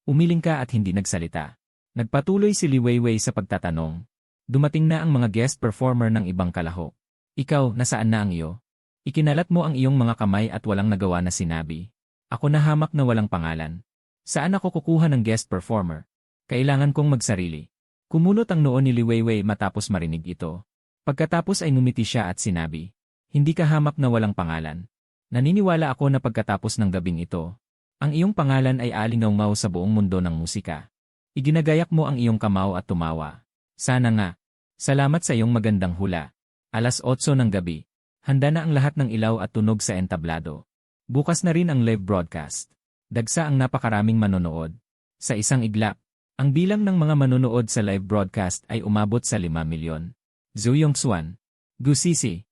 Umiling ka at hindi nagsalita. Nagpatuloy si Li Weiwei sa pagtatanong. Dumating na ang mga guest performer ng ibang kalahok. "Ikaw, nasaan na ang iyo?" Ikinalat mo ang iyong mga kamay at walang nagawa na sinabi. "Ako na hamak na walang pangalan. Saan ako kukuha ng guest performer? Kailangan kong magsarili." Kumunot ang noo ni Li Weiwei matapos marinig ito. Pagkatapos ay ngumiti siya at sinabi, "Hindi ka hamak na walang pangalan. Naniniwala ako na pagkatapos ng gabing ito, ang iyong pangalan ay aalingaw sa buong mundo ng musika." Iginagayak mo ang iyong kamao at tumawa. "Sana nga. Salamat sa iyong magandang hula." 8:00 ng gabi. Handa na ang lahat ng ilaw at tunog sa entablado. Bukas na rin ang live broadcast. Dagsa ang napakaraming manonood. Sa isang iglap, ang bilang ng mga manonood sa live broadcast ay umabot sa 5 milyon. Zhu Yongxuan, Gu Sisi,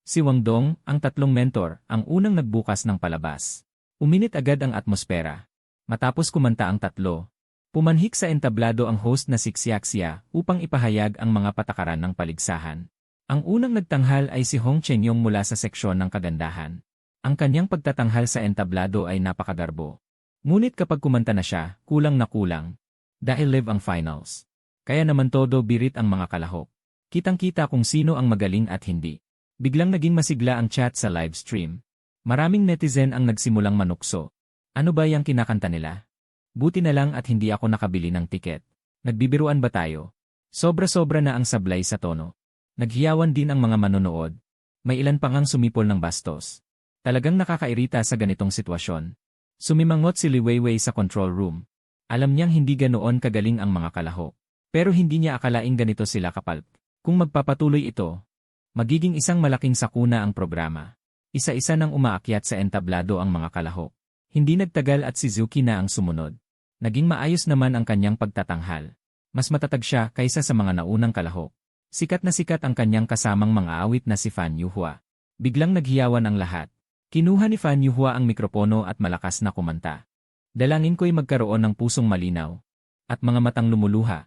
si Wang Dong, ang tatlong mentor, ang unang nagbukas ng palabas. Uminit agad ang atmosfera. Matapos kumanta ang tatlo, pumanhik sa entablado ang host na si Xiaxia upang ipahayag ang mga patakaran ng paligsahan. Ang unang nagtanghal ay si Hong Chenyong mula sa seksyon ng kagandahan. Ang kanyang pagtatanghal sa entablado ay napakagarbo. Ngunit kapag kumanta na siya, kulang na kulang. Dahil live ang finals. Kaya naman todo birit ang mga kalahok. Kitang-kita kung sino ang magaling at hindi. Biglang naging masigla ang chat sa live stream. Maraming netizen ang nagsimulang manukso. Ano ba yung kinakanta nila? Buti na lang at hindi ako nakabili ng tiket. Nagbibiruan ba tayo? Sobra-sobra na ang sablay sa tono. Naghiyawan din ang mga manonood. May ilan pang ang sumipol ng bastos. Talagang nakakairita sa ganitong sitwasyon. Sumimangot si Li Weiwei sa control room. Alam niyang hindi ganoon kagaling ang mga kalahok. Pero hindi niya akalaing ganito sila kapalp. Kung magpapatuloy ito, magiging isang malaking sakuna ang programa. Isa-isa nang umaakyat sa entablado ang mga kalahok. Hindi nagtagal at si Zuki na ang sumunod. Naging maayos naman ang kanyang pagtatanghal. Mas matatag siya kaysa sa mga naunang kalahok. Sikat na sikat ang kanyang kasamang mga awit na si Fan Yuhua. Biglang naghiyawan ang lahat. Kinuha ni Fan Yuhua ang mikropono at malakas na kumanta. "Dalangin ko'y magkaroon ng pusong malinaw at mga matang lumuluha.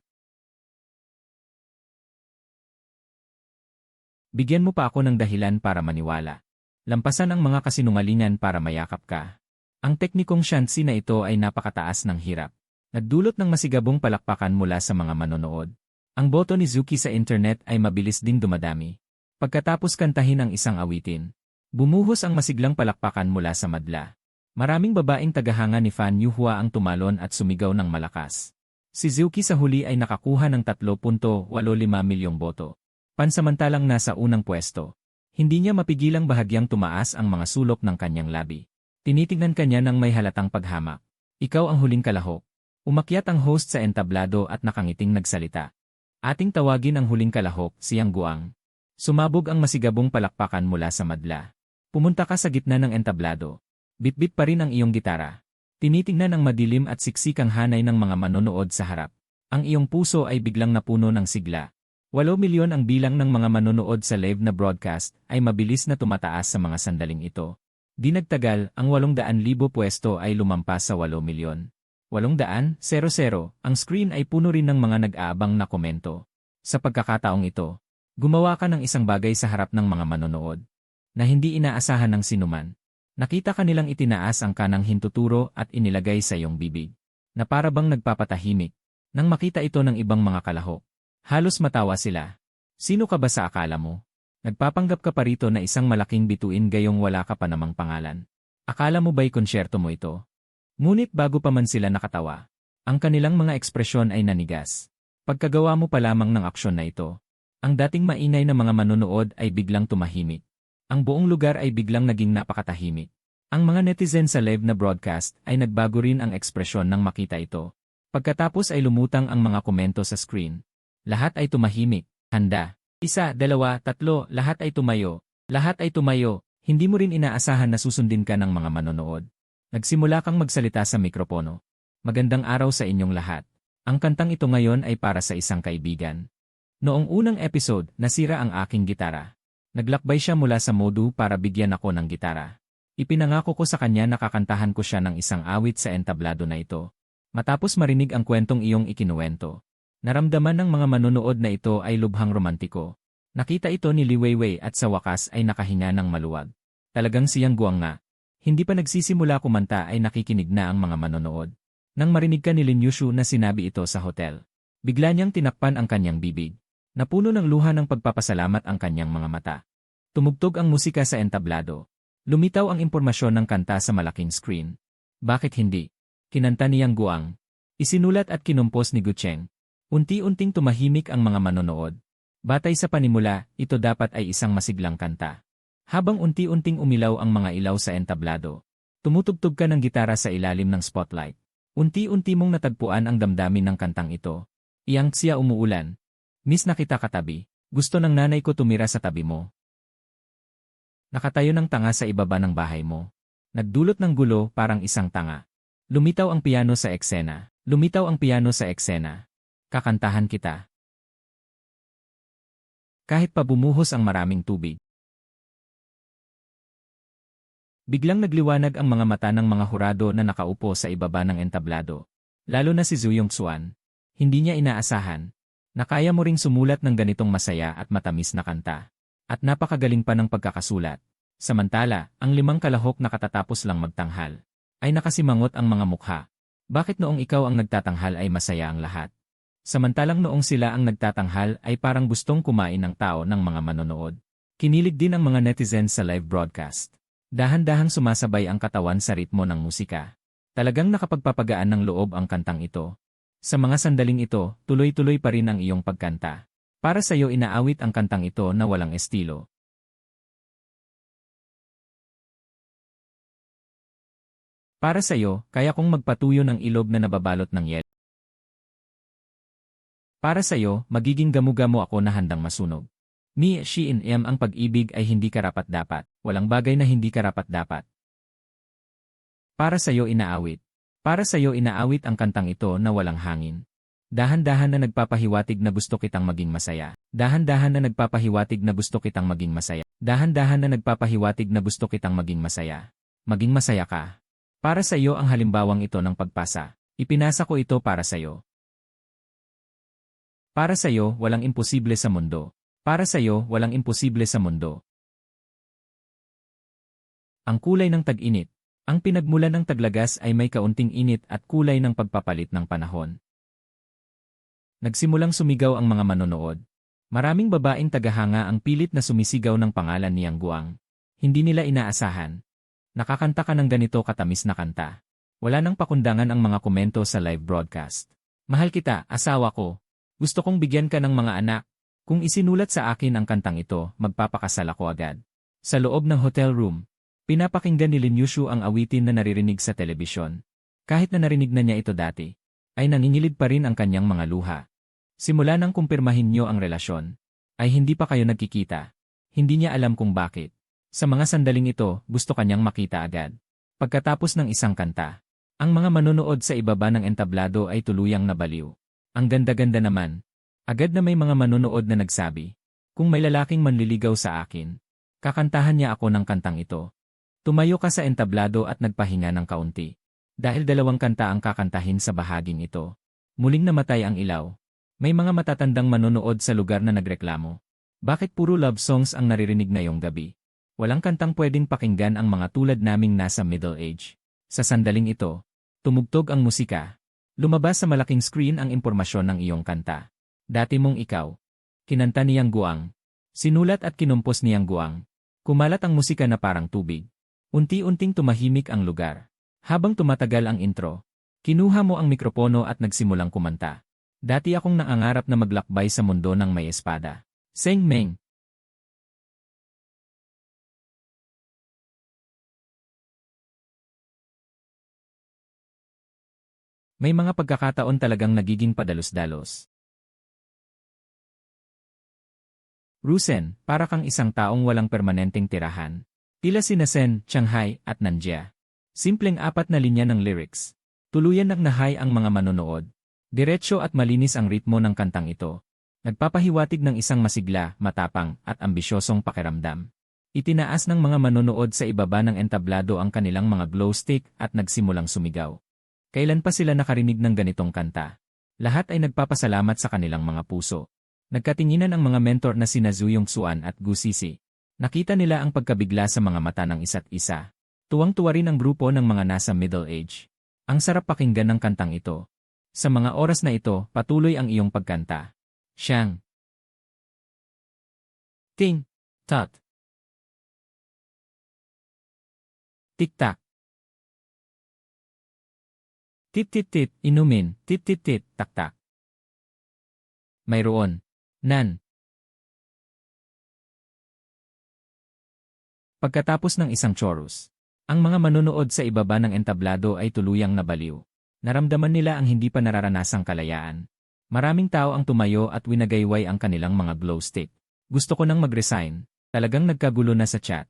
Bigyan mo pa ako ng dahilan para maniwala. Lampasan ang mga kasinungalingan para mayakap ka." Ang teknikong shansi na ito ay napakataas ng hirap. Nagdulot ng masigabong palakpakan mula sa mga manonood. Ang boto ni Zuki sa internet ay mabilis ding dumadami. Pagkatapos kantahin ang isang awitin, bumuhos ang masiglang palakpakan mula sa madla. Maraming babaeng tagahanga ni Fan Yuhua ang tumalon at sumigaw ng malakas. Si Zuki sa huli ay nakakuha ng 3.85 milyong boto. Pansamantalang nasa unang pwesto. Hindi niya mapigilang bahagyang tumaas ang mga sulok ng kanyang labi. Tinitingnan kanya ng may halatang paghamak. "Ikaw ang huling kalahok. Umakyat ang host sa entablado at nakangiting nagsalita. Ating tawagin ang huling kalahok, si Yang Guang. Sumabog ang masigabong palakpakan mula sa madla. Pumunta ka sa gitna ng entablado. Bitbit pa rin ang iyong gitara. Tinitingnan ang madilim at siksikang hanay ng mga manonood sa harap. Ang iyong puso ay biglang napuno ng sigla. 8 milyon ang bilang ng mga manonood sa live na broadcast ay mabilis na tumataas sa mga sandaling ito. Di nagtagal, ang 800,000 pwesto ay lumampas sa 8 milyon. 800,000, ang screen ay puno rin ng mga nag-aabang na komento. Sa pagkakataong ito, gumawa ka ng isang bagay sa harap ng mga manonood na hindi inaasahan ng sinuman. Nakita ka nilang itinaas ang kanang hintuturo at inilagay sa iyong bibig, na para bang nagpapatahimik. Nang makita ito ng ibang mga kalahok, halos matawa sila. Sino ka ba sa akala mo? Nagpapanggap ka pa rito na isang malaking bituin gayong wala ka pa namang pangalan. Akala mo ba'y konsyerto mo ito? Ngunit bago pa man sila nakatawa, ang kanilang mga ekspresyon ay nanigas. Pagkagawa mo pa lamang ng aksyon na ito, ang dating maingay na mga manonood ay biglang tumahimik. Ang buong lugar ay biglang naging napakatahimik. Ang mga netizen sa live na broadcast ay nagbago rin ang ekspresyon nang makita ito. Pagkatapos ay lumutang ang mga komento sa screen. Lahat ay tumahimik. Handa. 1, 2, 3, lahat ay tumayo. Lahat ay tumayo. Hindi mo rin inaasahan na susundin ka ng mga manonood. Nagsimula kang magsalita sa mikropono. Magandang araw sa inyong lahat. Ang kantang ito ngayon ay para sa isang kaibigan. Noong unang episode, nasira ang aking gitara. Naglakbay siya mula sa modu para bigyan ako ng gitara. Ipinangako ko sa kanya na kakantahan ko siya ng isang awit sa entablado na ito. Matapos marinig ang kwentong iyong ikinuwento, naramdaman ng mga manonood na ito ay lubhang romantiko. Nakita ito ni Li Weiwei at sa wakas ay nakahinga ng maluwag. Talagang si Yang Guang nga. Hindi pa nagsisimula kumanta ay nakikinig na ang mga manonood. Nang marinig ka ni Lin Yushu na sinabi ito sa hotel, bigla niyang tinakpan ang kanyang bibig. Napuno ng luha ng pagpapasalamat ang kanyang mga mata. Tumugtog ang musika sa entablado. Lumitaw ang impormasyon ng kanta sa malaking screen. Bakit hindi? Kinanta ni Yang Guang. Isinulat at kinumpos ni Gu Cheng. Unti-unting tumahimik ang mga manonood. Batay sa panimula, ito dapat ay isang masiglang kanta. Habang unti-unting umilaw ang mga ilaw sa entablado, tumutugtog ka ng gitara sa ilalim ng spotlight. Unti-unti mong natagpuan ang damdamin ng kantang ito. Iyang siya umuulan. Miss na kita katabi. Gusto ng nanay ko tumira sa tabi mo. Nakatayo ng tanga sa ibaba ng bahay mo. Nagdulot ng gulo parang isang tanga. Lumitaw ang piano sa eksena. Lumitaw ang piano sa eksena. Kakantahan kita. Kahit pa bumuhos ang maraming tubig. Biglang nagliwanag ang mga mata ng mga hurado na nakaupo sa ibaba ng entablado. Lalo na si Zhu Yongxuan. Hindi niya inaasahan na kaya mo ring sumulat ng ganitong masaya at matamis na kanta. At napakagaling pa ng pagkakasulat. Samantala, ang 5 kalahok na katatapos lang magtanghal, ay nakasimangot ang mga mukha. Bakit noong ikaw ang nagtatanghal ay masaya ang lahat? Samantalang noong sila ang nagtatanghal ay parang gustong kumain ng tao ng mga manonood. Kinilig din ang mga netizens sa live broadcast. Dahan-dahang sumasabay ang katawan sa ritmo ng musika. Talagang nakapagpapagaan ng loob ang kantang ito. Sa mga sandaling ito, tuloy-tuloy pa rin ang iyong pagkanta. Para sa iyo inaawit ang kantang ito na walang estilo. Para sa iyo, kaya kong magpatuyo ng ilog na nababalot ng yelo. Para sa iyo, magiging gamu-gamo ako na handang masunog. Me, she in em ang pag-ibig ay hindi karapat-dapat. Walang bagay na hindi karapat-dapat. Para sa iyo inaawit. Para sa iyo inaawit ang kantang ito na walang hangin. Dahan-dahan na nagpapahiwatig na gusto kitang maging masaya. Dahan-dahan na nagpapahiwatig na gusto kitang maging masaya. Dahan-dahan na nagpapahiwatig na gusto kitang maging masaya. Maging masaya ka. Para sa iyo ang halimbawang ito ng pagpasa. Ipinasa ko ito para sa iyo. Para sa iyo, walang imposible sa mundo. Para sa iyo, walang imposible sa mundo. Ang kulay ng tag-init. Ang pinagmulan ng taglagas ay may kaunting init at kulay ng pagpapalit ng panahon. Nagsimulang sumigaw ang mga manonood. Maraming babaeng tagahanga ang pilit na sumisigaw ng pangalan ni Yang Guang. Hindi nila inaasahan. Nakakanta ka ng ganito katamis na kanta. Wala nang pakundangan ang mga komento sa live broadcast. Mahal kita, asawa ko. Gusto kong bigyan ka ng mga anak. Kung isinulat sa akin ang kantang ito, magpapakasal ako agad. Sa loob ng hotel room, pinapakinggan ni Lin Yushu ang awitin na naririnig sa telebisyon. Kahit na narinig na niya ito dati, ay nangingilid pa rin ang kanyang mga luha. Simula nang kumpirmahin niyo ang relasyon, ay hindi pa kayo nagkikita. Hindi niya alam kung bakit. Sa mga sandaling ito, gusto kanyang makita agad. Pagkatapos ng isang kanta, ang mga manonood sa ibaba ng entablado ay tuluyang nabaliw. Ang ganda-ganda naman. Agad na may mga manonood na nagsabi, kung may lalaking manliligaw sa akin, kakantahan niya ako ng kantang ito. Tumayo ka sa entablado at nagpahinga ng kaunti. Dahil 2 kanta ang kakantahin sa bahaging ito. Muling namatay ang ilaw. May mga matatandang manonood sa lugar na nagreklamo. Bakit puro love songs ang naririnig ngayong gabi? Walang kantang pwedeng pakinggan ang mga tulad naming nasa middle age. Sa sandaling ito, tumugtog ang musika. Lumabas sa malaking screen ang impormasyon ng iyong kanta. Dati mong ikaw. Kinanta niyang Guang. Sinulat at kinumpos niyang Guang. Kumalat ang musika na parang tubig. Unti-unting tumahimik ang lugar. Habang tumatagal ang intro, kinuha mo ang mikropono at nagsimulang kumanta. Dati akong nangangarap na maglakbay sa mundo ng may espada. Seng Meng. May mga pagkakataon talagang nagiging padalos-dalos. Rusen, para kang isang taong walang permanenteng tirahan. Tila sina Sen, Shanghai, at Nanjia. Simpleng 4 na linya ng lyrics. Tuluyan nagnahay ang mga manonood. Diretso at malinis ang ritmo ng kantang ito. Nagpapahiwatig ng isang masigla, matapang, at ambisyosong pakiramdam. Itinaas ng mga manonood sa ibaba ng entablado ang kanilang mga glow stick at nagsimulang sumigaw. Kailan pa sila nakarinig ng ganitong kanta? Lahat ay nagpapasalamat sa kanilang mga puso. Nagkatinginan ang mga mentor na sina Zhu Yongxuan at Gu Sisi. Nakita nila ang pagkabigla sa mga mata ng isa't isa. Tuwang-tuwa rin ang grupo ng mga nasa middle age. Ang sarap pakinggan ng kantang ito. Sa mga oras na ito, patuloy ang iyong pagkanta. Siyang Ting, Tot, Tik-tak. Tit-tit-tit, inumin, tit-tit-tit, tak-tak. Mayroon. Nan. Pagkatapos ng isang chorus, ang mga manonood sa ibaba ng entablado ay tuluyang nabaliw. Naramdaman nila ang hindi pa nararanasang kalayaan. Maraming tao ang tumayo at winagayway ang kanilang mga glow stick. Gusto ko nang mag-resign. Talagang nagkagulo na sa chat.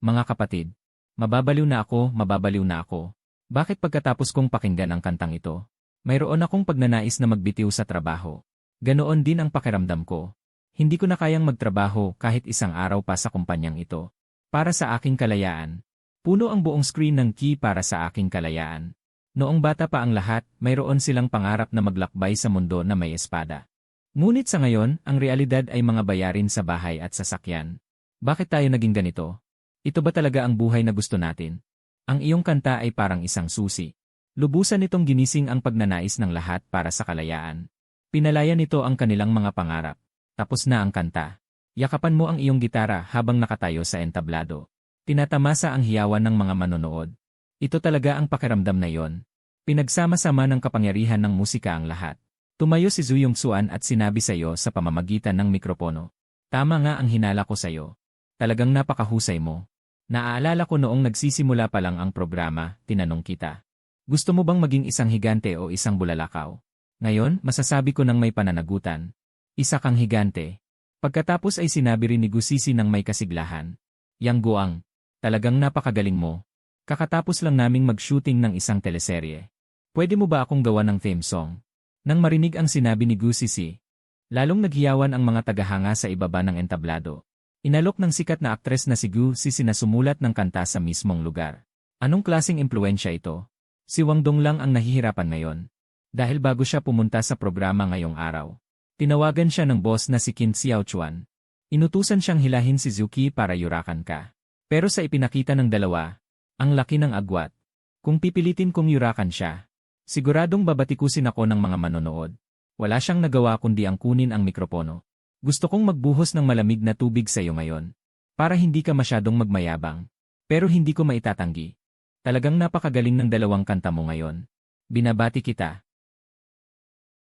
Mga kapatid, mababaliw na ako, mababaliw na ako. Bakit pagkatapos kong pakinggan ang kantang ito? Mayroon akong pagnanais na magbitiw sa trabaho. Ganoon din ang pakiramdam ko. Hindi ko na kayang magtrabaho kahit isang araw pa sa kumpanyang ito. Para sa aking kalayaan. Puno ang buong screen ng key para sa aking kalayaan. Noong bata pa ang lahat, mayroon silang pangarap na maglakbay sa mundo na may espada. Ngunit sa ngayon, ang realidad ay mga bayarin sa bahay at sasakyan. Bakit tayo naging ganito? Ito ba talaga ang buhay na gusto natin? Ang iyong kanta ay parang isang susi. Lubusan nitong ginising ang pagnanais ng lahat para sa kalayaan. Pinalaya nito ang kanilang mga pangarap. Tapos na ang kanta. Yakapan mo ang iyong gitara habang nakatayo sa entablado. Tinatamasa ang hiyawan ng mga manonood. Ito talaga ang pakiramdam na iyon. Pinagsama-sama ng kapangyarihan ng musika ang lahat. Tumayo si Zhu Yongxuan at sinabi sa iyo sa pamamagitan ng mikropono. Tama nga ang hinala ko sa iyo. Talagang napakahusay mo. Naaalala ko noong nagsisimula pa lang ang programa, tinanong kita. Gusto mo bang maging isang higante o isang bulalakaw? Ngayon, masasabi ko nang may pananagutan. Isa kang higante. Pagkatapos ay sinabi rin ni Gu Sisi ng may kasiglahan. Yang Guang, talagang napakagaling mo. Kakatapos lang naming mag-shooting ng isang teleserye. Pwede mo ba akong gawa ng theme song? Nang marinig ang sinabi ni Gu Sisi, lalong naghiyawan ang mga tagahanga sa ibaba ng entablado. Inalok ng sikat na aktres na si Gu Sisi na sumulat ng kanta sa mismong lugar. Anong klaseng impluensya ito? Si Wang Dong lang ang nahihirapan ngayon. Dahil bago siya pumunta sa programa ngayong araw. Tinawagan siya ng boss na si Qin Xiaochuan. Inutusan siyang hilahin si Zuki para yurakan ka. Pero sa ipinakita ng dalawa, ang laki ng agwat. Kung pipilitin kong yurakan siya, siguradong babatikusin ako ng mga manonood. Wala siyang nagawa kundi ang kunin ang mikropono. Gusto kong magbuhos ng malamig na tubig sa iyo ngayon. Para hindi ka masyadong magmayabang. Pero hindi ko maitatanggi. Talagang napakagaling ng 2 kanta mo ngayon. Binabati kita.